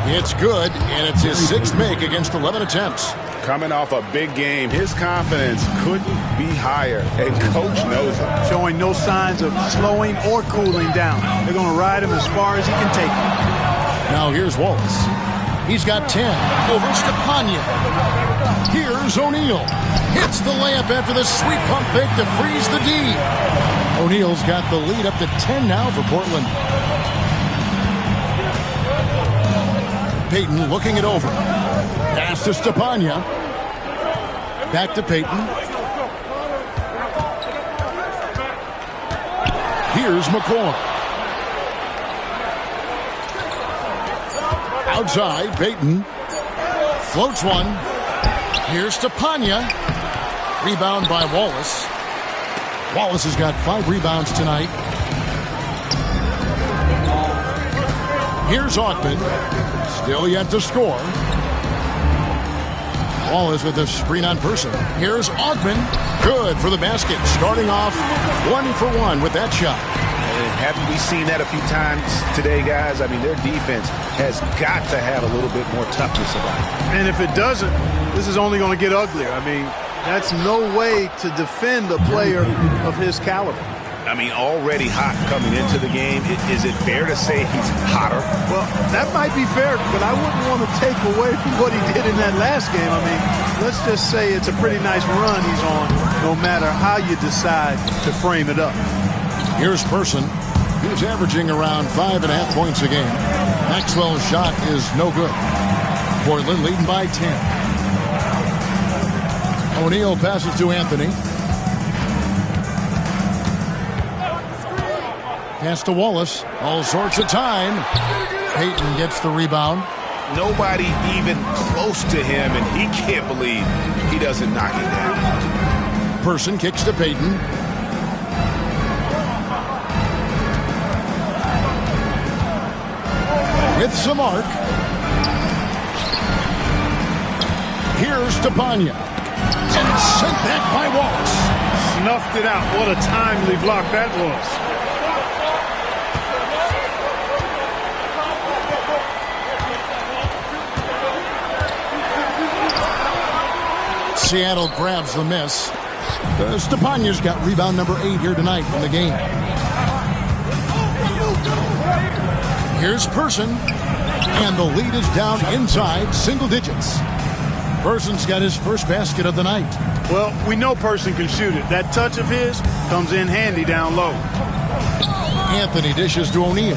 It's good, and it's his 6th make against 11 attempts. Coming off a big game, his confidence couldn't be higher, and Coach knows it. Showing no signs of slowing or cooling down. They're going to ride him as far as he can take him. Now here's Wallace. He's got 10. Over Stepanya. Here's O'Neal. Hits the layup after the sweet pump fake to freeze the D. O'Neal's got the lead up to 10 now for Portland. Payton looking it over. Pass to Stepanya. Back to Payton. Here's McCoy. Outside, Payton. Floats one. Here's Stepanya. Rebound by Wallace. Wallace has got 5 rebounds tonight. Here's Augman. Still yet to score. Wallace with a screen on Person. Here's Augman. Good for the basket. Starting off 1 for 1 with that shot. Haven't we seen that a few times today, guys? I mean, their defense has got to have a little bit more toughness about it. And if it doesn't, this is only going to get uglier. I mean, that's no way to defend a player of his caliber. I mean, already hot coming into the game. Is it fair to say he's hotter? Well, that might be fair, but I wouldn't want to take away from what he did in that last game. I mean, let's just say it's a pretty nice run he's on, no matter how you decide to frame it up. Here's Person. He's averaging around 5.5 points a game. Maxwell's shot is no good. Portland leading by 10. O'Neal passes to Anthony. Pass to Wallace. All sorts of time. Payton gets the rebound. Nobody even close to him, and he can't believe he doesn't knock it down. Person kicks to Payton. With some arc. Here's Stepanya. And it's sent back by Wallace. Snuffed it out. What a timely block that was. Seattle grabs the miss. Stepanya's got rebound number 8 here tonight in the game. Here's Person, and the lead is down inside single digits. Person's got his first basket of the night. Well, we know Person can shoot it. That touch of his comes in handy down low. Anthony dishes to O'Neal.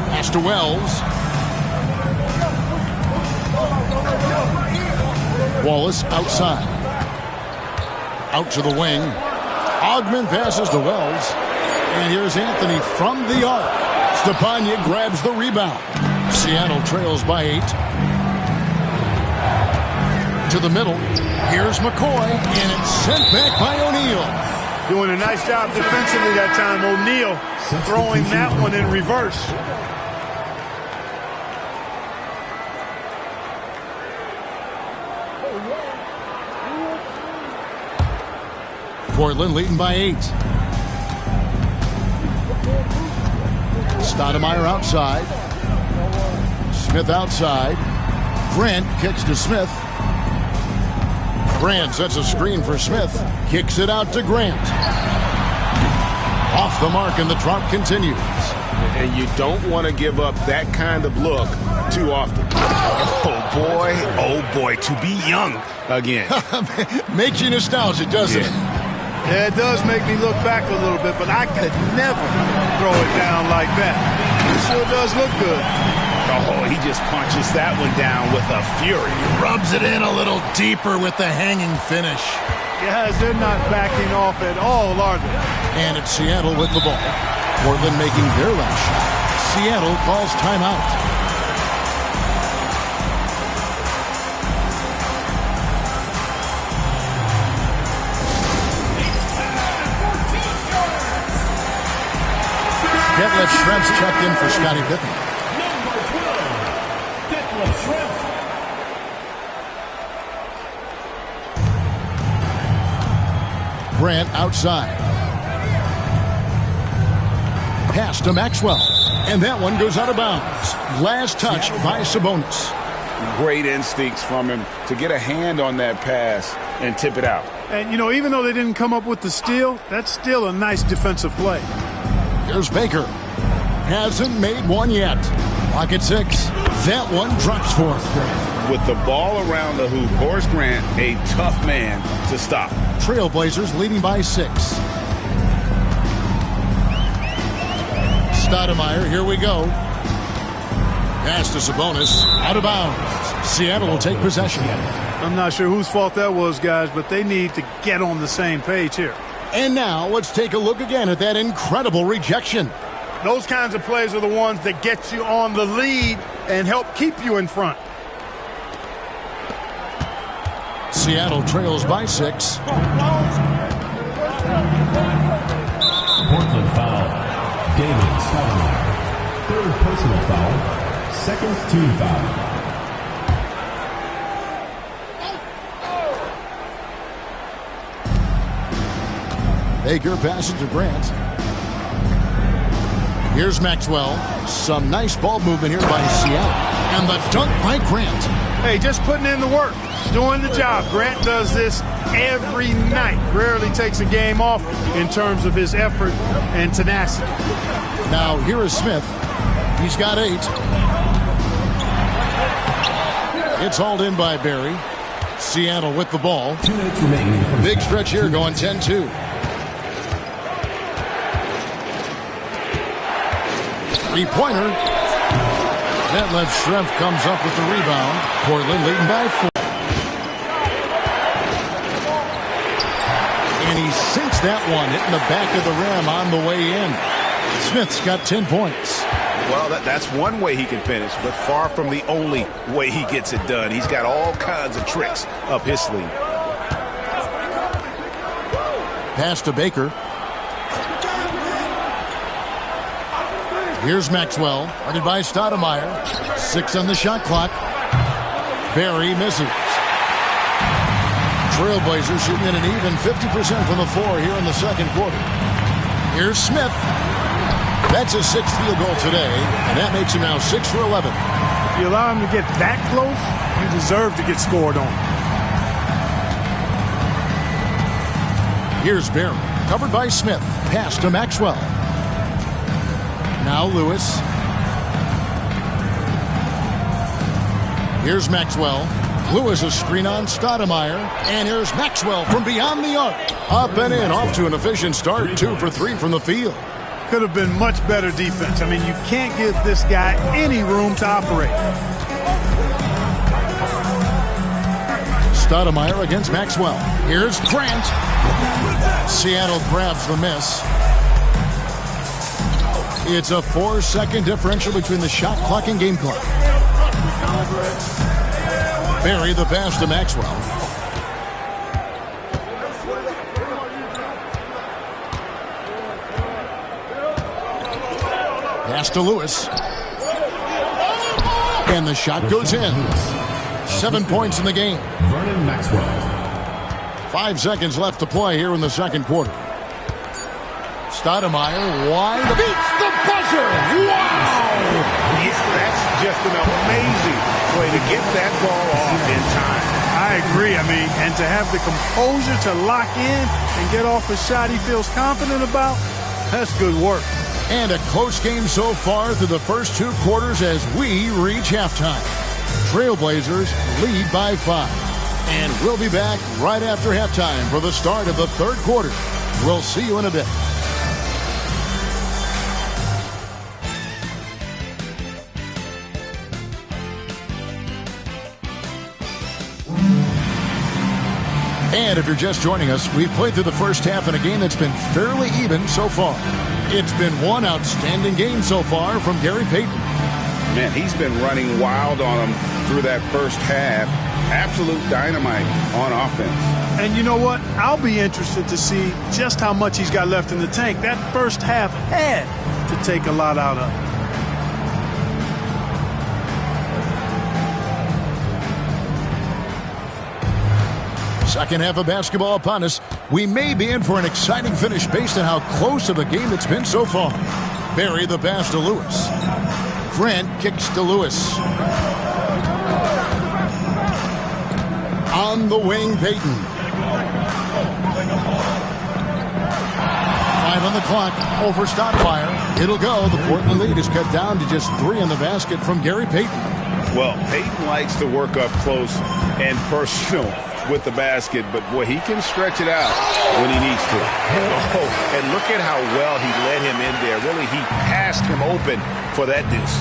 Pass to Wells. Wallace outside. Out to the wing. Augman passes to Wells. And here's Anthony from the arc. Stepanya grabs the rebound. Seattle trails by 8. To the middle. Here's McCoy. And it's sent back by O'Neal. Doing a nice job defensively that time. O'Neal throwing that one in reverse. Portland leading by 8. Stoudemire outside. Smith outside. Grant kicks to Smith. Grant sets a screen for Smith. Kicks it out to Grant. Off the mark, and the drought continues. And you don't want to give up that kind of look too often. Oh boy, to be young again. Makes you nostalgic, doesn't it? Yeah, it does make me look back a little bit, but I could never throw it down like that. It sure does look good. Oh, he just punches that one down with a fury. Rubs it in a little deeper with the hanging finish. Guys, they're not backing off at all, are they? And it's Seattle with the ball. Portland making their last shot. Seattle calls timeout. Detlef Schrempf's checked in for Scottie Pippen. Number 12, Detlef Schrempf. Grant outside. Pass to Maxwell. And that one goes out of bounds. Last touch by Sabonis. Great instincts from him to get a hand on that pass and tip it out. And, you know, even though they didn't come up with the steal, that's still a nice defensive play. Here's Baker. Hasn't made one yet. Clock at 6. That one drops for him. With the ball around the hoop, Horace Grant, a tough man to stop. Trailblazers leading by 6. Stoudemire, here we go. Pass to Sabonis, out of bounds. Seattle will take possession. I'm not sure whose fault that was, guys, but they need to get on the same page here. And now let's take a look again at that incredible rejection. Those kinds of plays are the ones that get you on the lead and help keep you in front. Seattle trails by 6. Portland foul. Damon Stoudemire. Third personal foul. Second team foul. Baker passes to Grant. Here's Maxwell. Some nice ball movement here by Seattle. And the dunk by Grant. Hey, just putting in the work. Doing the job. Grant does this every night. Rarely takes a game off in terms of his effort and tenacity. Now here is Smith. He's got 8. It's hauled in by Barry. Seattle with the ball. 2 minutes remaining. Big stretch here going 10-2. Three-pointer. That left Schrempf comes up with the rebound. Portland leading by 4. And he sinks that one, hitting the back of the rim on the way in. Smith's got 10 points. Well, that's one way he can finish, but far from the only way he gets it done. He's got all kinds of tricks up his sleeve. Pass to Baker. Here's Maxwell, guarded by Stoudemire. 6 on the shot clock. Barry misses. Trailblazers shooting at an even 50% from the floor here in the second quarter. Here's Smith. That's his 6th field goal today, and that makes him now 6 for 11. If you allow him to get that close, you deserve to get scored on. Here's Barry, covered by Smith. Pass to Maxwell. Now Lewis. Here's Maxwell. Lewis a screen on Stoudemire. And here's Maxwell from beyond the arc. Up and in, off to an efficient start. 2 for 3 from the field. Could have been much better defense. I mean, you can't give this guy any room to operate. Stoudemire against Maxwell. Here's Grant. Seattle grabs the miss. It's a 4-second differential between the shot clock and game clock. Barry the pass to Maxwell. Pass to Lewis. And the shot goes in. 7 points in the game. Vernon Maxwell. 5 seconds left to play here in the second quarter. Stoudemire wide. Beats the buzzer. Wow! That's just an amazing way to get that ball off in time. I agree. I mean, and to have the composure to lock in and get off a shot he feels confident about, that's good work. And a close game so far through the first 2 quarters as we reach halftime. Trailblazers lead by 5. And we'll be back right after halftime for the start of the third quarter. We'll see you in a bit. And if you're just joining us, we've played through the first half in a game that's been fairly even so far. It's been one outstanding game so far from Gary Payton. Man, he's been running wild on him through that first half. Absolute dynamite on offense. And you know what? I'll be interested to see just how much he's got left in the tank. That first half had to take a lot out of him. Second half of basketball upon us. We may be in for an exciting finish based on how close of a game it's been so far. Barry the pass to Lewis. Grant kicks to Lewis. On the wing, Payton. 5 on the clock over Stoudemire. It'll go. The Portland lead is cut down to just 3 in the basket from Gary Payton. Well, Payton likes to work up close and personal with the basket, but boy, he can stretch it out when he needs to. Oh, and look at how well he led him in there. Really, he passed him open for that deuce.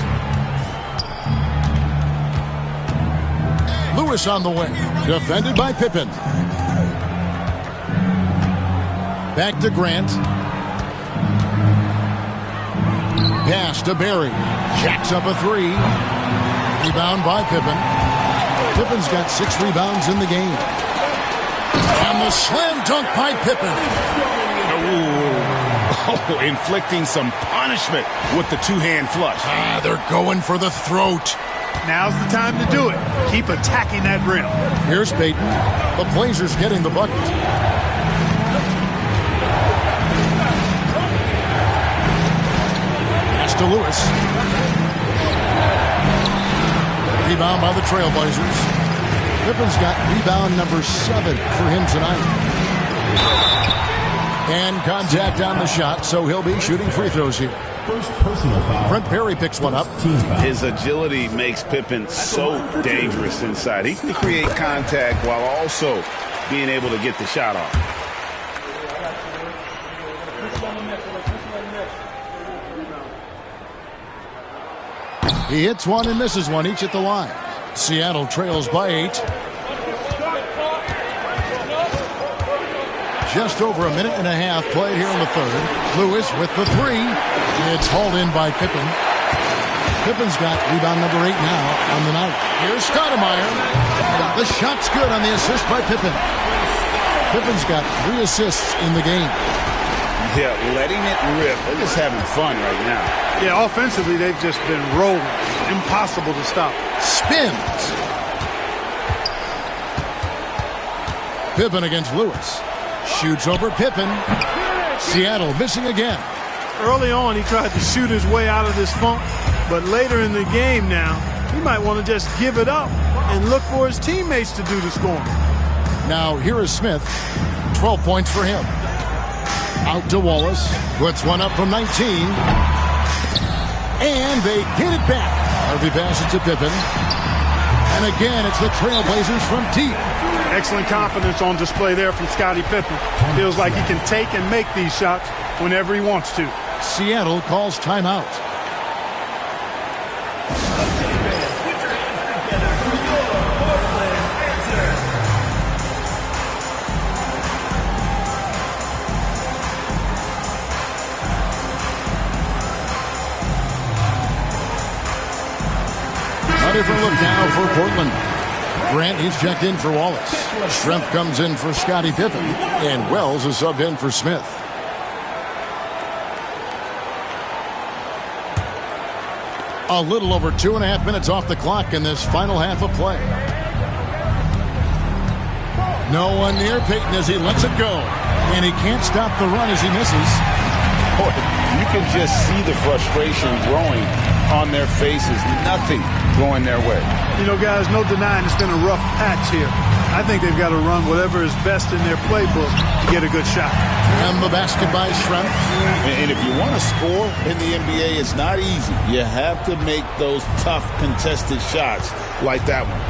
Lewis on the wing, defended by Pippen. Back to Grant. Pass to Barry. Jacks up a 3. Rebound by Pippen. Pippen's got 6 rebounds in the game. And the slam dunk by Pippen. Oh, inflicting some punishment with the two-hand flush. They're going for the throat. Now's the time to do it. Keep attacking that rim. Here's Payton. The Blazers getting the bucket. Pass to Lewis. Rebound by the Trailblazers. Pippen's got rebound number 7 for him tonight. And contact on the shot, so he'll be shooting free throws here. First personal foul. Brent Perry picks one up. His agility makes Pippen so dangerous inside. He can create contact while also being able to get the shot off. He hits one and misses one, each at the line. Seattle trails by 8. Just over a minute and a half played here in the third. Lewis with the 3. It's hauled in by Pippen. Pippen's got rebound number 8 now on the night. Here's Stoudemire. The shot's good on the assist by Pippen. Pippen's got 3 assists in the game. Yeah, letting it rip. They're just having fun right now. Yeah, offensively, they've just been rolling. Impossible to stop. Spins. Pippen against Lewis. Shoots over Pippen. Seattle missing again. Early on, he tried to shoot his way out of this funk, but later in the game now, he might want to just give it up and look for his teammates to do the scoring. Now, here is Smith. 12 points for him. Out to Wallace. Puts one up from 19. And they get it back. Harvey passes to Pippen. And again, it's the Trailblazers from deep. Excellent confidence on display there from Scottie Pippen. Feels like he can take and make these shots whenever he wants to. Seattle calls timeout. A different look now for Portland. Grant, he's checked in for Wallace. Strempf comes in for Scottie Pippen. And Wells is subbed in for Smith. A little over 2.5 minutes off the clock in this final half of play. No one near Payton as he lets it go. And he can't stop the run as he misses. Boy, you can just see the frustration growing on their faces. Nothing going their way. You know, guys, no denying it's been a rough patch here. I think they've got to run whatever is best in their playbook to get a good shot. And the basket by Strempf. And if you want to score in the NBA, it's not easy. You have to make those tough contested shots like that one.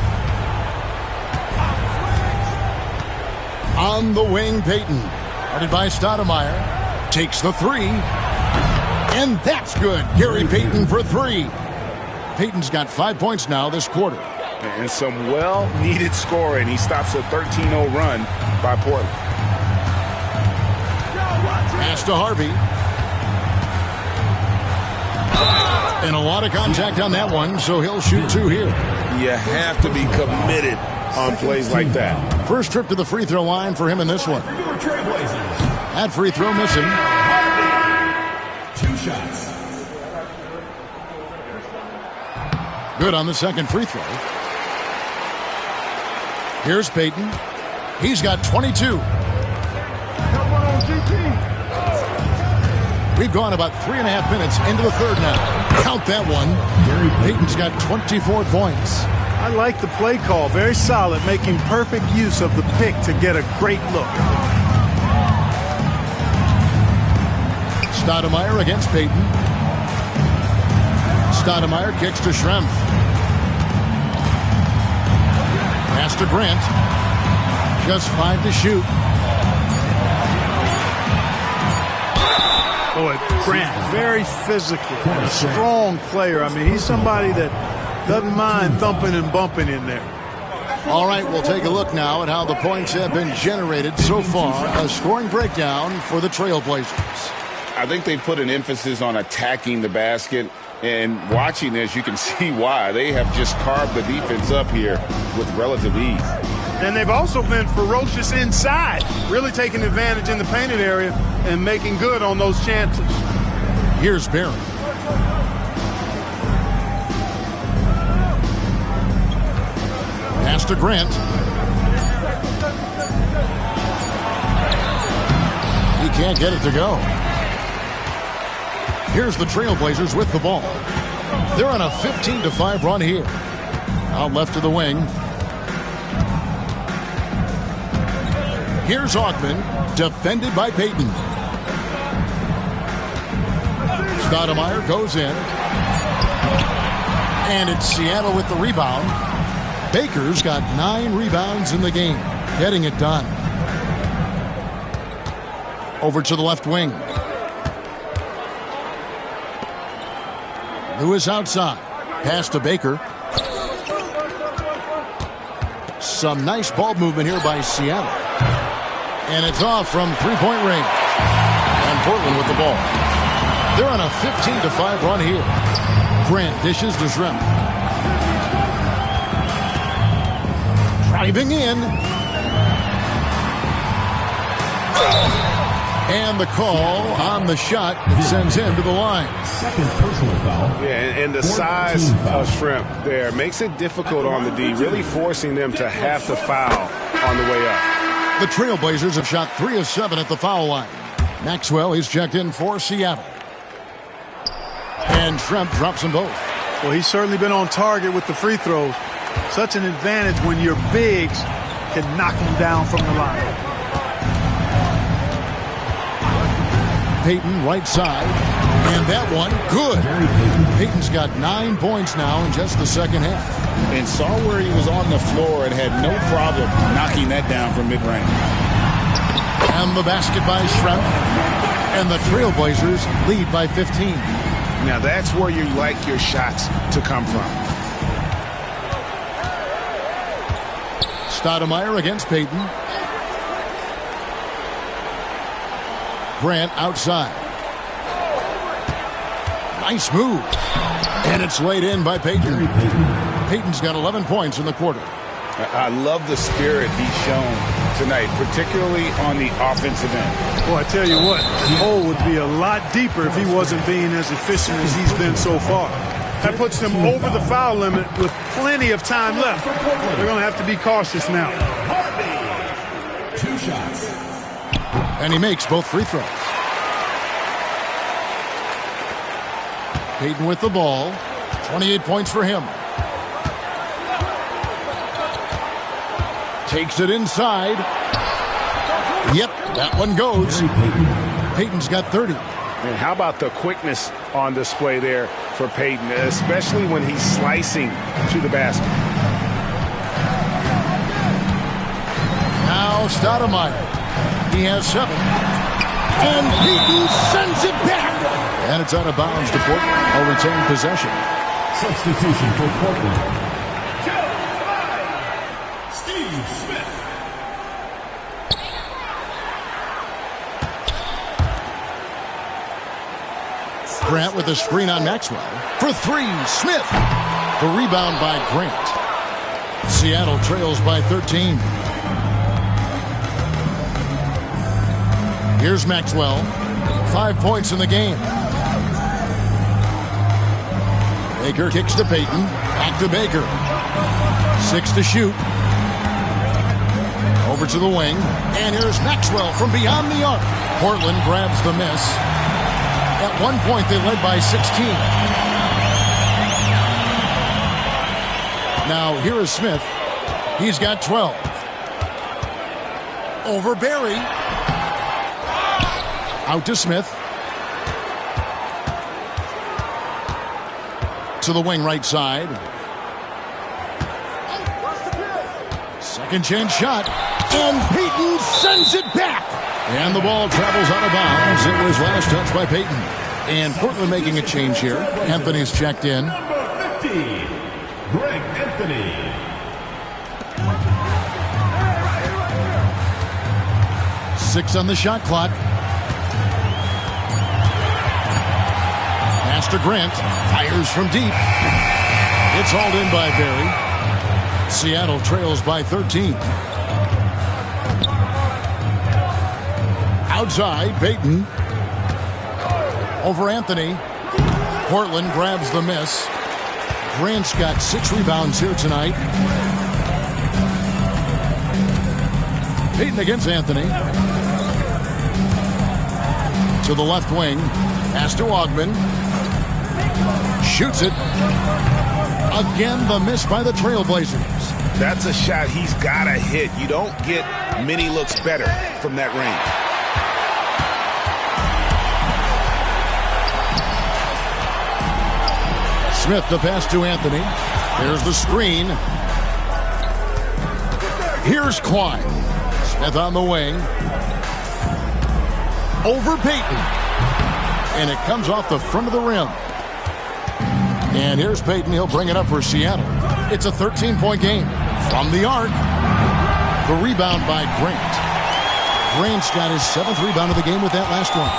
On the wing, Payton. Guarded by Stoudemire. Takes the 3. And that's good. Gary Payton for 3. Payton's got 5 points now this quarter. And some well-needed scoring. He stops a 13-0 run by Portland. Pass to Harvey. And a lot of contact on that one, so he'll shoot 2 here. You have to be committed on plays like that. First trip to the free throw line for him in this one. That free throw missing. 2 shots. Good on the second free throw. Here's Payton. He's got 22. We've gone about 3.5 minutes into the third now. Count that one. Payton's got 24 points. I like the play call. Very solid, making perfect use of the pick to get a great look. Stoudemire against Payton. Stoudemire kicks to Schrempf. Pass to Grant. Just 5 to shoot. Boy, Grant, very physical, a strong player. I mean, he's somebody that doesn't mind thumping and bumping in there. All right, we'll take a look now at how the points have been generated so far. A scoring breakdown for the Trailblazers. I think they put an emphasis on attacking the basket. And watching this, you can see why. They have just carved the defense up here with relative ease. And they've also been ferocious inside, really taking advantage in the painted area and making good on those chances. Here's Barry. Pass to Grant. He can't get it to go. Here's the Trailblazers with the ball. They're on a 15-5 run here. Out left to the wing. Here's Augman, defended by Payton. Stoudemire goes in. And it's Seattle with the rebound. Baker's got 9 rebounds in the game, getting it done. Over to the left wing. Lewis outside. Pass to Baker. Some nice ball movement here by Seattle. And it's off from three-point range. And Portland with the ball. They're on a 15-5 run here. Grant dishes to Schrempf. Driving in. And the call on the shot sends him to the line. Second personal foul. Yeah, and the size of Schrempf there makes it difficult on the D, really forcing them to have to foul on the way up. The Trailblazers have shot 3 of 7 at the foul line. Maxwell is checked in for Seattle. And Schrempf drops them both. Well, he's certainly been on target with the free throws. Such an advantage when your bigs can knock him down from the line. Payton right side. And that one, good. Payton's got 9 points now in just the second half. And saw where he was on the floor and had no problem knocking that down from mid-range. And the basket by Schrempf. And the Trailblazers lead by 15. Now that's where you like your shots to come from. Stoudemire against Payton. Grant outside. Nice move. And it's laid in by Payton. Payton's got 11 points in the quarter. I love the spirit he's shown tonight, particularly on the offensive end. Boy, I tell you what, the hole would be a lot deeper if he wasn't being as efficient as he's been so far. That puts them over the foul limit with plenty of time left. They're going to have to be cautious now. 2 shots. And he makes both free throws. Payton with the ball. 28 points for him. Takes it inside. Yep, that one goes. Payton's got 30. And how about the quickness on display there for Payton, especially when he's slicing to the basket. Now Stoudemire. He has 7. And Payton sends it back. And it's out of bounds to Portland. A retained possession. Substitution for Portland. Steve Smith. Grant with a screen on Maxwell. For 3, Smith. The rebound by Grant. Seattle trails by 13. Here's Maxwell. 5 points in the game. Baker kicks to Payton. Back to Baker. 6 to shoot. Over to the wing. And here's Maxwell from beyond the arc. Portland grabs the miss. At one point, they led by 16. Now, here is Smith. He's got 12. Over Barry. Out to Smith. to the wing right side. Second chance shot. And Payton sends it back. And the ball travels out of bounds. It was last touched by Payton. And Portland making a change here. Anthony's checked in. Number 50, Greg Anthony. 6 on the shot clock. Pass to Grant. Fires from deep. It's hauled in by Barry. Seattle trails by 13. Outside, Payton. Over Anthony. Portland grabs the miss. Grant's got 6 rebounds here tonight. Payton against Anthony. To the left wing. Pass to Ogman. Shoots it. Again, the miss by the Trailblazers. That's a shot he's got to hit. You don't get many looks better from that range. Smith the pass to Anthony. Here's the screen. Here's Klein. Smith on the wing. Over Payton. And it comes off the front of the rim. And here's Payton. He'll bring it up for Seattle. It's a 13-point game. From the arc. The rebound by Grant. Grant's got his 7th rebound of the game with that last one.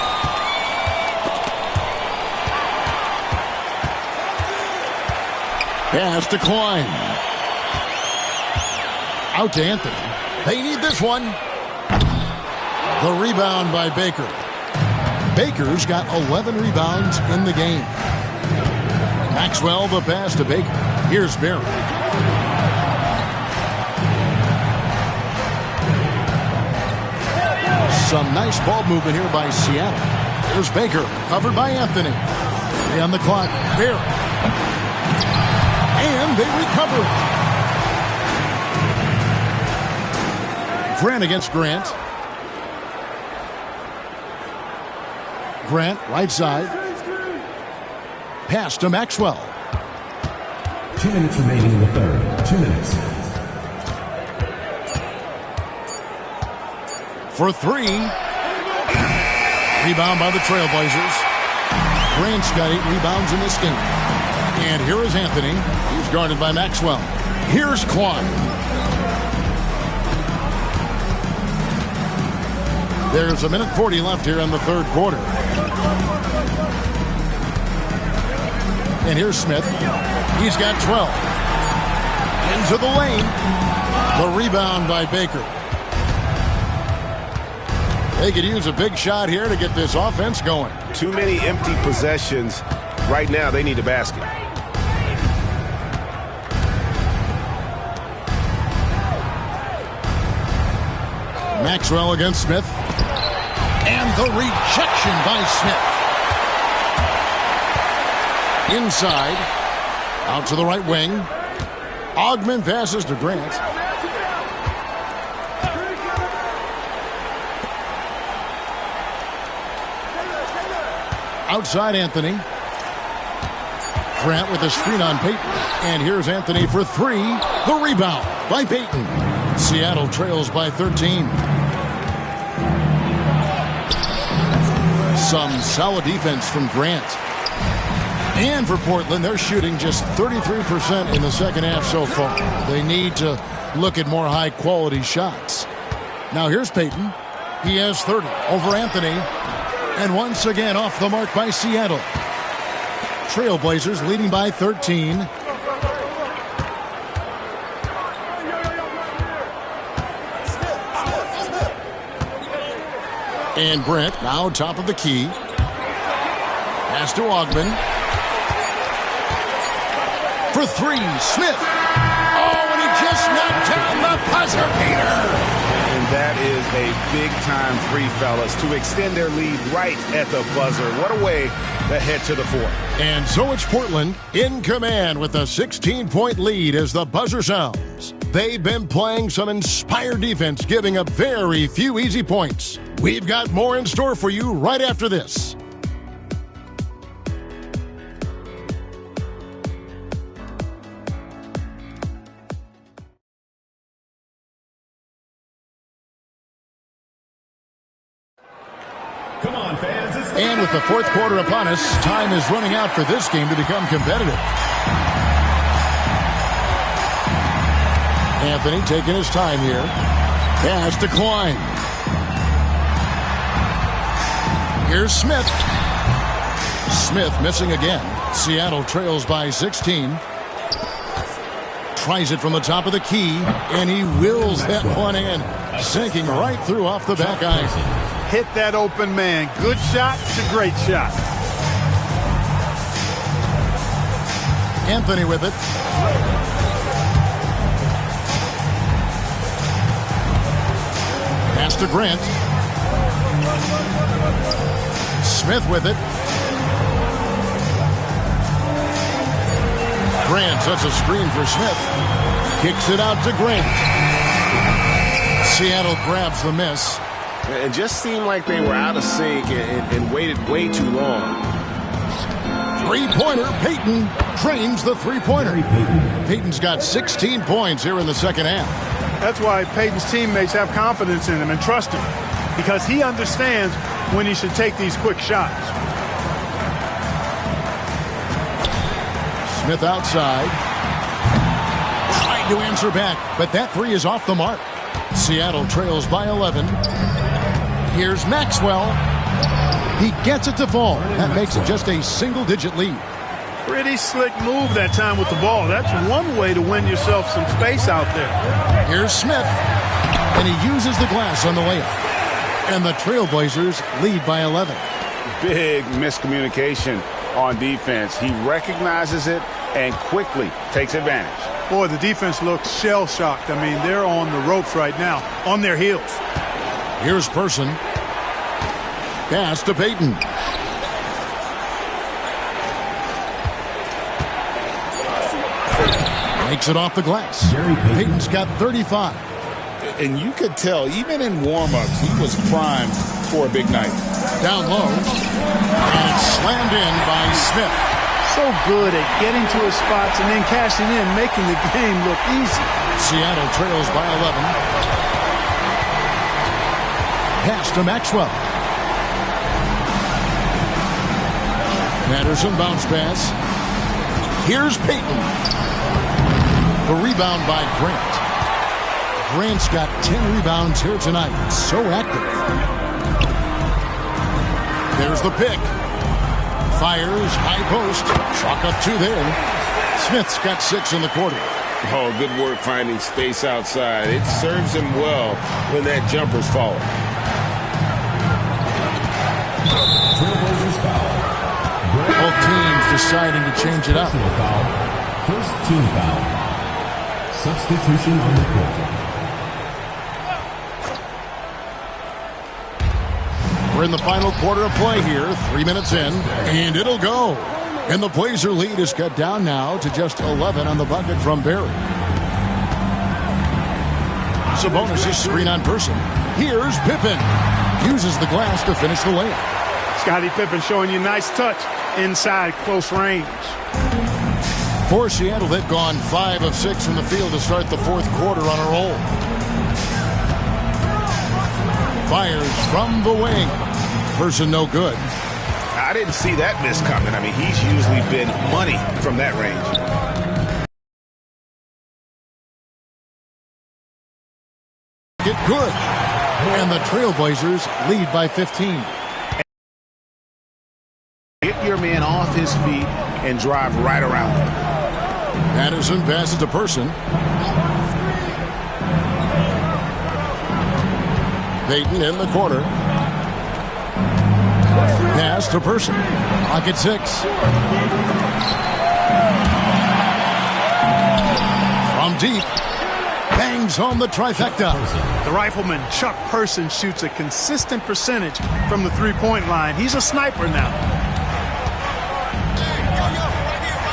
Pass to Klein. Out to Anthony. They need this one. The rebound by Baker. Baker's got 11 rebounds in the game. Maxwell the pass to Baker. Here's Barry. Some nice ball movement here by Seattle. Here's Baker, covered by Anthony. 3 on the clock. Barry. And they recover it. Grant against Grant. Grant, right side. Pass to Maxwell. 2 minutes remaining in the third. 2 minutes. For 3. Rebound by the Trailblazers. Grant's got 8 rebounds in this game. And here is Anthony. He's guarded by Maxwell. Here's Klein. There's 1:40 left here in the third quarter. And here's Smith. He's got 12. Into the lane. The rebound by Baker. They could use a big shot here to get this offense going. Too many empty possessions. Right now, they need a basket. Maxwell against Smith. And the rejection by Smith. Inside. Out to the right wing. Ogman passes to Grant. Outside Anthony. Grant with a screen on Payton. And here's Anthony for 3. The rebound by Payton. Seattle trails by 13. Some solid defense from Grant. And for Portland, they're shooting just 33% in the second half so far. They need to look at more high-quality shots. Now here's Payton. He has 30 over Anthony. And once again off the mark by Seattle. Trailblazers leading by 13. And Grant now top of the key. Pass to Ogman. For 3, Smith. Oh, and he just knocked down the buzzer beater. And that is a big-time 3, fellas, to extend their lead right at the buzzer. What a way to head to the 4th. And so it's Portland in command with a 16-point lead as the buzzer sounds. They've been playing some inspired defense, giving up very few easy points. We've got more in store for you right after this. on, fans. And with the fourth quarter upon us, time is running out for this game to become competitive. Anthony taking his time here. Pass to Klein. Here's Smith. Smith missing again. Seattle trails by 16. Tries it from the top of the key, and he wills that one in, sinking right through off the back iron. Hit that open man. Good shot. It's a great shot. Anthony with it. Pass to Grant. Smith with it. Grant sets a screen for Smith. Kicks it out to Grant. Seattle grabs the miss. It just seemed like they were out of sync and waited way too long. Three-pointer. Payton drains the three-pointer. Payton's got 16 points here in the second half. That's why Payton's teammates have confidence in him and trust him, because he understands when he should take these quick shots. Smith outside. Trying to answer back, but that three is off the mark. Seattle trails by 11. Here's Maxwell. He gets it to fall. That makes it just a single-digit lead. Pretty slick move that time with the ball. That's one way to win yourself some space out there. Here's Smith. And he uses the glass on the layup. And the Trailblazers lead by 11. Big miscommunication on defense. He recognizes it and quickly takes advantage. Boy, the defense looks shell-shocked. I mean, they're on the ropes right now, on their heels. Here's Person. Pass to Payton. Makes it off the glass. Payton's got 35. And you could tell, even in warm-ups, he was primed for a big night. Down low. And it's slammed in by Smith. So good at getting to his spots and then cashing in, making the game look easy. Seattle trails by 11. Pass to Maxwell. Patterson bounce pass. Here's Payton. The rebound by Grant. Grant's got 10 rebounds here tonight. So active. There's the pick. Fires, high post. Chalk up two there. Smith's got 6 in the quarter. Oh, good work finding space outside. It serves him well when that jumper's falling. Both teams deciding to change it up. First team foul. Substitution on the court. We're in the final quarter of play here. 3 minutes in, and it'll go. And the Blazer lead is cut down now to just 11 on the bucket from Barry. Sabonis' screen on Person. Here's Pippen. Uses the glass to finish the layup. Scottie Pippen showing you nice touch inside close range. For Seattle, they've gone 5 of 6 from the field to start the fourth quarter on a roll. Fires from the wing. Person no good. I didn't see that miss coming. I mean, he's usually been money from that range. Get good. And the Trailblazers lead by 15. Get your man off his feet and drive right around him. Patterson passes to Person. Payton in the corner. Pass to Person. Pocket 6. From deep. Bangs home the trifecta. The rifleman, Chuck Person, shoots a consistent percentage from the three-point line. He's a sniper now.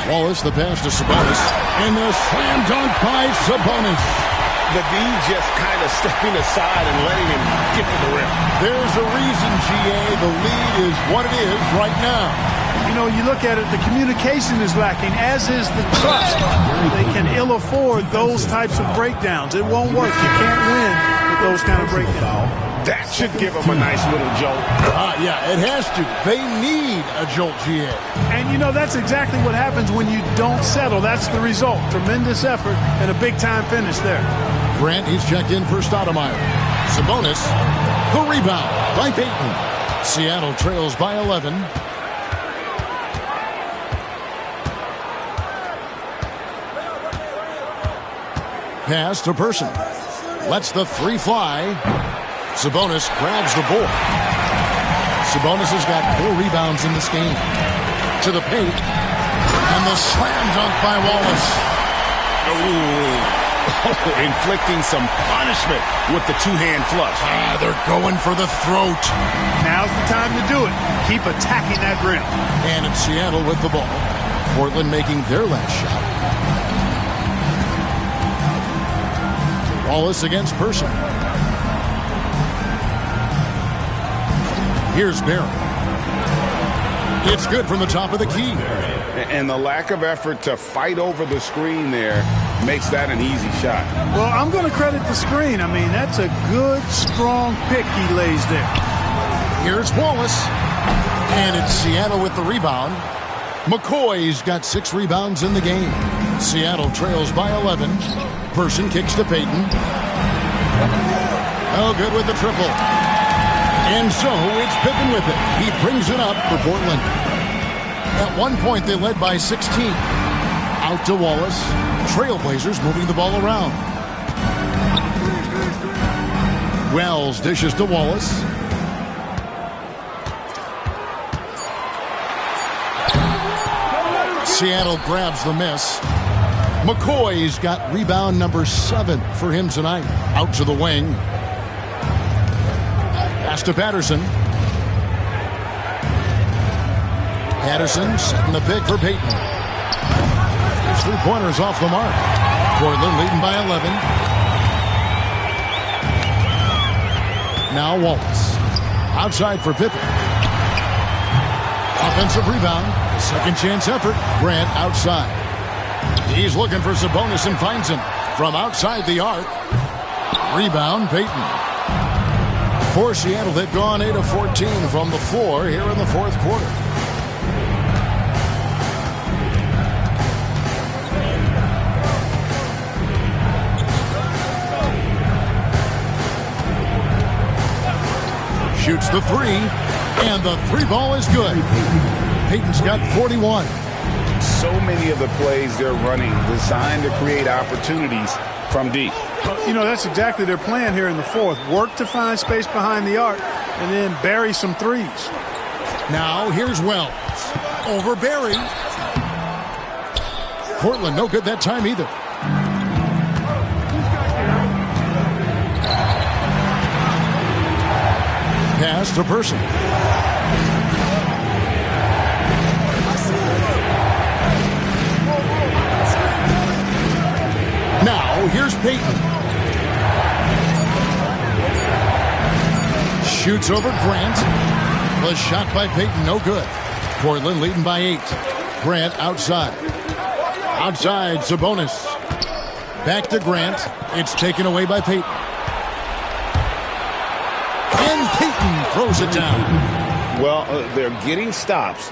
Wallace, the pass to Sabonis. And the slam dunk by Sabonis. The D just kind of stepping aside and letting him get to the rim. There's a reason, GA. The lead is what it is right now. You know, you look at it, the communication is lacking, as is the trust. They can ill afford those types of breakdowns. It won't work. You can't win with those kind of breakdowns. That should give them a nice little jolt. Yeah, it has to. They need a jolt, GA. And, you know, that's exactly what happens when you don't settle. That's the result. Tremendous effort and a big-time finish there. Grant, he's checked in for Stoudemire. Sabonis, the rebound by Payton. Seattle trails by 11. Pass to Person. Lets the three fly. Sabonis grabs the board. Sabonis has got 4 rebounds in this game. To the paint. And the slam dunk by Wallace. Inflicting some punishment with the two-hand flush. They're going for the throat. Now's the time to do it. Keep attacking that rim. And it's Seattle with the ball. Portland making their last shot. Wallace against Person. Here's Barry. It's good from the top of the key. And the lack of effort to fight over the screen there makes that an easy shot. Well, I'm going to credit the screen. I mean, that's a good, strong pick he lays there. Here's Wallace. And it's Seattle with the rebound. McCoy's got 6 rebounds in the game. Seattle trails by 11. Person kicks to Payton. Oh, good with the triple. And so it's Pippen with it. He brings it up for Portland. At one point, they led by 16. Out to Wallace. Trailblazers moving the ball around. Wells dishes to Wallace. Seattle grabs the miss. McCoy's got rebound number 7 for him tonight. Out to the wing. Pass to Patterson. Patterson setting the pick for Payton. 3-pointers off the mark. Portland leading by 11. Now Wallace. Outside for Pippen. Offensive rebound. Second chance effort. Grant outside. He's looking for Sabonis and finds him. From outside the arc. Rebound Payton. For Seattle, they've gone 8 of 14 from the floor here in the fourth quarter. Shoots the 3, and the 3 ball is good. Payton's got 41. So many of the plays they're running designed to create opportunities from deep. You know, that's exactly their plan here in the fourth. Work to find space behind the arc and then bury some threes. Now here's Wells. Over Barry. Portland no good that time either. Pass to Person. Now here's Payton. Shoots over Grant. The shot by Payton, no good. Portland leading by 8. Grant outside. Outside, Sabonis. Back to Grant. It's taken away by Payton. And Payton throws it down. Well, they're getting stops,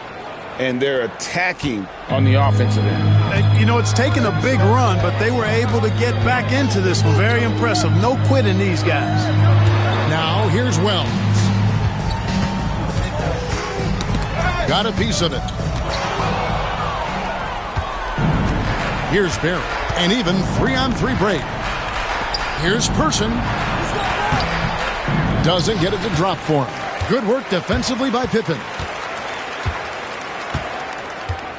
and they're attacking on the offensive end. You know, it's taken a big run, but they were able to get back into this one. Very impressive. No quitting these guys. Now here's Wells. Got a piece of it. Here's Barry. An even 3-on-3 break. Here's Person. Doesn't get it to drop for him. Good work defensively by Pippen.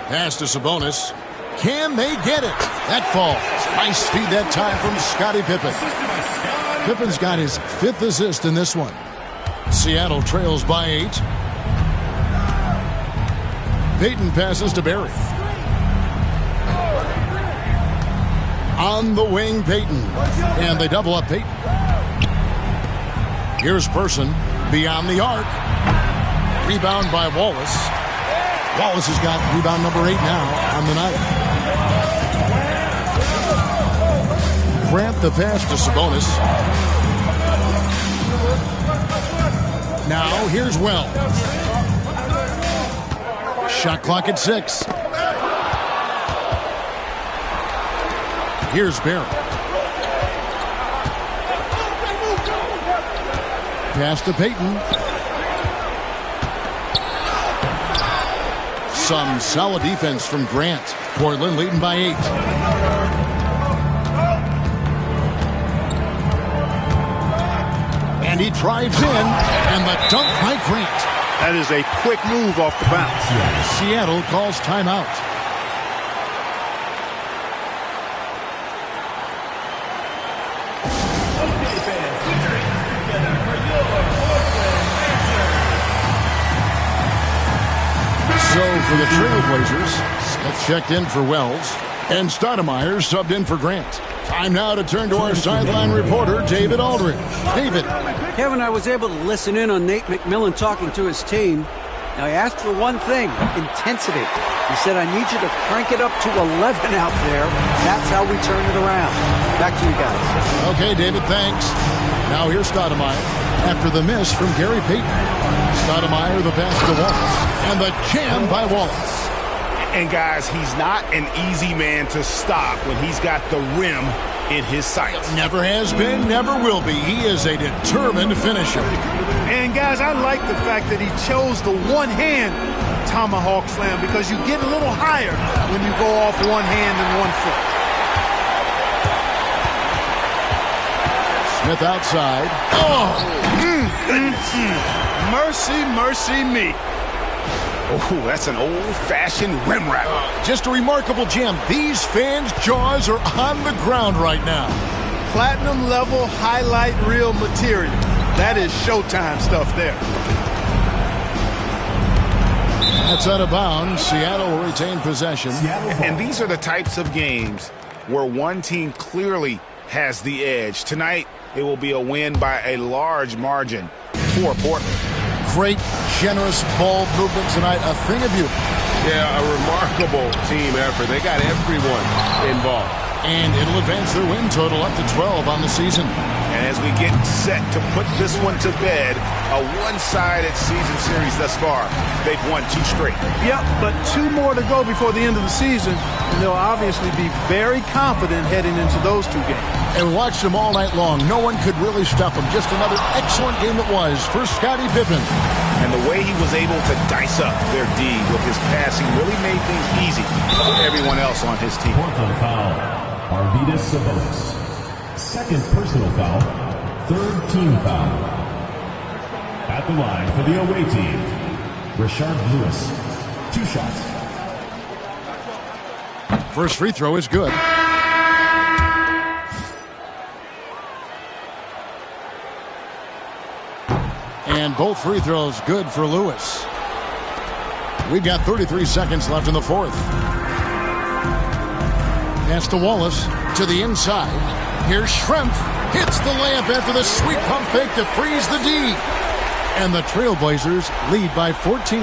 Pass to Sabonis. Can they get it? That falls. Nice speed that time from Scottie Pippen. Pippen's got his 5th assist in this one. Seattle trails by 8. Payton passes to Barry. On the wing, Payton. And they double up Payton. Here's Person. Beyond the arc. Rebound by Wallace. Wallace has got rebound number 8 now on the night. Grant the pass to Sabonis. Now here's Wells. Shot clock at 6. Here's Barrett. Pass to Payton. Some solid defense from Grant. Portland leading by 8. And he drives in, and the dunk by Grant. That is a quick move off the bounce. Seattle calls timeout. So for the Trailblazers, Smith checked in for Wells, and Stoudemire subbed in for Grant. Time now to turn to our sideline reporter, David Aldridge. David. Kevin, I was able to listen in on Nate McMillan talking to his team. Now, he asked for one thing, intensity. He said, I need you to crank it up to 11 out there. That's how we turn it around. Back to you guys. Okay, David, thanks. Now here's Stoudemire after the miss from Gary Payton. Stoudemire the pass to Wallace, and the jam by Wallace. And guys, he's not an easy man to stop when he's got the rim in his sights. Never has been, never will be. He is a determined finisher. And guys, I like the fact that he chose the one-hand tomahawk slam because you get a little higher when you go off one hand and one foot. Smith outside. Oh! Mercy, mercy me. Oh, that's an old-fashioned rim wrap. Just a remarkable jam. These fans' jaws are on the ground right now. Platinum level highlight reel material. That is Showtime stuff there. That's out of bounds. Seattle will retain possession. And these are the types of games where one team clearly has the edge. Tonight, it will be a win by a large margin for Portland. Great, generous ball movement tonight. A thing of beauty. Yeah, a remarkable team effort. They got everyone involved. And it'll advance their win total up to 12 on the season. And as we get set to put this one to bed, a one-sided season series thus far. They've won 2 straight. Yep, but 2 more to go before the end of the season, and they'll obviously be very confident heading into those 2 games. And watched them all night long. No one could really stop them. Just another excellent game it was for Scottie Pippen. And the way he was able to dice up their D with his passing really made things easy for everyone else on his team. Portland foul, Arvydas Sabonis. Second personal foul, third team foul. At the line for the away team, Rashard Lewis. 2 shots. First free throw is good. And both free throws good for Lewis. We've got 33 seconds left in the 4th. Pass to Wallace to the inside. Here's Schrempf. Hits the layup after the sweet pump fake to freeze the D. And the Trailblazers lead by 14.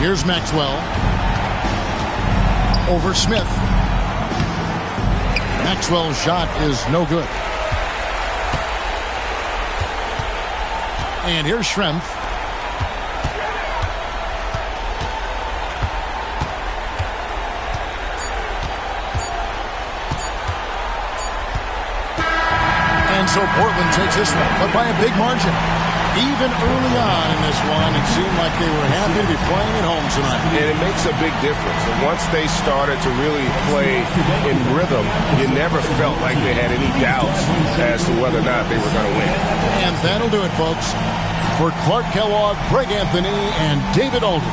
Here's Maxwell. Over Smith. Maxwell's shot is no good. And here's Schrempf. And so Portland takes this one, but by a big margin. Even early on in this one, it seemed like they were happy to be playing at home tonight. And it makes a big difference. And once they started to really play in rhythm, you never felt like they had any doubts as to whether or not they were going to win. And that'll do it, folks. For Clark Kellogg, Greg Anthony, and David Aldridge,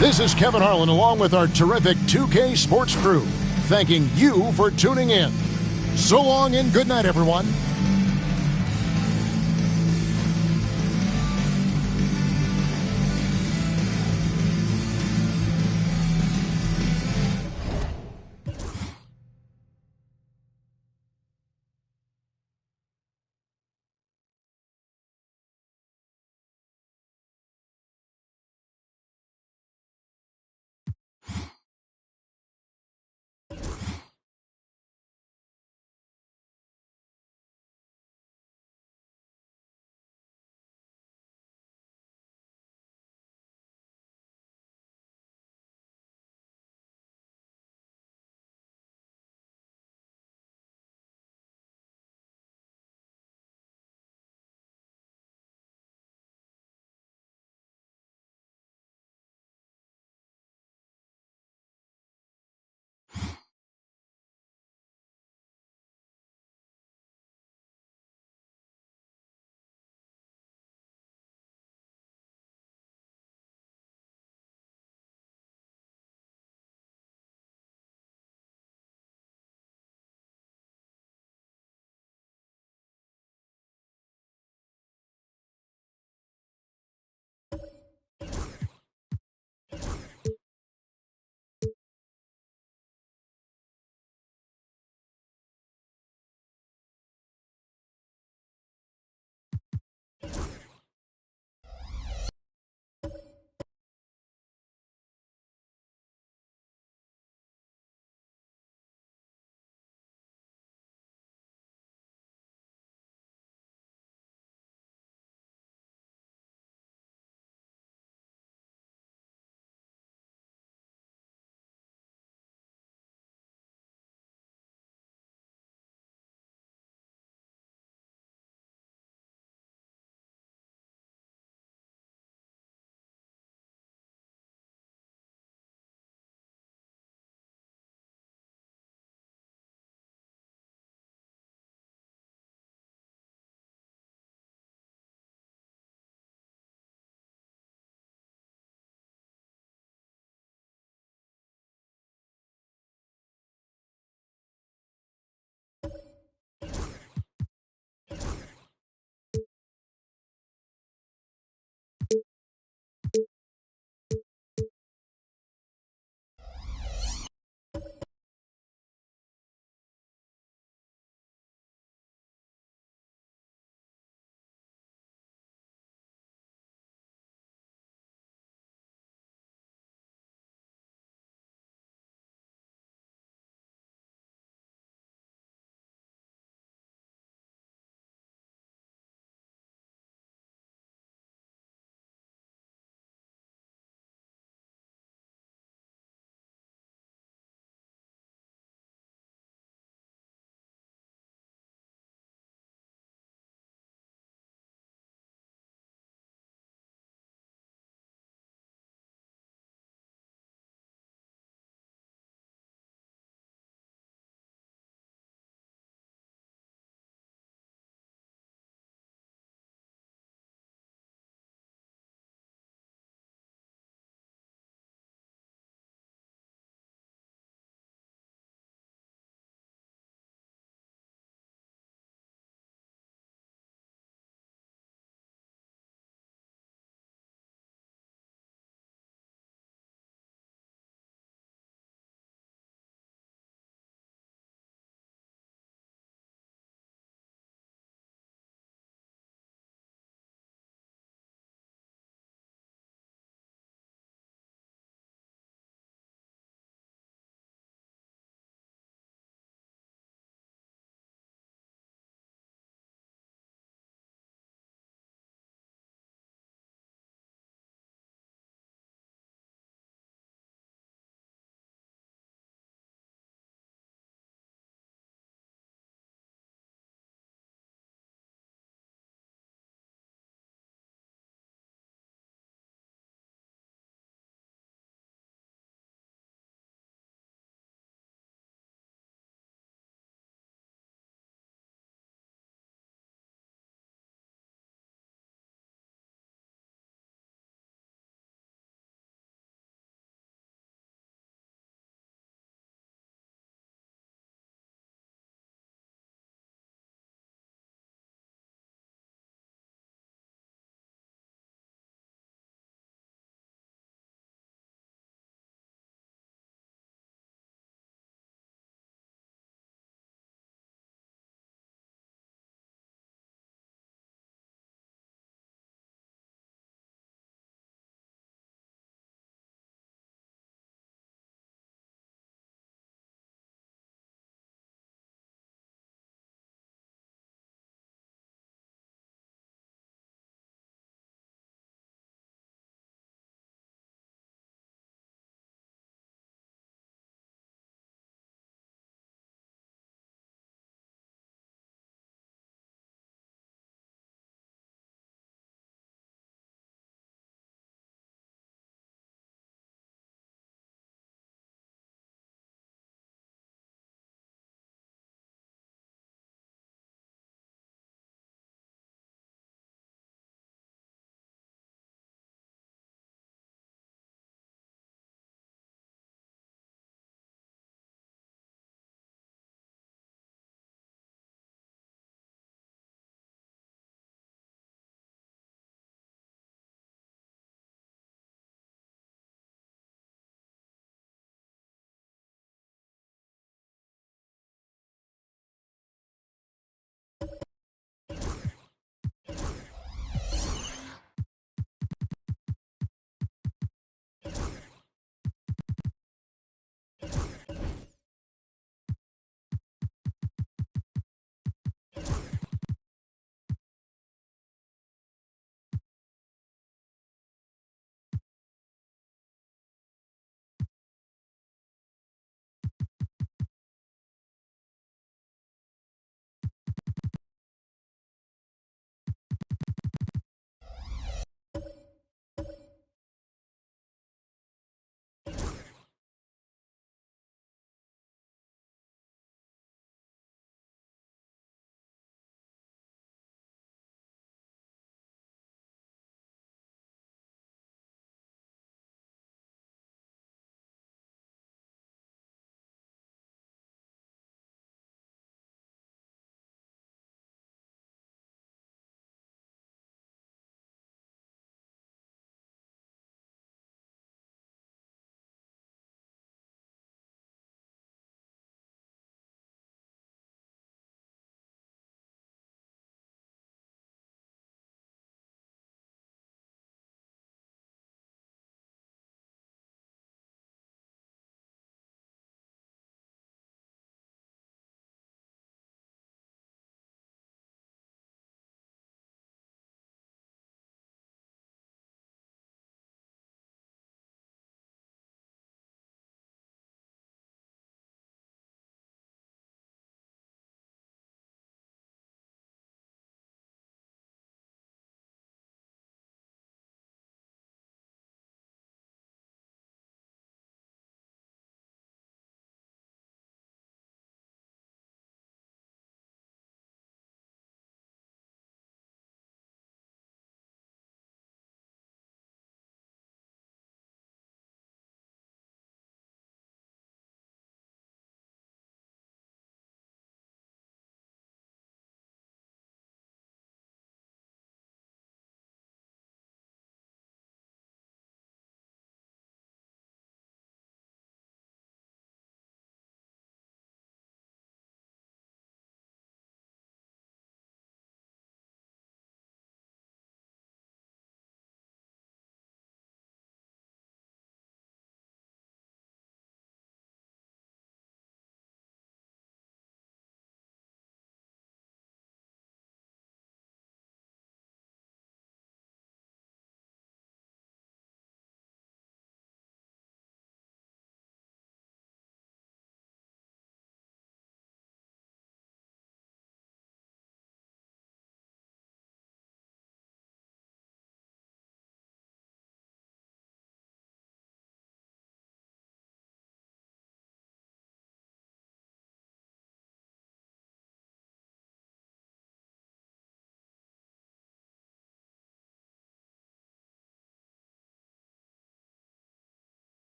this is Kevin Harlan along with our terrific 2K Sports crew, thanking you for tuning in. So long and good night, everyone.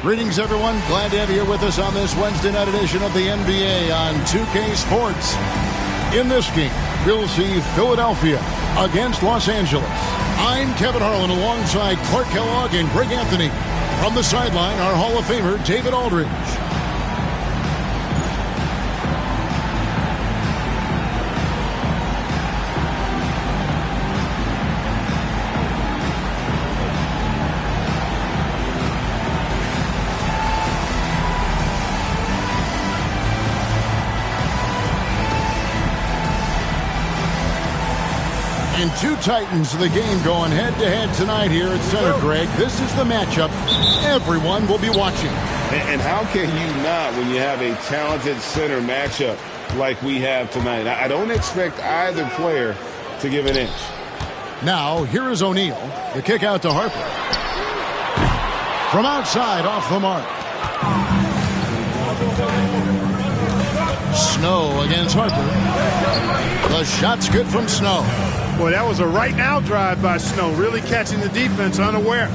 Greetings, everyone. Glad to have you here with us on this Wednesday night edition of the NBA on 2K Sports. In this game, we'll see Philadelphia against Los Angeles. I'm Kevin Harlan alongside Clark Kellogg and Greg Anthony. From the sideline, our Hall of Famer, David Aldridge. And two Titans of the game going head-to-head tonight here at Center, Greg. This is the matchup everyone will be watching. And how can you not when you have a talented center matchup like we have tonight? I don't expect either player to give an inch. Now, here is O'Neal. The kick out to Harper. From outside, off the mark. Snow against Harper. The shot's good from Snow. Boy, that was a right-now drive by Snow, really catching the defense unaware.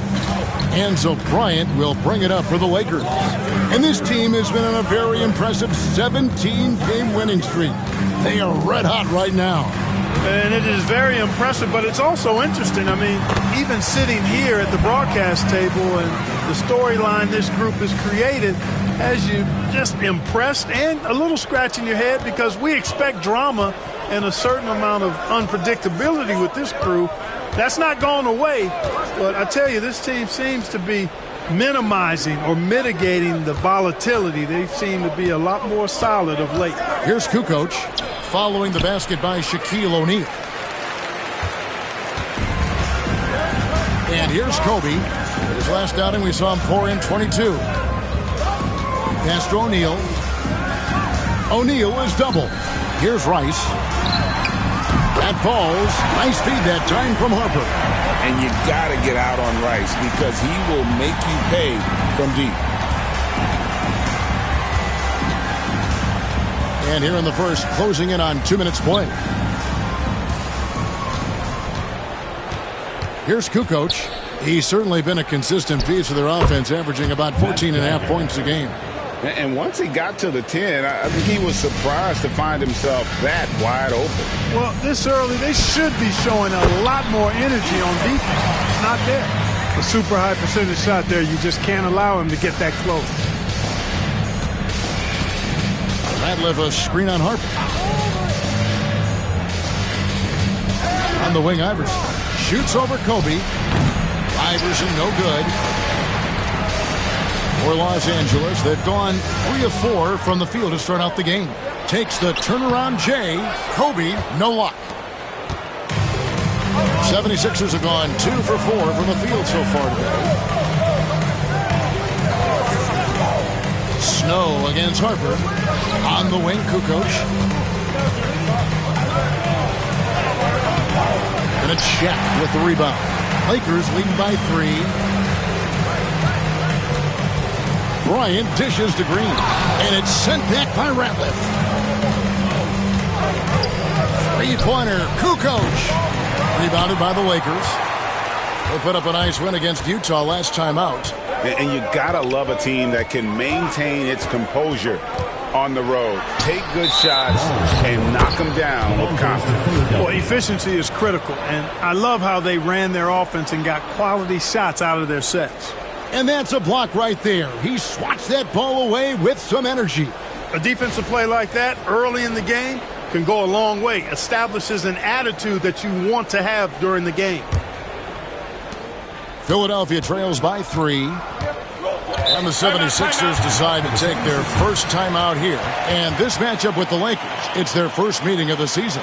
Enzo Bryant will bring it up for the Lakers. And this team has been on a very impressive 17-game winning streak. They are red hot right now. And it is very impressive, but it's also interesting. I mean, even sitting here at the broadcast table and the storyline this group has created has you just impressed and a little scratching your head because we expect drama and a certain amount of unpredictability with this crew. That's not gone away, but I tell you, this team seems to be minimizing or mitigating the volatility. They seem to be a lot more solid of late. Here's Kukoc following the basket by Shaquille O'Neal. And here's Kobe. His last outing, we saw him pour in 22. Pass to O'Neal. O'Neal is double. Here's Rice. That falls. Nice feed that time from Harper. And you got to get out on Rice because he will make you pay from deep. And here in the first, closing in on 2 minutes play. Here's Kukoc. He's certainly been a consistent piece of their offense, averaging about 14.5 points a game. And once he got to the 10, I think he was surprised to find himself that wide open. Well, this early, they should be showing a lot more energy on defense. It's not there. A super high percentage shot there, you just can't allow him to get that close. Ratliff a screen on Harper. On the wing, Iverson. Shoots over Kobe. Iverson, no good. For Los Angeles, they've gone 3 of 4 from the field to start out the game. Takes the turnaround Jay. Kobe, no luck. 76ers have gone 2 for 4 from the field so far today. Snow against Harper. On the wing, Kukoc. And a check with the rebound. Lakers leading by 3. Bryant dishes to Green. And it's sent back by Ratliff. Three-pointer, Kukoc. Rebounded by the Lakers. They put up a nice win against Utah last time out. And you got to love a team that can maintain its composure on the road. Take good shots and knock them down with confidence. Well, efficiency is critical. And I love how they ran their offense and got quality shots out of their sets. And that's a block right there. He swats that ball away with some energy. A defensive play like that early in the game can go a long way. Establishes an attitude that you want to have during the game. Philadelphia trails by 3. And the 76ers decide to take their first time out here. And this matchup with the Lakers, it's their first meeting of the season.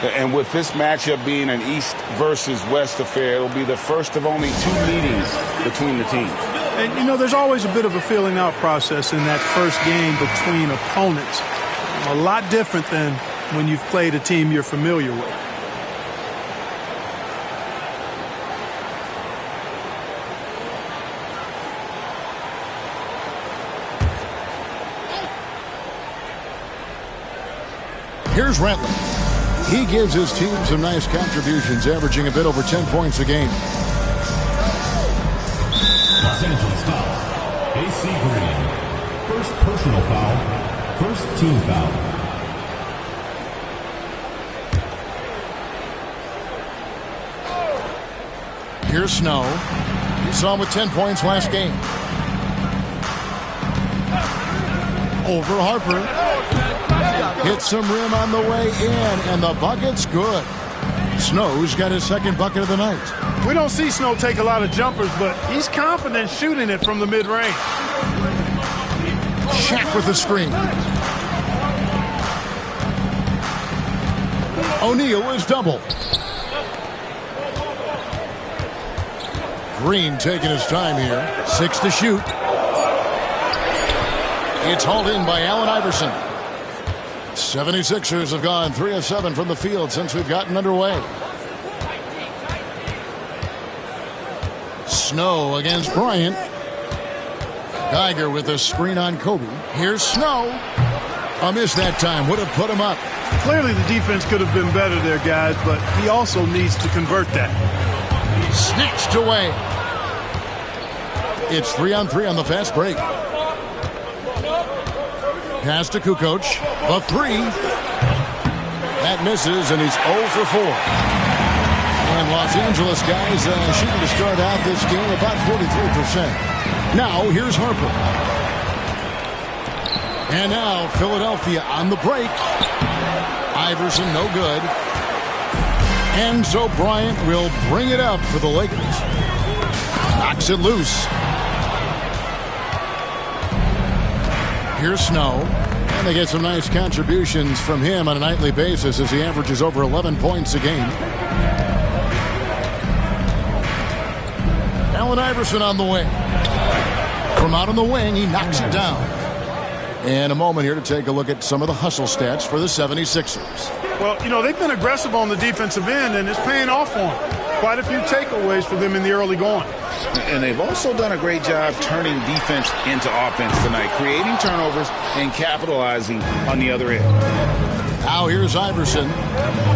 And with this matchup being an East versus West affair, it'll be the first of only 2 meetings between the teams. And, you know, there's always a bit of a feeling out process in that first game between opponents. A lot different than when you've played a team you're familiar with. Here's Ratliff. He gives his team some nice contributions, averaging a bit over 10 points a game. Los Angeles foul. AJ Green. First personal foul. First team foul. Here's Snow. You saw him with 10 points last game. Over Harper. Hits some rim on the way in, and the bucket's good. Snow's got his second bucket of the night. We don't see Snow take a lot of jumpers, but he's confident shooting it from the mid-range. Shaq with the screen. O'Neal is double. Green taking his time here. 6 to shoot. It's hauled in by Allen Iverson. 76ers have gone 3 of 7 from the field since we've gotten underway. Snow against Bryant. Geiger with a screen on Kobe. Here's Snow. A miss that time. Would have put him up. Clearly the defense could have been better there, guys, but he also needs to convert that. Snatched away. It's 3-on-3 on the fast break. Pass to Kukoc. A three. That misses, and he's 0 for 4. And Los Angeles guys shooting to start out this game about 43%. Now here's Harper. And now Philadelphia on the break. Iverson no good. And so Bryant will bring it up for the Lakers. Knocks it loose. Here's Snow. And they get some nice contributions from him on a nightly basis as he averages over 11 points a game. Allen Iverson on the wing. From out on the wing, he knocks it down. And a moment here to take a look at some of the hustle stats for the 76ers. Well, you know, they've been aggressive on the defensive end, and it's paying off for them. Quite a few takeaways for them in the early going. And they've also done a great job turning defense into offense tonight, creating turnovers and capitalizing on the other end. Now here's Iverson.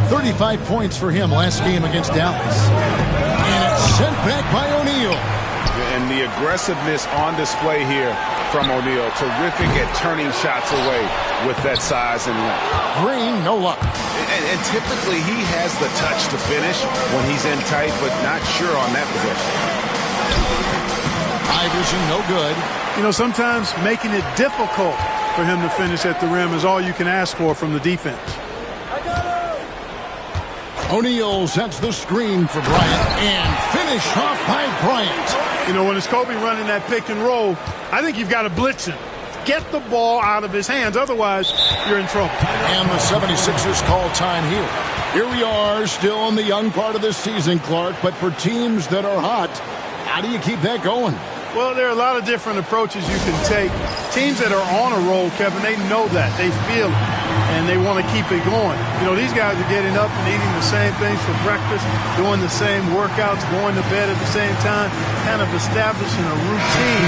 35 points for him last game against Dallas. And it's sent back by O'Neal. And the aggressiveness on display here from O'Neal. Terrific at turning shots away with that size and length. Green, no luck. And typically he has the touch to finish when he's in tight, but not sure on that possession. Iverson, no good. You know, sometimes making it difficult for him to finish at the rim is all you can ask for from the defense. O'Neal sets the screen for Bryant and finish off by Bryant. You know, when it's Kobe running that pick and roll, I think you've got to blitz him. Get the ball out of his hands. Otherwise, you're in trouble. And the 76ers call time here. Here we are, still in the young part of this season, Clark. But for teams that are hot, how do you keep that going? Well, there are a lot of different approaches you can take. Teams that are on a roll, Kevin, they know that. They feel it, and they want to keep it going. You know, these guys are getting up and eating the same things for breakfast, doing the same workouts, going to bed at the same time, kind of establishing a routine.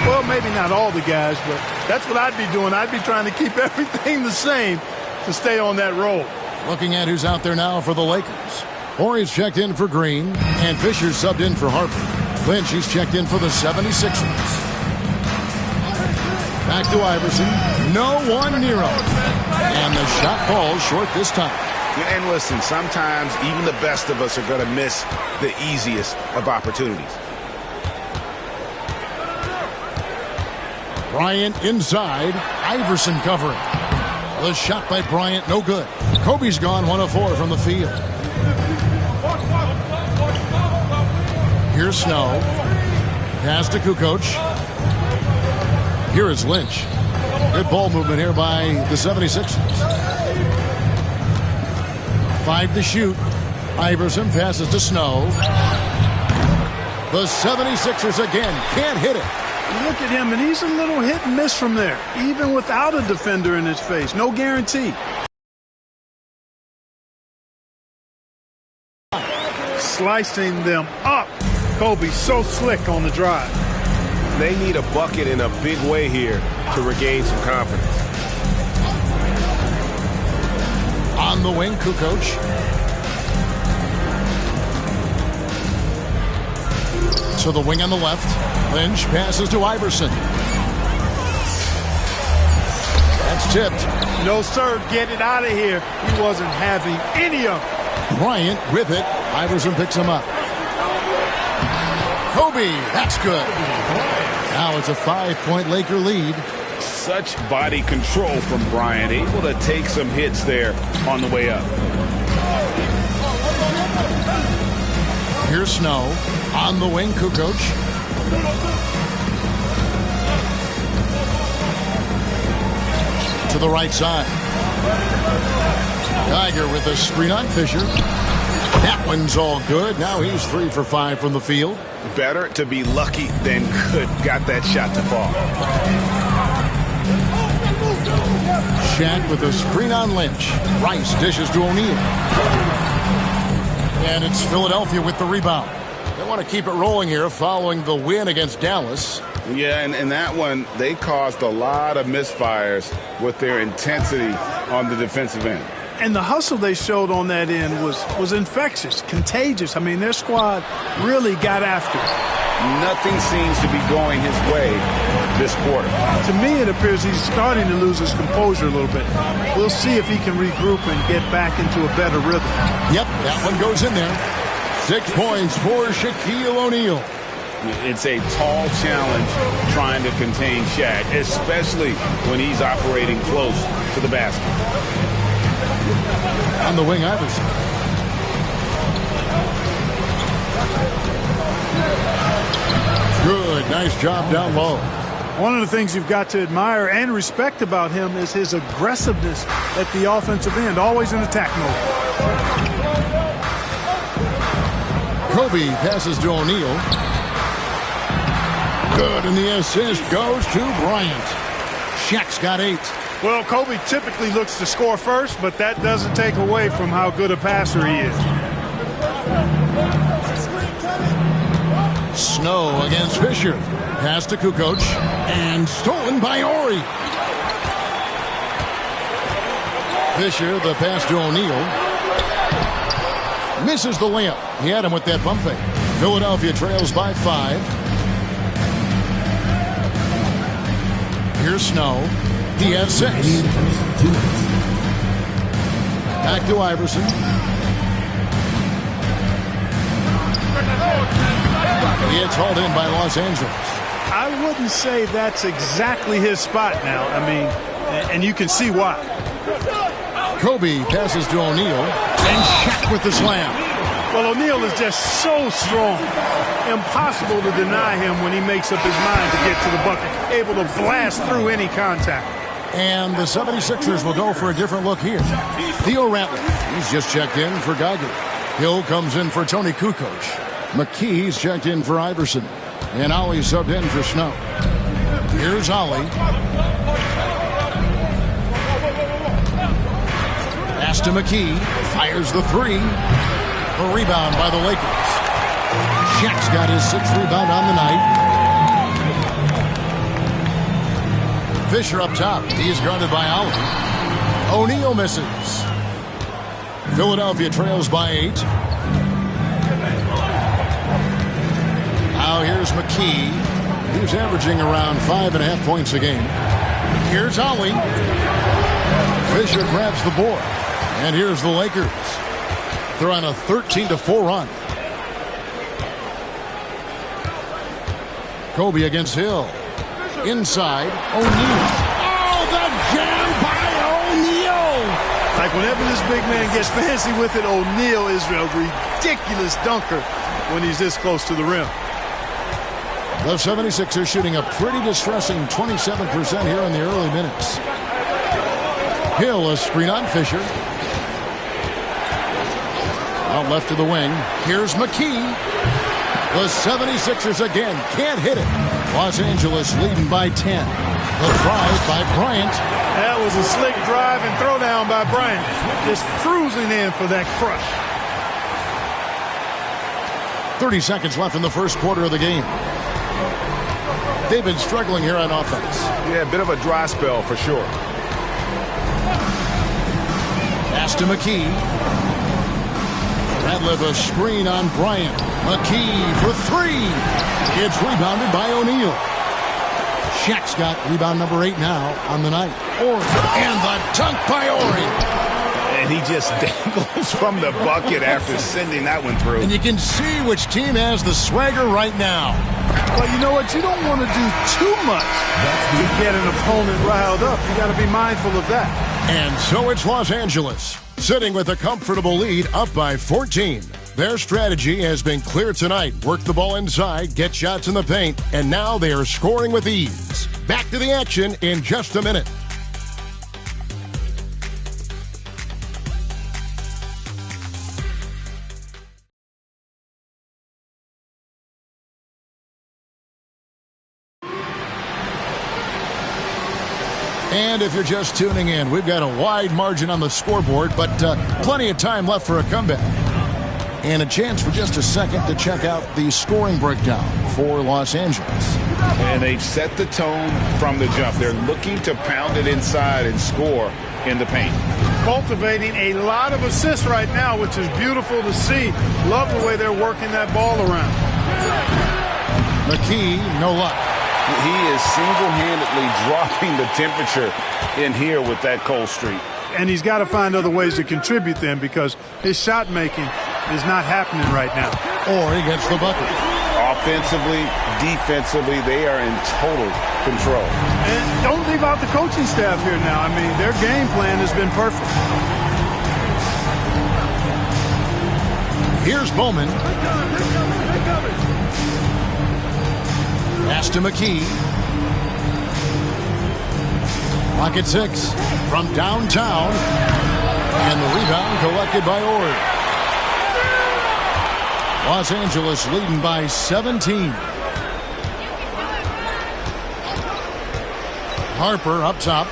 Well, maybe not all the guys, but that's what I'd be doing. I'd be trying to keep everything the same to stay on that roll. Looking at who's out there now for the Lakers. Horry's checked in for Green, and Fisher's subbed in for Harper. Lynch, he's checked in for the 76ers. Back to Iverson. No one near him. And the shot falls short this time. And listen, sometimes even the best of us are going to miss the easiest of opportunities. Bryant inside. Iverson covering. The shot by Bryant, no good. Kobe's gone 1 of 4 from the field. Here's Snow. Pass to Kukoc. Here is Lynch. Good ball movement here by the 76ers. 5 to shoot. Iverson passes to Snow. The 76ers again can't hit it. Look at him, and he's a little hit and miss from there, even without a defender in his face. No guarantee. Slicing them up. Kobe so slick on the drive. They need a bucket in a big way here to regain some confidence. On the wing, Kukoc. To the wing on the left. Lynch passes to Iverson. That's tipped. No, sir. Get it out of here. He wasn't having any of it. Bryant with it. Iverson picks him up. Kobe. That's good. Now it's a 5-point Laker lead. Such body control from Bryant. Able to take some hits there on the way up. Here's Snow. On the wing, Kukoc. To the right side. Geiger with a screen on Fisher. That one's all good. Now he's 3 for 5 from the field. Better to be lucky than good. Got that shot to fall. Shaq with a screen on Lynch. Rice dishes to O'Neal. And it's Philadelphia with the rebound. They want to keep it rolling here following the win against Dallas. Yeah, and in that one, they caused a lot of misfires with their intensity on the defensive end. And the hustle they showed on that end was infectious, contagious. I mean, their squad really got after it. Nothing seems to be going his way this quarter. To me, it appears he's starting to lose his composure a little bit. We'll see if he can regroup and get back into a better rhythm. Yep, that one goes in there. 6 points for Shaquille O'Neal. It's a tall challenge trying to contain Shaq, especially when he's operating close to the basket. On the wing, Iverson. Good, nice job down low. One of the things you've got to admire and respect about him is his aggressiveness at the offensive end, always in attack mode. Kobe passes to O'Neal. Good, and the assist goes to Bryant. Shaq's got 8. Well, Kobe typically looks to score first, but that doesn't take away from how good a passer he is. Snow against Fisher. Pass to Kukoc. And stolen by Ori. Fisher, the pass to O'Neal. Misses the layup. He had him with that bump fake. Philadelphia trails by 5. Here's Snow. He has 6. Back to Iverson. It's hauled in by Los Angeles. I wouldn't say that's exactly his spot now. I mean, and you can see why. Kobe passes to O'Neal. And Shaq with the slam. Well, O'Neal is just so strong. Impossible to deny him when he makes up his mind to get to the bucket. Able to blast through any contact. And the 76ers will go for a different look here. Theo Ratliff, he's just checked in for Geiger. Hill comes in for Tony Kukoc. McKee's checked in for Iverson. And Ollie subbed in for Snow. Here's Ollie. Pass to McKee. Fires the 3. A rebound by the Lakers. Shaq's got his 6th rebound on the night. Fisher up top. He's guarded by Ollie. O'Neal misses. Philadelphia trails by 8. Now here's McKee. He's averaging around 5.5 points a game. Here's Ollie. Fisher grabs the board. And here's the Lakers. They're on a 13-4 run. Kobe against Hill. Inside, O'Neal. Oh, the jam by O'Neal! Like whenever this big man gets fancy with it, O'Neal is a ridiculous dunker when he's this close to the rim. The 76ers shooting a pretty distressing 27% here in the early minutes. Hill, a screen on Fisher. Out left to the wing. Here's McKee. The 76ers again can't hit it. Los Angeles leading by 10. The drive by Bryant. That was a slick drive and throw down by Bryant. Just cruising in for that crush. 30 seconds left in the first quarter of the game. They've been struggling here on offense. Yeah, a bit of a dry spell for sure. Pass to McKee. Ratliff a screen on Bryant. McKee for three. It's rebounded by O'Neal. Shaq's got rebound number 8 now on the night. And the dunk by Ori. And he just dangles from the bucket after sending that one through. And you can see which team has the swagger right now. Well, you know what? You don't want to do too much to get an opponent riled up. You got to be mindful of that. And so it's Los Angeles, sitting with a comfortable lead up by 14. Their strategy has been clear tonight. Work the ball inside, get shots in the paint, and now they are scoring with ease. Back to the action in just a minute. And if you're just tuning in, we've got a wide margin on the scoreboard, but plenty of time left for a comeback. And a chance for just a second to check out the scoring breakdown for Los Angeles. And they've set the tone from the jump. They're looking to pound it inside and score in the paint. Cultivating a lot of assists right now, which is beautiful to see. Love the way they're working that ball around. McKee, no luck. He is single-handedly dropping the temperature in here with that cold streak. And he's got to find other ways to contribute then, because his shot making is not happening right now. Or he gets the bucket. Offensively, defensively, they are in total control. And don't leave out the coaching staff here now. I mean, their game plan has been perfect. Here's Bowman. Pass to McKee. Pocket 6 from downtown. And the rebound collected by Ori. Los Angeles leading by 17. Harper up top.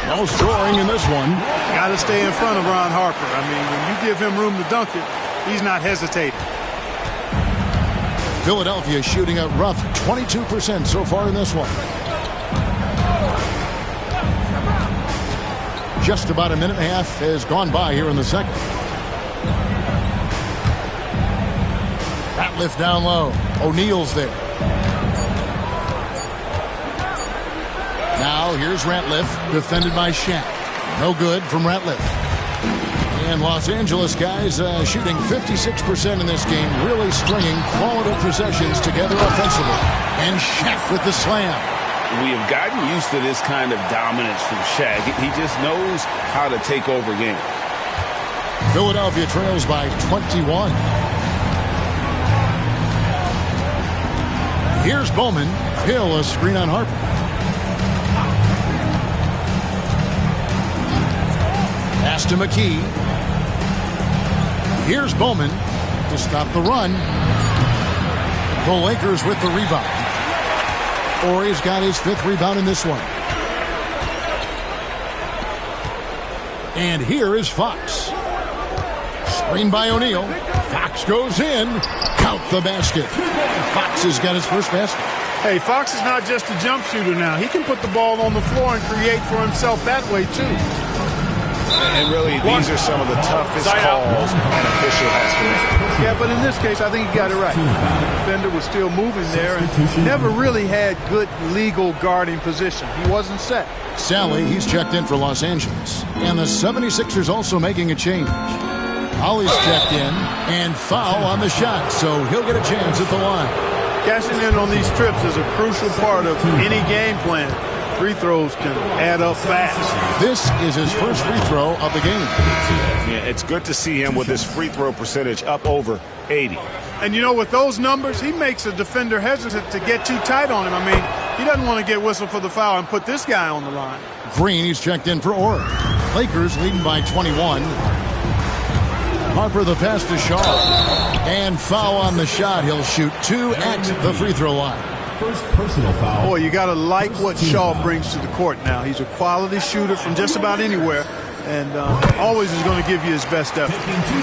No scoring in this one. Got to stay in front of Ron Harper. I mean, when you give him room to dunk it, he's not hesitating. Philadelphia shooting a rough 22% so far in this one. Just about a minute and a half has gone by here in the second. Ratliff down low. O'Neal's there. Now here's Ratliff, defended by Shaq. No good from Ratliff. And Los Angeles guys shooting 56% in this game, really stringing quality possessions together offensively. And Shaq with the slam. We have gotten used to this kind of dominance from Shaq. He just knows how to take over games. Philadelphia trails by 21. Here's Bowman. Hill a screen on Harper. Pass to McKee. Here's Bowman to stop the run. The Lakers with the rebound. Ori's got his 5th rebound in this one. And here is Fox. Screen by O'Neal. Fox goes in. Count the basket. Fox has got his first basket. Hey, Fox is not just a jump shooter now. He can put the ball on the floor and create for himself that way, too. And really, these are some of the toughest calls an official has to make. Yeah, but in this case, I think he got it right. The defender was still moving there and never really had good legal guarding position. He wasn't set. Sally, he's checked in for Los Angeles. And the 76ers also making a change. Holly's checked in, and foul on the shot, so he'll get a chance at the line. Cashing in on these trips is a crucial part of any game plan. Free throws can add up fast. This is his first free throw of the game. Yeah, it's good to see him with his free throw percentage up over 80. And, you know, with those numbers, he makes a defender hesitant to get too tight on him. I mean, he doesn't want to get whistled for the foul and put this guy on the line. Green, he's checked in for Ori. Lakers leading by 21. Harper the pass to Shaw. And foul on the shot. He'll shoot 2 at the free throw line. First personal foul. Boy, you got to like what Shaw brings to the court now. He's a quality shooter from just about anywhere, and always is going to give you his best effort.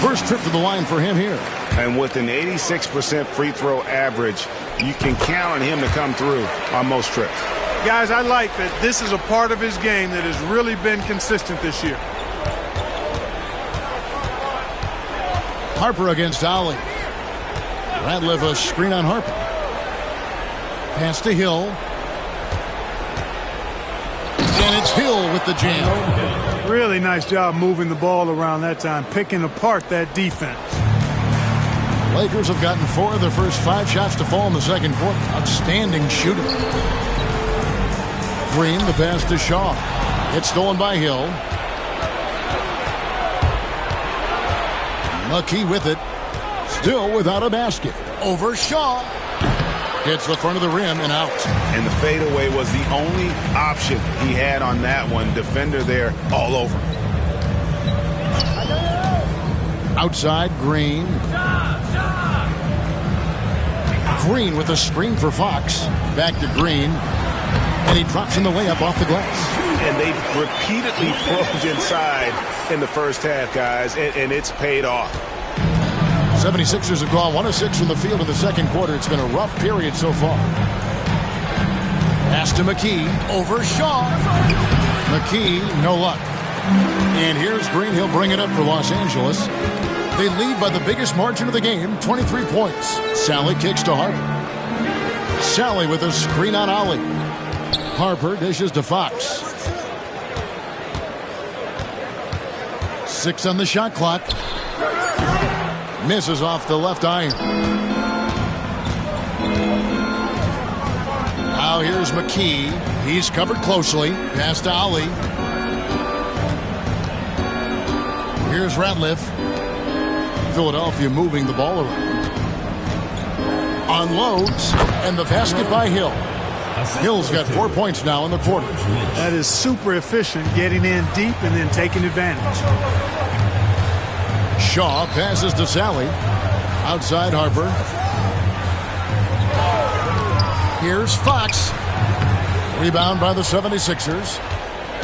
First trip to the line for him here. And with an 86% free throw average, you can count on him to come through on most trips. Guys, I like that this is a part of his game that has really been consistent this year. Harper against Ali. Ratliff a screen on Harper. Pass to Hill. And it's Hill with the jam. Really nice job moving the ball around that time, picking apart that defense. Lakers have gotten 4 of their first 5 shots to fall in the second quarter. Outstanding shooting. Green, the pass to Shaw. It's stolen by Hill. McKee with it. Still without a basket. Over Shaw. Hits the front of the rim and out. And the fadeaway was the only option he had on that one. Defender there all over. Outside, Green. Green with a screen for Fox. Back to Green. And he drops in the layup off the glass. And they've repeatedly probed inside in the first half, guys, and it's paid off. 76ers have gone 1 of 6 from the field in the second quarter. It's been a rough period so far. Pass to McKee. Over Shaw. McKee, no luck. And here's Green. He'll bring it up for Los Angeles. They lead by the biggest margin of the game, 23 points. Sally kicks to Harper. Sally with a screen on Ali. Harper dishes to Fox. 6 on the shot clock. Misses off the left iron. Now here's McKee. He's covered closely. Pass to Ali. Here's Ratliff. Philadelphia moving the ball around. Unloads. And the basket by Hill. Hill's got 4 points now in the quarter. That is super efficient, getting in deep and then taking advantage. Shaw passes to Sally. Outside Harper. Here's Fox. Rebound by the 76ers.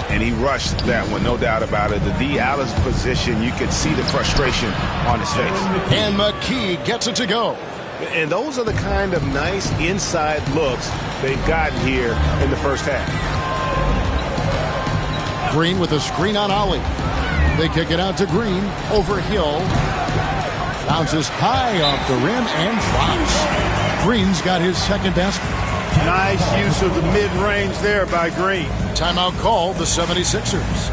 And he rushed that one, no doubt about it. The D out of position, you could see the frustration on his face. And McKee gets it to go. And those are the kind of nice inside looks they've gotten here in the first half. Green with a screen on Ali. They kick it out to Green. Over Hill. Bounces high off the rim and drops. Green's got his second basket. Nice use of the mid-range there by Green. Timeout called the 76ers.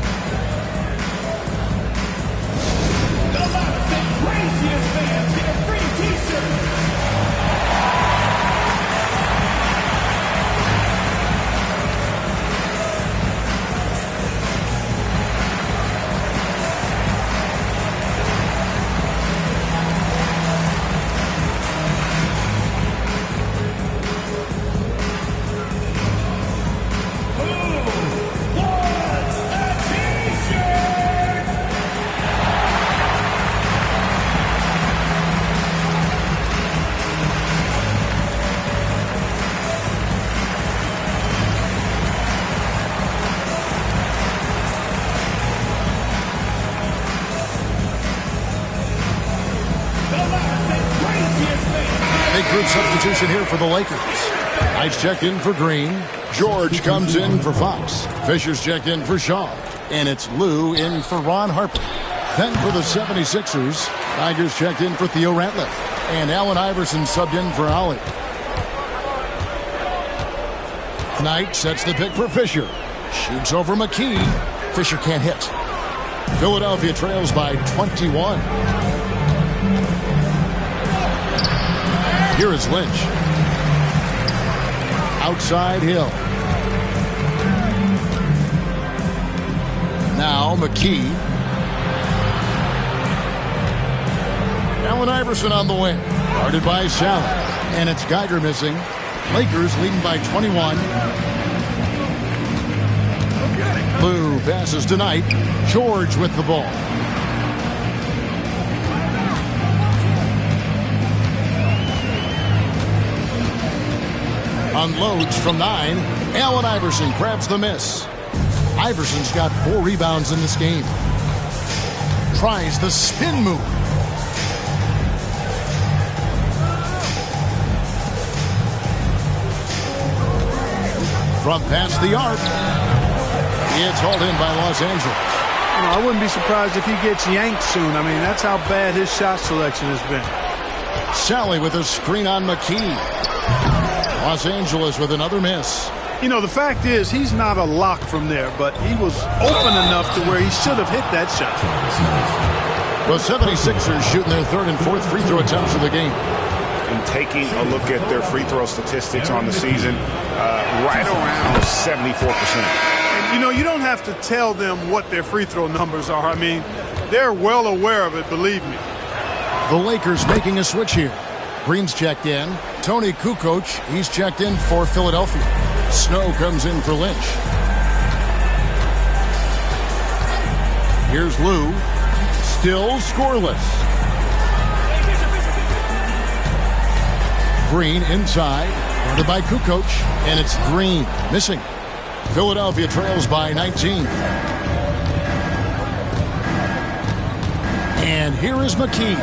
Substitution here for the Lakers. Knights checked in for Green. George comes in for Fox. Fisher's checked in for Shaw. And it's Lou in for Ron Harper. Then for the 76ers, Tigers checked in for Theo Ratliff. And Allen Iverson subbed in for Ali. Knight sets the pick for Fisher. Shoots over McKee. Fisher can't hit. Philadelphia trails by 21. Here is Lynch. Outside Hill. Now McKee. Allen Iverson on the wing. Guarded by Sally. And it's Geiger missing. Lakers leading by 21. Lou passes to Knight. George with the ball. Unloads from 9. Allen Iverson grabs the miss. Iverson's got 4 rebounds in this game. Tries the spin move. From past the arc. It's hauled in by Los Angeles. I wouldn't be surprised if he gets yanked soon. I mean, that's how bad his shot selection has been. Sally with a screen on McKee. Los Angeles with another miss. You know, the fact is he's not a lock from there, but he was open enough to where he should have hit that shot. The 76ers shooting their third and fourth free throw attempts of the game. And taking a look at their free throw statistics on the season, right around 74%. And, you know, you don't have to tell them what their free throw numbers are. I mean, they're well aware of it, believe me. The Lakers making a switch here. Green's checked in. Tony Kukoc, he's checked in for Philadelphia. Snow comes in for Lynch. Here's Lou. Still scoreless. Green inside. Guarded by Kukoc. And it's Green missing. Philadelphia trails by 19. And here is McKee.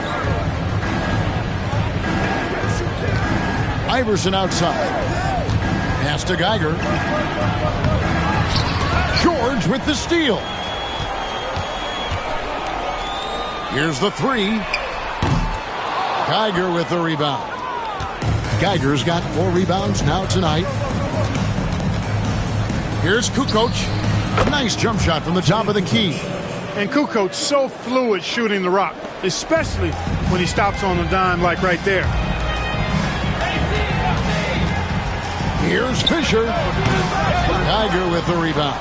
Iverson outside. Pass to Geiger. George with the steal. Here's the three. Geiger with the rebound. Geiger's got 4 rebounds now tonight. Here's Kukoc. A nice jump shot from the top of the key. And Kukoc so fluid shooting the rock, especially when he stops on the dime like right there. Here's Fisher. Geiger with the rebound.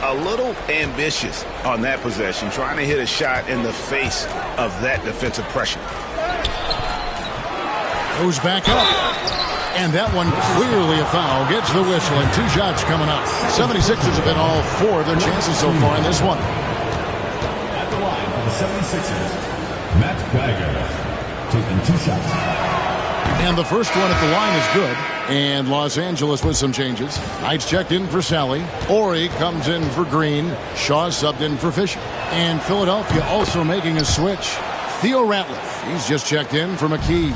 A little ambitious on that possession, trying to hit a shot in the face of that defensive pressure. Goes back up. And that one clearly a foul. Gets the whistle and 2 shots coming up. 76ers have been all 4 of their chances so far in this one. At the line for the 76ers, Matt Geiger taking 2 shots. And the first one at the line is good. And Los Angeles with some changes. Knight's checked in for Sally. Ori comes in for Green. Shaw subbed in for Fisher. And Philadelphia also making a switch. Theo Ratliff, he's just checked in for McKee.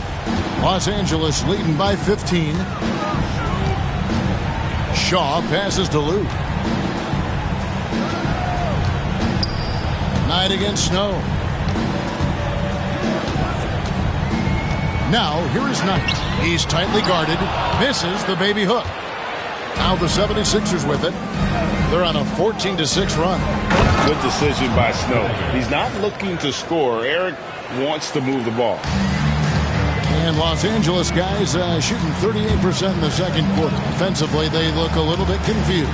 Los Angeles leading by 15. Shaw passes to Lou. Knight against Snow. Now, here is Knight. He's tightly guarded. Misses the baby hook. Now the 76ers with it. They're on a 14-6 run. Good decision by Snow. He's not looking to score. Eric wants to move the ball. And Los Angeles guys shooting 38% in the second quarter. Offensively, they look a little bit confused.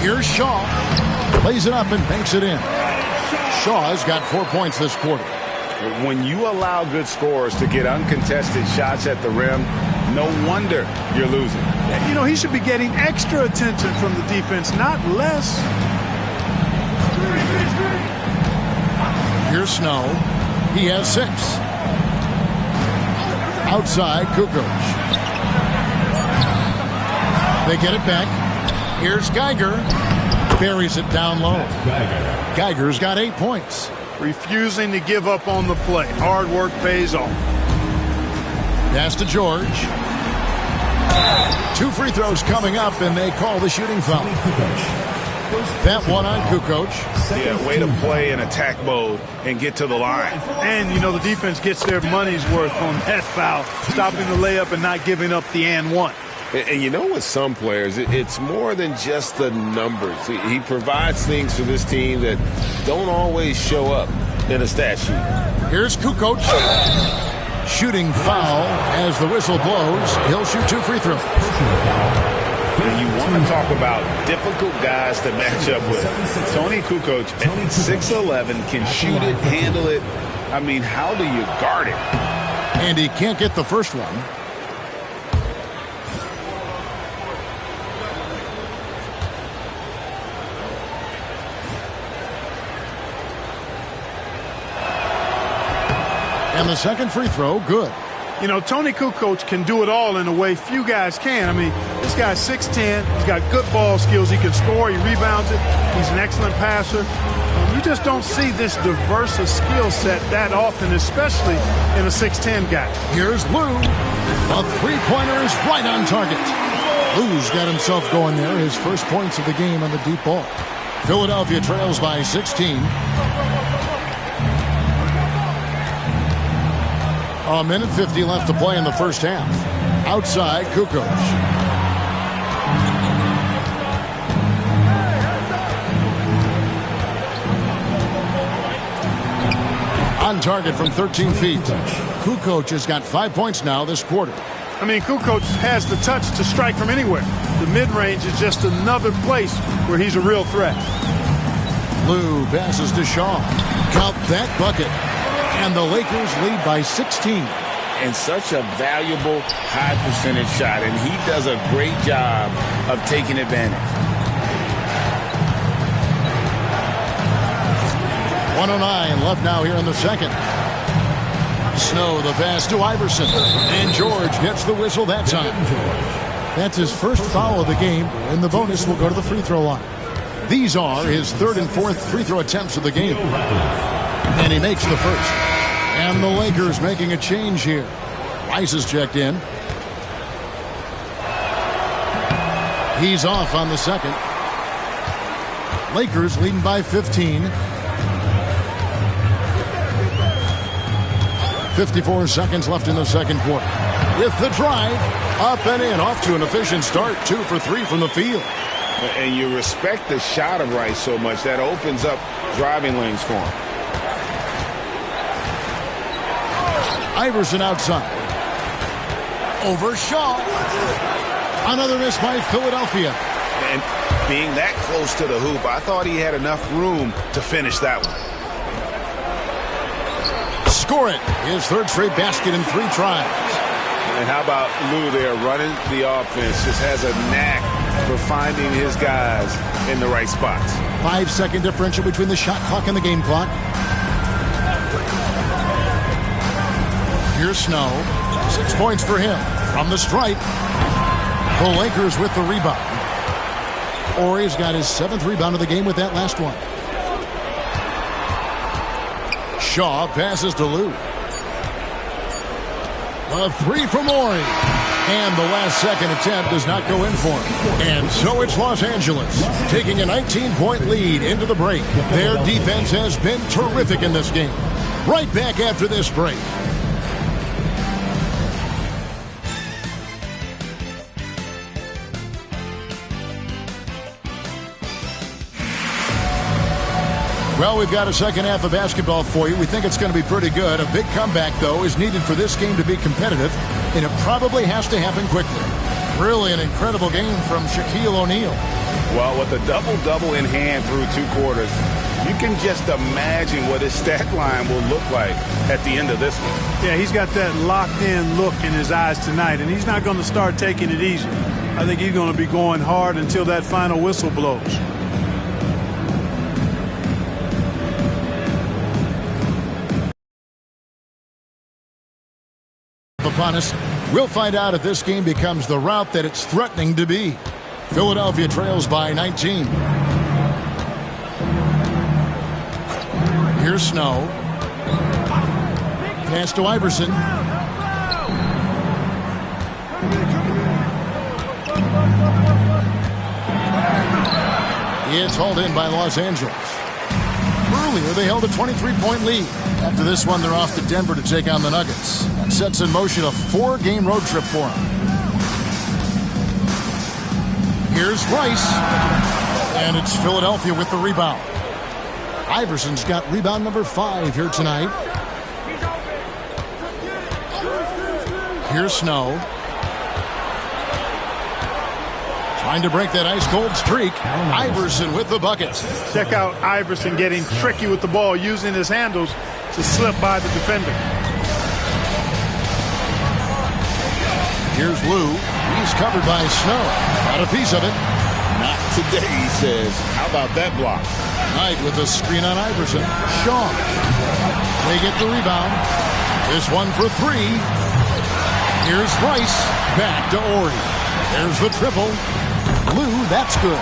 Here's Shaw. Plays it up and banks it in. Shaw's got 4 points this quarter. When you allow good scorers to get uncontested shots at the rim, no wonder you're losing. You know, he should be getting extra attention from the defense, not less. Here's Snow. He has 6. Outside, Kukoc. They get it back. Here's Geiger. Buries it down low. Geiger's got 8 points. Refusing to give up on the play. Hard work pays off. Pass to George. 2 free throws coming up, and they call the shooting foul. That one on Kukoc. Yeah, way to play in attack mode and get to the line. And, you know, the defense gets their money's worth on that foul, stopping the layup and not giving up the and one. And you know, with some players, it's more than just the numbers. He provides things for this team that don't always show up in a stat sheet. Here's Kukoc. Shooting foul as the whistle blows. He'll shoot 2 free throws. And you want to talk about difficult guys to match up with. Tony Kukoc at 6'11", can shoot it, handle it. I mean, how do you guard it? And he can't get the first one. And the second free throw, good. You know, Tony Kukoc can do it all in a way few guys can. I mean, this guy's 6'10". He's got good ball skills. He can score. He rebounds it. He's an excellent passer. You just don't see this diverse a skill set that often, especially in a 6'10" guy. Here's Lou. A three-pointer is right on target. Lou's got himself going there. His first points of the game on the deep ball. Philadelphia trails by 16. A minute 50 left to play in the first half. Outside, Kukoc. On target from 13 feet. Kukoc has got 5 points now this quarter. I mean, Kukoc has the touch to strike from anywhere. The mid-range is just another place where he's a real threat. Lou passes to Shaw. Count that bucket. And the Lakers lead by 16. And such a valuable high percentage shot. And he does a great job of taking advantage. 1:09 left now here in the second. Snow the pass to Iverson. And George gets the whistle that time. That's his first foul of the game. And the bonus will go to the free throw line. These are his third and fourth free throw attempts of the game. And he makes the first. And the Lakers making a change here. Rice is checked in. He's off on the second. Lakers leading by 15. 54 seconds left in the second quarter. With the drive, up and in, off to an efficient start. 2 for 3 from the field. And you respect the shot of Rice so much that opens up driving lanes for him. Iverson outside. Over Shaw. Another miss by Philadelphia. And being that close to the hoop, I thought he had enough room to finish that one. Score it. His third straight basket in 3 tries. And how about Lou there running the offense? Just has a knack for finding his guys in the right spots. 5-second differential between the shot clock and the game clock. Here's Snow. 6 points for him from the stripe. The Lakers with the rebound. Horry's got his 7th rebound of the game with that last one. Shaw passes to Lou. A 3 from Horry. And the last second attempt does not go in for him. And so it's Los Angeles taking a 19-point lead into the break. Their defense has been terrific in this game. Right back after this break. Well, we've got a second half of basketball for you. We think it's going to be pretty good. A big comeback, though, is needed for this game to be competitive, and it probably has to happen quickly. Really an incredible game from Shaquille O'Neal. Well, with a double-double in hand through 2 quarters, you can just imagine what his stat line will look like at the end of this one. Yeah, he's got that locked-in look in his eyes tonight, and he's not going to start taking it easy. I think he's going to be going hard until that final whistle blows. Upon us, we'll find out if this game becomes the route that it's threatening to be. Philadelphia trails by 19. Here's Snow. Pass to Iverson. It's hauled in by Los Angeles. Earlier, they held a 23-point lead. After this one, they're off to Denver to take on the Nuggets. That sets in motion a 4-game road trip for them. Here's Rice. And it's Philadelphia with the rebound. Iverson's got rebound number 5 here tonight. Here's Snow. Trying to break that ice-cold streak. Iverson with the bucket. Check out Iverson getting tricky with the ball, using his handles to slip by the defender. Here's Lou. He's covered by Snow. Got a piece of it. Not today, he says. How about that block? Knight with a screen on Iverson. Shaw. They get the rebound. This one for 3. Here's Rice. Back to Horry. There's the triple. Lou, that's good.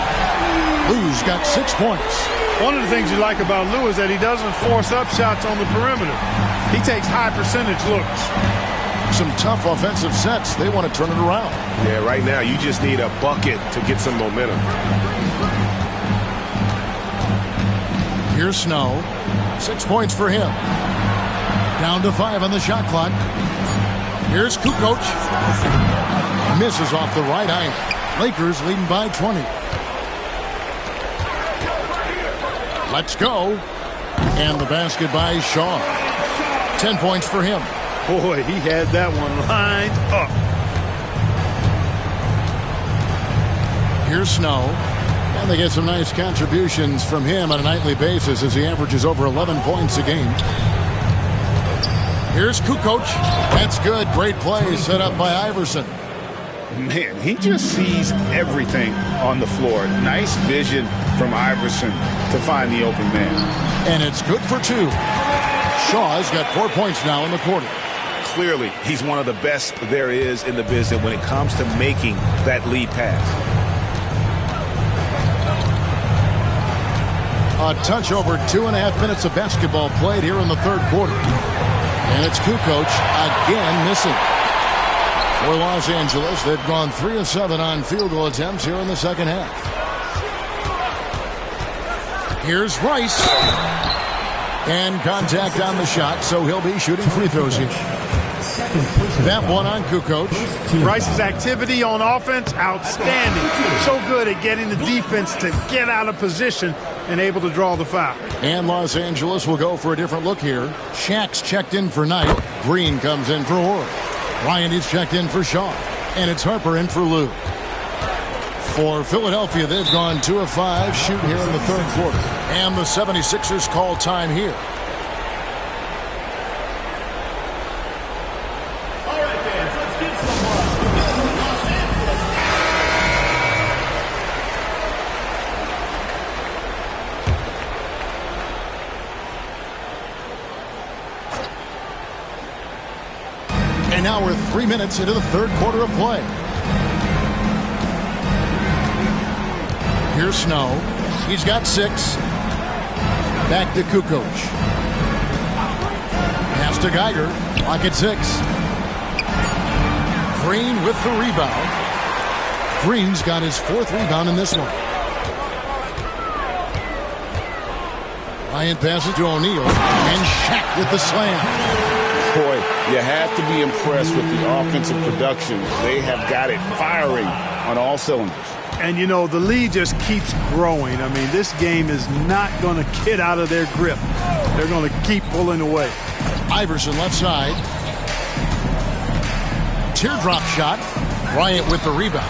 Lou's got 6 points. One of the things you like about Lou is that he doesn't force up shots on the perimeter. He takes high percentage looks. Some tough offensive sets. They want to turn it around. Yeah, right now you just need a bucket to get some momentum. Here's Snow. 6 points for him. Down to 5 on the shot clock. Here's Kukoc. Misses off the right eye. Lakers leading by 20. Let's go. And the basket by Shaw. 10 points for him. Boy, he had that one lined up. Here's Snow. And they get some nice contributions from him on a nightly basis as he averages over 11 points a game. Here's Kukoc. That's good. Great play set up by Iverson. Man, he just sees everything on the floor. Nice vision from Iverson to find the open man. And it's good for 2. Shaw's got 4 points now in the quarter. Clearly, he's one of the best there is in the business when it comes to making that lead pass. A touch over 2.5 minutes of basketball played here in the third quarter. And it's Kukoc again missing. For Los Angeles, they've gone 3 of 7 on field goal attempts here in the second half. Here's Rice. And contact on the shot, so he'll be shooting free throws here. That one on Kukoc. Rice's activity on offense, outstanding. So good at getting the defense to get out of position and able to draw the foul. And Los Angeles will go for a different look here. Shaq's checked in for Knight. Green comes in for Horford. Ryan is checked in for Shaw. And it's Harper in for Lou. For Philadelphia, they've gone 2 of 5 shooting here in the third quarter. And the 76ers call time here. And now we're 3 minutes into the third quarter of play. Here's Snow. He's got 6. Back to Kukoc. Pass to Geiger. Clock at 6. Green with the rebound. Green's got his 4th rebound in this one. Ryan passes to O'Neal. And Shaq with the slam. Boy, you have to be impressed with the offensive production. They have got it firing on all cylinders. And, you know, the lead just keeps growing. I mean, this game is not going to get out of their grip. They're going to keep pulling away. Iverson left side. Teardrop shot. Bryant with the rebound.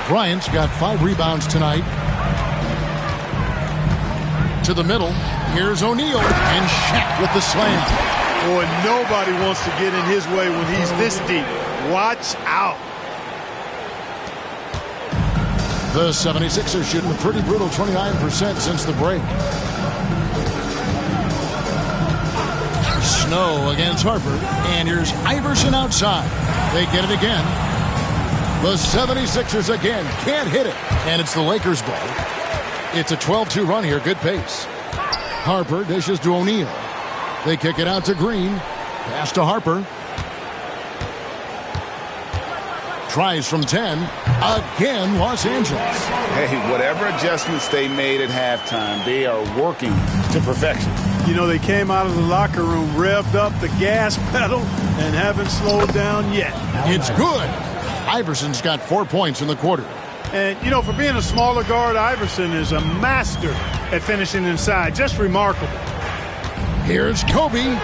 Bryant's got 5 rebounds tonight. To the middle. Here's O'Neal. And Shaq with the slam. Boy, nobody wants to get in his way when he's this deep. Watch out. The 76ers shooting a pretty brutal 29% since the break. Snow against Harper. And here's Iverson outside. They get it again. The 76ers again can't hit it. And it's the Lakers' ball. It's a 12-2 run here. Good pace. Harper dishes to O'Neal. They kick it out to Green. Pass to Harper. Tries from 10. Again, Los Angeles. Hey, whatever adjustments they made at halftime, they are working to perfection. You know, they came out of the locker room, revved up the gas pedal, and haven't slowed down yet. It's good. Iverson's got 4 points in the quarter. And, you know, for being a smaller guard, Iverson is a master at finishing inside. Just remarkable. Here's Kobe.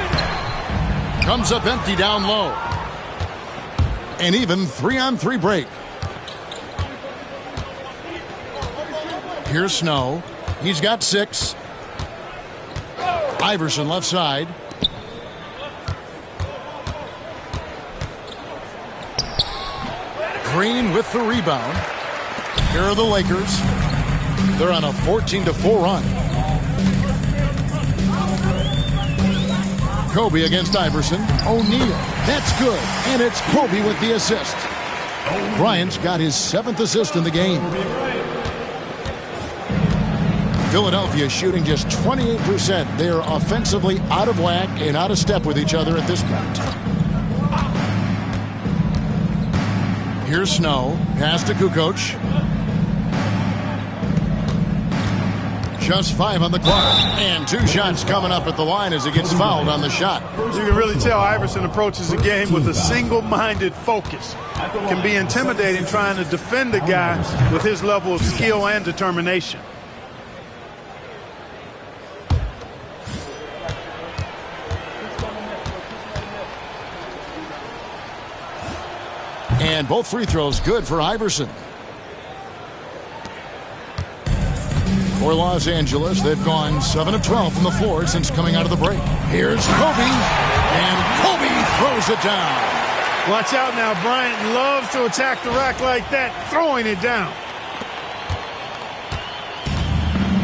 Comes up empty down low. An even 3-on-3 break. Here's Snow. He's got 6. Iverson left side. Green with the rebound. Here are the Lakers. They're on a 14-4 run. Kobe against Iverson. O'Neal. That's good. And it's Kobe with the assist. Bryant's got his 7th assist in the game. Philadelphia shooting just 28%. They are offensively out of whack and out of step with each other at this point. Here's Snow. Pass to Kukoc. Just 5 on the clock. And 2 shots coming up at the line as he gets fouled on the shot. You can really tell Iverson approaches the game with a single-minded focus. It can be intimidating trying to defend a guy with his level of skill and determination. And both free throws good for Iverson. For Los Angeles, they've gone 7 of 12 from the floor since coming out of the break. Here's Kobe, and Kobe throws it down. Watch out now. Bryant loves to attack the rack like that, throwing it down.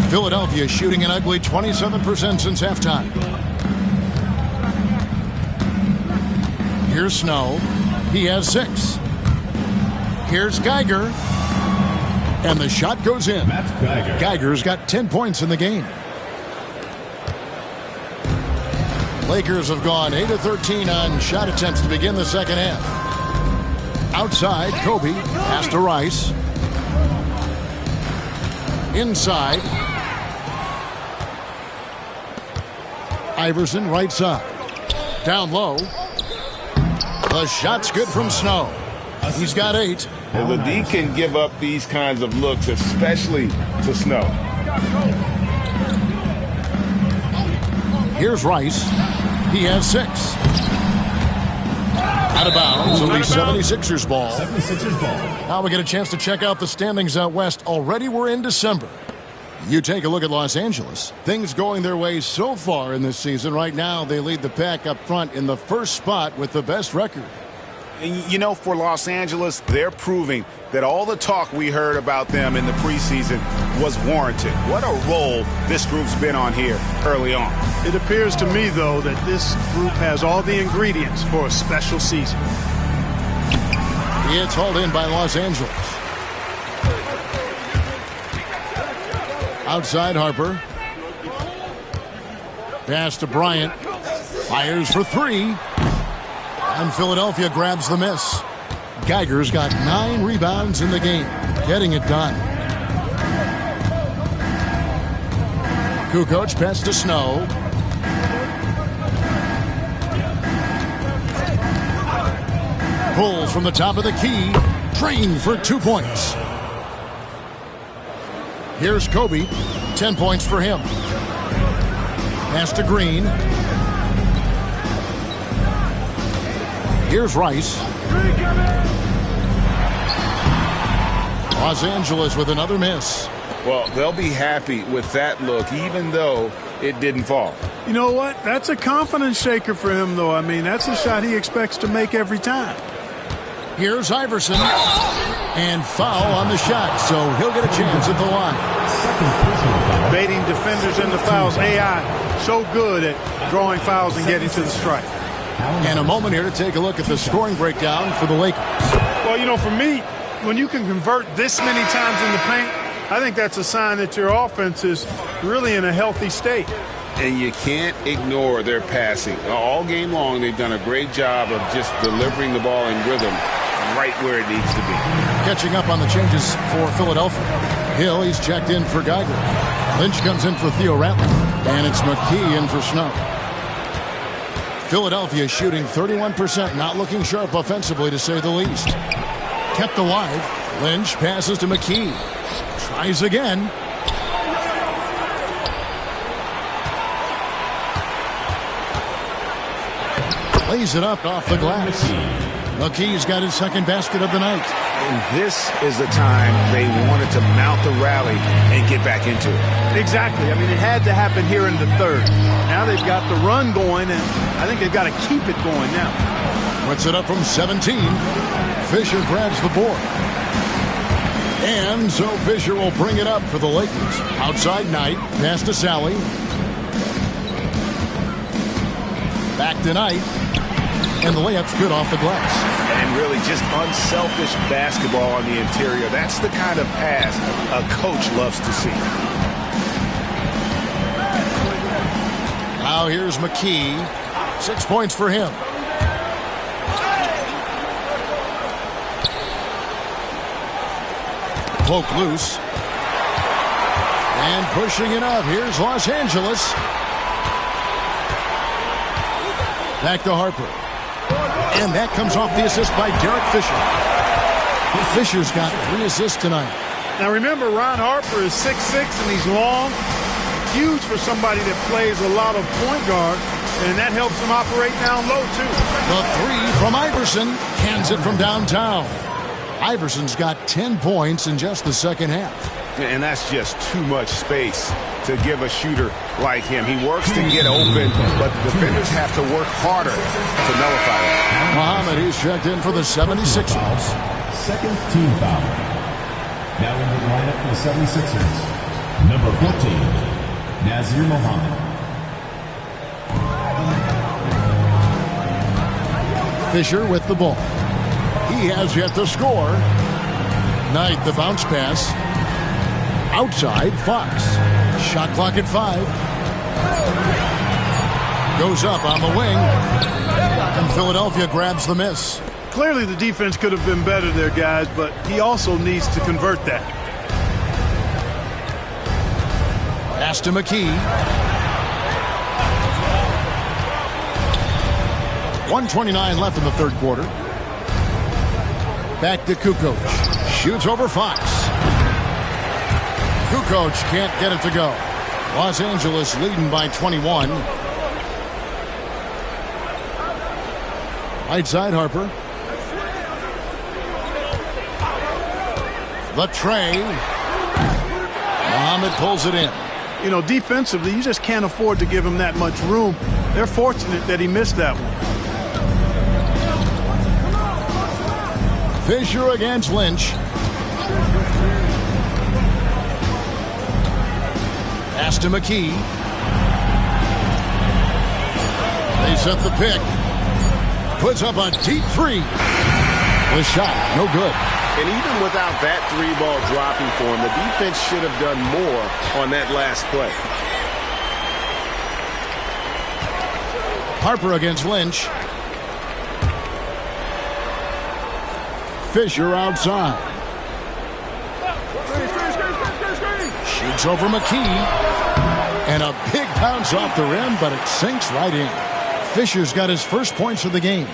Philadelphia shooting an ugly 27% since halftime. Here's Snow. He has 6. Here's Geiger. And the shot goes in. Geiger's got 10 points in the game. Lakers have gone 8 of 13 on shot attempts to begin the second half. Outside, Kobe. Pass to Rice. Inside. Iverson right side. Down low. The shot's good from Snow. He's got 8. Well, the D can give up these kinds of looks, especially to Snow. Here's Rice. He has 6. Out of bounds. It'll be 76ers ball. Now we get a chance to check out the standings out west. Already we're in December. You take a look at Los Angeles. Things going their way so far in this season. Right now, they lead the pack up front in the first spot with the best record. And, you know, for Los Angeles, they're proving that all the talk we heard about them in the preseason was warranted. What a role this group's been on here early on. It appears to me, though, that this group has all the ingredients for a special season. It's hauled in by Los Angeles. Outside Harper. Pass to Bryant. Fires for 3. And Philadelphia grabs the miss. Geiger's got 9 rebounds in the game. Getting it done. Kukoc pass to Snow. Pulls from the top of the key. Trained for 2 points. Here's Kobe. 10 points for him. Pass to Green. Here's Rice. Los Angeles with another miss. Well, they'll be happy with that look, even though it didn't fall. You know what? That's a confidence shaker for him, though. I mean, that's a shot he expects to make every time. Here's Iverson. And foul on the shot, so he'll get a chance at the line. Baiting defenders into fouls. AI so good at drawing fouls and getting to the strike. And a moment here to take a look at the scoring breakdown for the Lakers. Well, you know, for me, when you can convert this many times in the paint, I think that's a sign that your offense is really in a healthy state. And you can't ignore their passing. All game long, they've done a great job of just delivering the ball in rhythm right where it needs to be. Catching up on the changes for Philadelphia. Hill, he's checked in for Geiger. Lynch comes in for Theo Rattler. And it's McKee in for Snow. Philadelphia shooting 31%, not looking sharp offensively to say the least. Kept alive. Lynch passes to McKee. Tries again. Lays it up off the glass. McKee's got his second basket of the night. And this is the time they wanted to mount the rally and get back into it. Exactly. I mean, it had to happen here in the third. Now they've got the run going, and I think they've got to keep it going now. Puts it up from 17. Fisher grabs the board. And so Fisher will bring it up for the Lakers. Outside Knight. Pass to Sally. Back to Knight. And the layup's good off the glass. And really just unselfish basketball on the interior. That's the kind of pass a coach loves to see. Now here's McKee. 6 points for him. Poke loose. And pushing it up. Here's Los Angeles. Back to Harper. And that comes off the assist by Derek Fisher. Fisher's got 3 assists tonight. Now remember, Ron Harper is 6'6", and he's long. Huge for somebody that plays a lot of point guard, and that helps him operate down low, too. The 3 from Iverson. Hands it from downtown. Iverson's got 10 points in just the second half. And that's just too much space to give a shooter like him. He works to get open, but the defenders have to work harder to nullify it. Muhammad, he's checked in for the 76ers. Second team foul. Now in the lineup for the 76ers. Number 14, Nazir Mohammed. Fisher with the ball. He has yet to score. Knight, the bounce pass. Outside, Fox. Shot clock at 5. Goes up on the wing. And Philadelphia grabs the miss. Clearly the defense could have been better there, guys, but he also needs to convert that. Pass to McKee. 1:29 left in the third quarter. Back to Kukoc. Shoots over Fox. Kukoc can't get it to go. Los Angeles leading by 21. Right side, Harper. The tray. Muhammad pulls it in. You know, defensively, you just can't afford to give him that much room. They're fortunate that he missed that one. Fisher against Lynch. Pass to McKee. They set the pick. Puts up a deep 3. The shot, no good. And even without that 3-ball dropping for him, the defense should have done more on that last play. Harper against Lynch. Fisher outside. Shoots over McKee. And a big bounce off the rim, but it sinks right in. Fisher's got his first points of the game.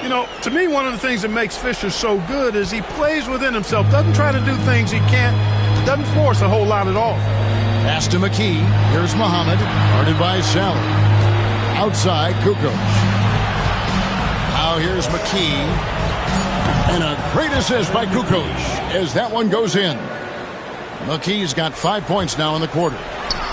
You know, to me, one of the things that makes Fisher so good is he plays within himself, doesn't try to do things he can't, doesn't force a whole lot at all. Pass to McKee. Here's Muhammad, guarded by Sally. Outside, Kukoc. Now here's McKee. And a great assist by Kukoc as that one goes in. McKee's got 5 points now in the quarter.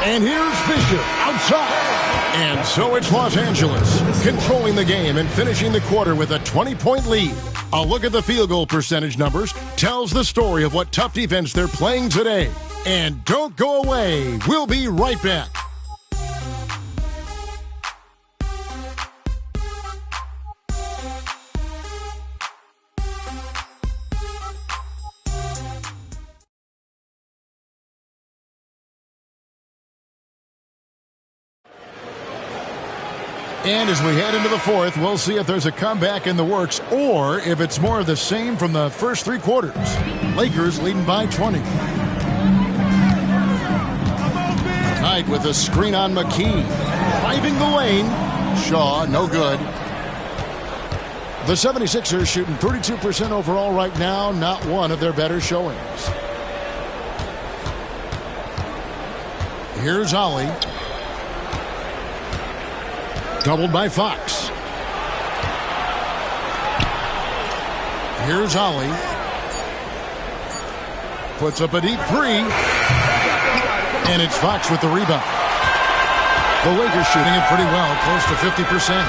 And here's Fisher outside. And so it's Los Angeles controlling the game and finishing the quarter with a 20-point lead. A look at the field goal percentage numbers tells the story of what tough defense they're playing today. And don't go away. We'll be right back. And as we head into the fourth, we'll see if there's a comeback in the works or if it's more of the same from the first 3 quarters. Lakers leading by 20. Knight with a screen on McKee. Driving the lane. Shaw, no good. The 76ers shooting 32% overall right now, not one of their better showings. Here's Ollie. Doubled by Fox. Here's Ollie. Puts up a deep 3. And it's Fox with the rebound. The Lakers shooting it pretty well, close to 50%.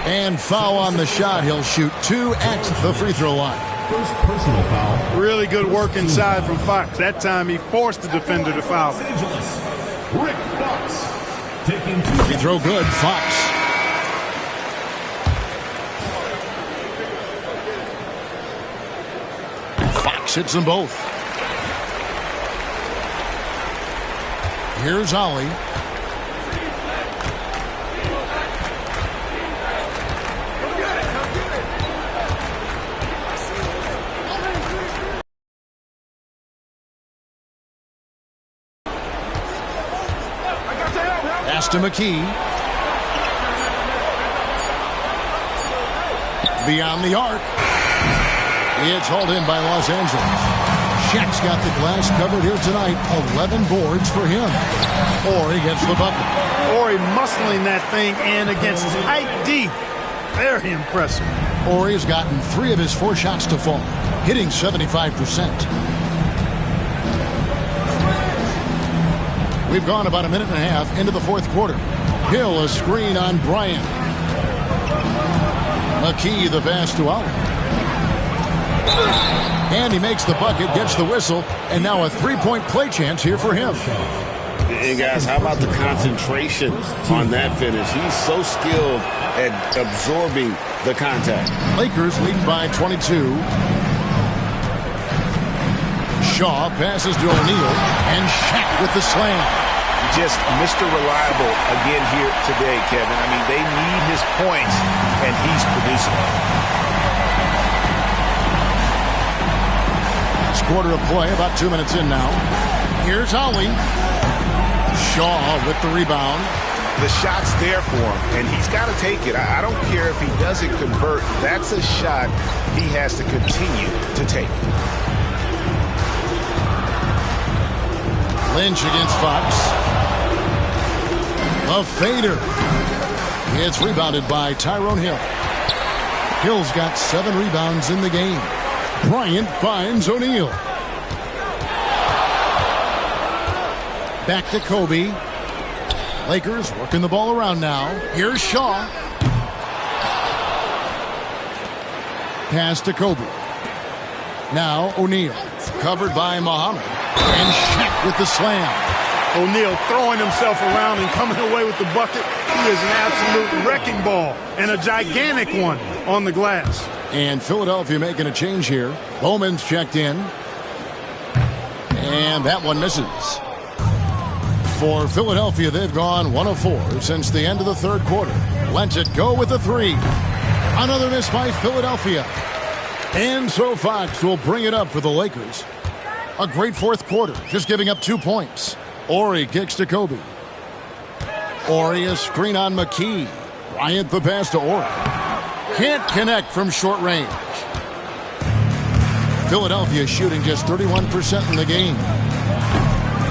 And foul on the shot. He'll shoot 2 at the free throw line. First personal foul. Really good work inside from Fox. That time he forced the defender to foul. Los Angeles, Rick Fox. Taking 2. Free throw good, Fox. Fox hits them both. Here's Ollie. Pass to McKee. Beyond the arc. It's hauled in by Los Angeles. Shaq's got the glass covered here tonight. 11 boards for him. Horry gets the bucket. Horry muscling that thing in against tight D. Very impressive. Horry's gotten 3 of his 4 shots to fall, hitting 75%. We've gone about a minute and a half into the fourth quarter. Hill, a screen on Bryant. McKee, the pass to Allen. And he makes the bucket, gets the whistle, and now a 3-point play chance here for him. And guys, how about the concentration on that finish? He's so skilled at absorbing the contact. Lakers lead by 22. Shaw passes to O'Neal, and Shaq with the slam. Just Mr. Reliable again here today, Kevin. I mean, they need his points, and he's producing. Quarter of play, about 2 minutes in now. Here's Ollie. Shaw with the rebound. The shot's there for him, and he's got to take it. I don't care if he doesn't convert. That's a shot he has to continue to take. Lynch against Fox. A fader. It's rebounded by Tyrone Hill. Hill's got 7 rebounds in the game. Bryant finds O'Neal. Back to Kobe. Lakers working the ball around now. Here's Shaw. Pass to Kobe. Now O'Neal. Covered by Muhammad. And Shaq with the slam. O'Neal throwing himself around and coming away with the bucket. He is an absolute wrecking ball and a gigantic one on the glass. And Philadelphia making a change here. Bowman's checked in. And that one misses. For Philadelphia, they've gone 1 of 4 since the end of the third quarter. Lets it go with the 3. Another miss by Philadelphia. And so Fox will bring it up for the Lakers. A great fourth quarter, just giving up 2 points. Horry kicks to Kobe. Horry, a screen on McKee. Bryant the pass to Horry. Can't connect from short range. Philadelphia shooting just 31% in the game.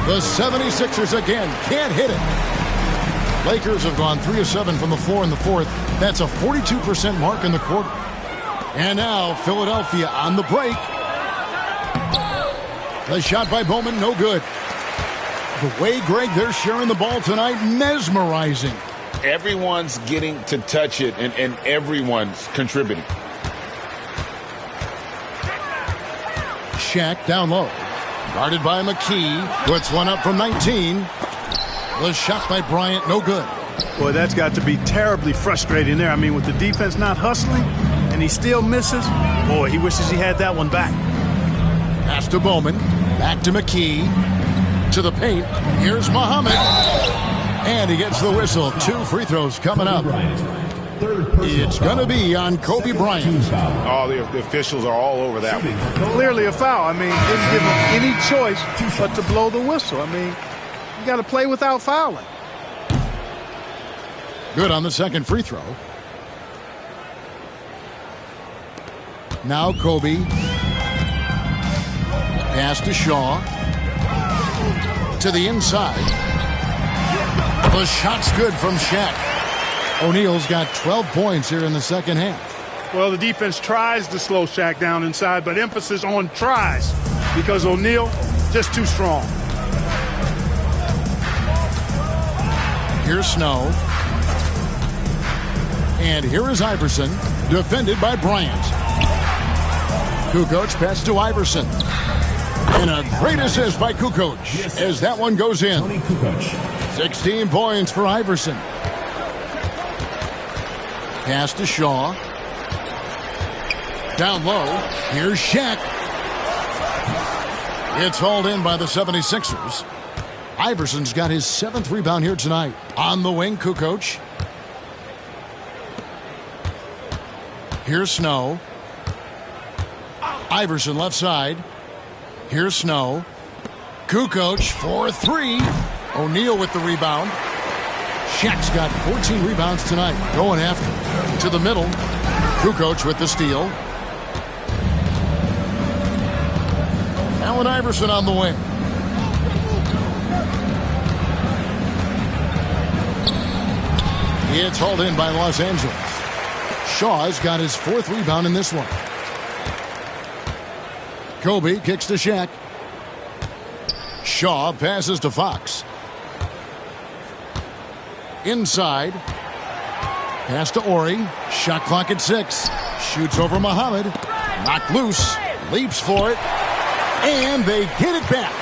The 76ers again can't hit it. Lakers have gone 3 of 7 from the floor in the fourth. That's a 42% mark in the quarter. And now Philadelphia on the break. The shot by Bowman, no good. The way, Greg, they're sharing the ball tonight, mesmerizing. Everyone's getting to touch it, and everyone's contributing. Shaq down low. Guarded by McKee. Puts one up from 19. The shot by Bryant, no good. Boy, that's got to be terribly frustrating there. I mean, with the defense not hustling, and he still misses, boy, he wishes he had that one back. Pass to Bowman. Back to McKee. To the paint. Here's Muhammad. And he gets the whistle. 2 free throws coming up. It's going to be on Kobe Bryant. Oh, the officials are all over that one. Clearly a foul. I mean, didn't give him any choice but to blow the whistle. I mean, you got to play without fouling. Good on the second free throw. Now Kobe. Pass to Shaw. To the inside. The shot's good from Shaq. O'Neal's got 12 points here in the second half. Well, the defense tries to slow Shaq down inside, but emphasis on tries because O'Neal just too strong. Here's Snow. And here is Iverson, defended by Bryant. Kukoc pass to Iverson. And a great assist by Kukoc as that one goes in. 16 points for Iverson. Pass to Shaw. Down low. Here's Shaq. It's hauled in by the 76ers. Iverson's got his 7th rebound here tonight. On the wing, Kukoc. Here's Snow. Iverson left side. Here's Snow. Kukoc for 3. O'Neal with the rebound. Shaq's got 14 rebounds tonight. Going after. To the middle. Kukoc with the steal. Allen Iverson on the wing. It's hauled in by Los Angeles. Shaw's got his 4th rebound in this one. Kobe kicks to Shaq. Shaw passes to Fox. Inside. Pass to Ori. Shot clock at 6. Shoots over Muhammad. Knocked loose. Leaps for it. And they get it back.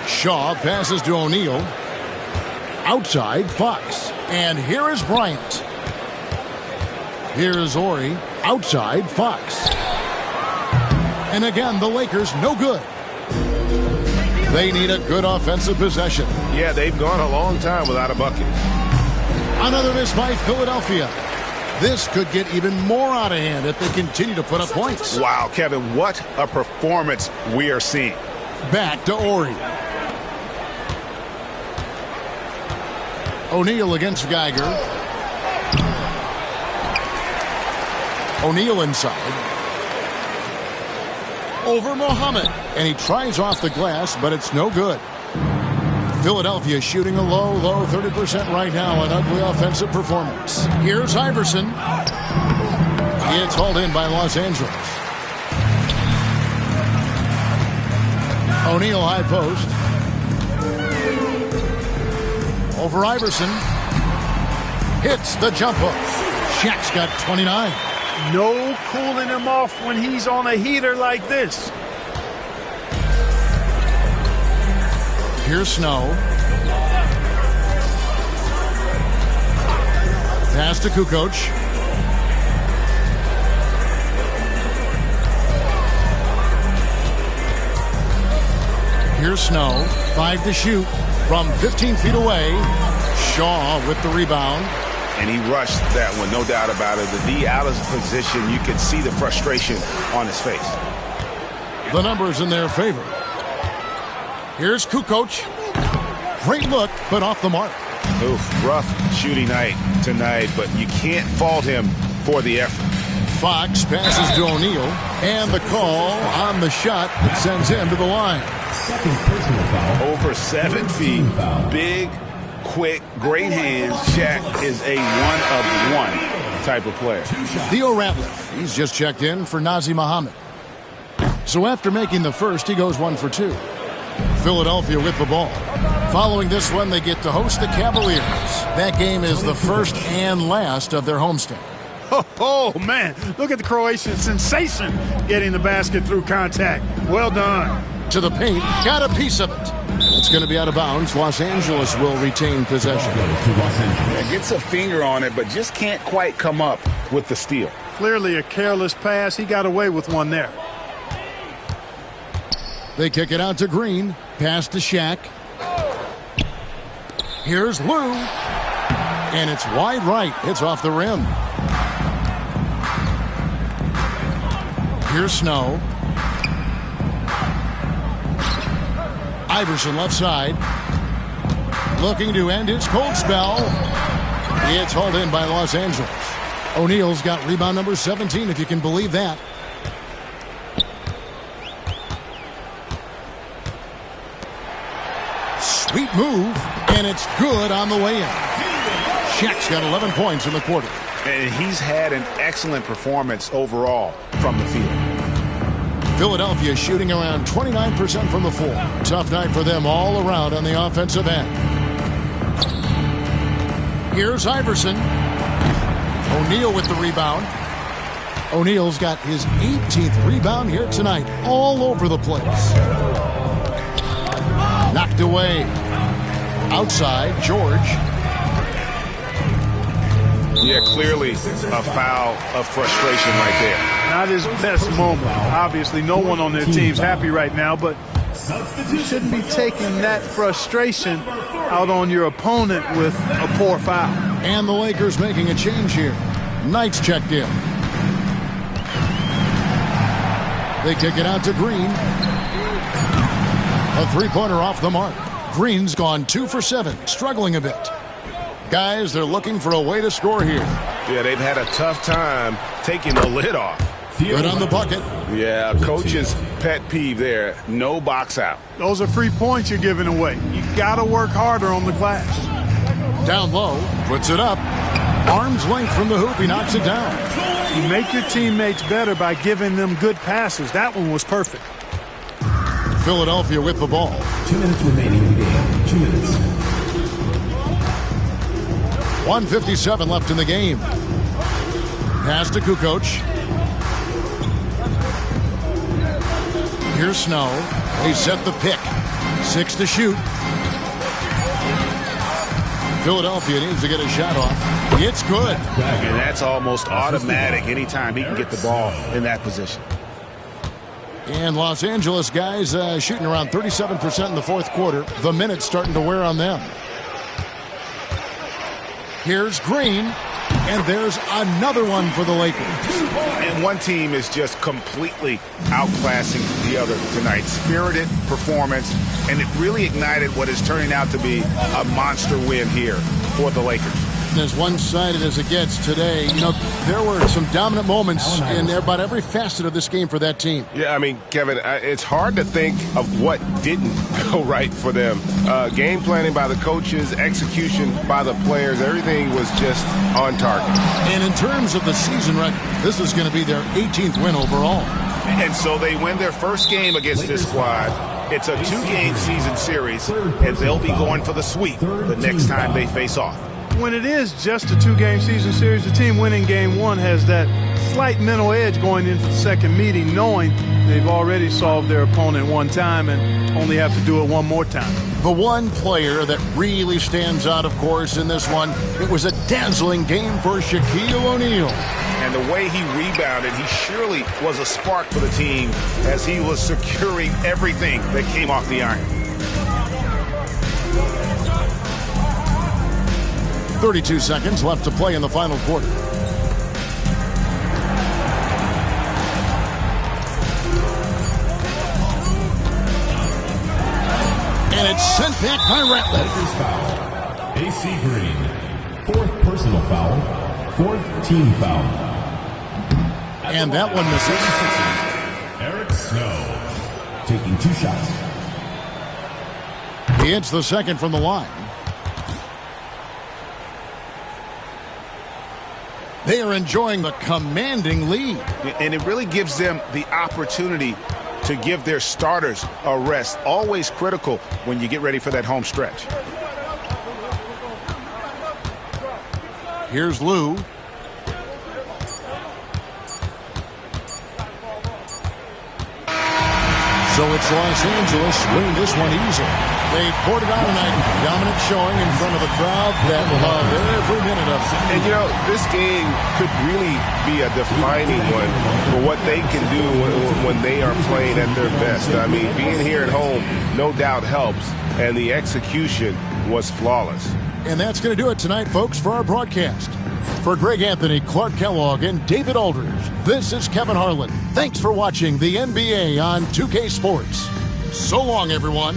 Shaw passes to O'Neal. Outside, Fox. And here is Bryant. Here is Ori. Outside, Fox. And again, the Lakers no good. They need a good offensive possession. Yeah, they've gone a long time without a bucket. Another miss by Philadelphia. This could get even more out of hand if they continue to put up points. Wow, Kevin, what a performance we are seeing. Back to Ori. O'Neal against Geiger. O'Neal inside. Over Muhammad. And he tries off the glass, but it's no good. Philadelphia shooting a low 30% right now. An ugly offensive performance. Here's Iverson. It's hauled in by Los Angeles. O'Neal high post. Over Iverson. Hits the jump hook. Shaq's got 29. No cooling him off when he's on a heater like this. Here's Snow. Pass to Kukoc. Here's Snow. 5 to shoot from 15 feet away. Shaw with the rebound. And he rushed that one, no doubt about it. The D out of position, you could see the frustration on his face. The numbers in their favor. Here's Kukoc. Great look, but off the mark. Oof, rough shooting night tonight, but you can't fault him for the effort. Fox passes to O'Neal, and the call on the shot that sends him to the line. Second personal foul. Over 7 feet, big, quick, great hands. Shaq is a one-of-one type of player. Theo Ratliff, he's just checked in for Nazr Mohammed. So after making the first, he goes 1 for 2. Philadelphia with the ball. Following this one, they get to host the Cavaliers. That game is the first and last of their homestand. Oh, man. Look at the Croatian sensation getting the basket through contact. Well done. To the paint, got a piece of it. It's going to be out of bounds. Los Angeles will retain possession. Yeah, gets a finger on it, but just can't quite come up with the steal. Clearly a careless pass. He got away with one there. They kick it out to Green. Pass to Shaq. Here's Lou. And it's wide right. It's off the rim. Here's Snow. Iverson left side. Looking to end his cold spell. It's hauled in by Los Angeles. O'Neal's got rebound number 17, if you can believe that. Sweet move, and it's good on the way in. Shaq's got 11 points in the quarter. And he's had an excellent performance overall from the field. Philadelphia shooting around 29% from the floor. Tough night for them all around on the offensive end. Here's Iverson. O'Neal with the rebound. O'Neal's got his 18th rebound here tonight, all over the place. Knocked away. Outside, George. Yeah, clearly a foul of frustration right there. Not his best moment. Obviously, no one on their team's happy right now, but you shouldn't be taking that frustration out on your opponent with a poor foul. And the Lakers making a change here. Knight's checked in. They kick it out to Green. A three-pointer off the mark. Green's gone 2 for 7, struggling a bit. Guys, they're looking for a way to score here. Yeah, they've had a tough time taking the lid off. Good on the bucket. Yeah, coach's pet peeve there. No box out. Those are free points you're giving away. You got to work harder on the glass. Down low, puts it up. Arm's length from the hoop, he knocks it down. You make your teammates better by giving them good passes. That one was perfect. Philadelphia with the ball. 2 minutes remaining in the game. 2 minutes. 1:57 left in the game. Pass to Kukoc. Here's Snow. They set the pick. 6 to shoot. Philadelphia needs to get a shot off. It's good. And that's almost automatic anytime he can get the ball in that position. And Los Angeles guys shooting around 37% in the fourth quarter. The minutes starting to wear on them. Here's Green, and there's another one for the Lakers. And one team is just completely outclassing the other tonight. Spirited performance, and it really ignited what is turning out to be a monster win here for the Lakers. As one-sided as it gets today, you know, there were some dominant moments in about every facet of this game for that team. Yeah, I mean, Kevin, it's hard to think of what didn't go right for them. Game planning by the coaches, execution by the players, everything was just on target. And in terms of the season record, this is going to be their 18th win overall. And so they win their first game against this squad. It's a 2-game season series, and they'll be going for the sweep the next time they face off. When it is just a 2-game season series, the team winning game 1 has that slight mental edge going into the second meeting, knowing they've already solved their opponent one time and only have to do it one more time. The one player that really stands out, of course, in this one, it was a dazzling game for Shaquille O'Neal. And the way he rebounded, he surely was a spark for the team as he was securing everything that came off the iron. 32 seconds left to play in the final quarter. And it's sent back by Ratliff. AC Green. 4th personal foul. 4th team foul. And that one misses. Eric Snow taking 2 shots. He hits the second from the line. They are enjoying the commanding lead. And it really gives them the opportunity to give their starters a rest. Always critical when you get ready for that home stretch. Here's Lou. So it's Los Angeles winning this one easily. They poured it on tonight. Dominant showing in front of a crowd that loved every minute of it. And, you know, this game could really be a defining one for what they can do when they are playing at their best. I mean, being here at home no doubt helps, and the execution was flawless. And that's going to do it tonight, folks, for our broadcast. For Greg Anthony, Clark Kellogg, and David Aldridge, this is Kevin Harlan. Thanks for watching the NBA on 2K Sports. So long, everyone.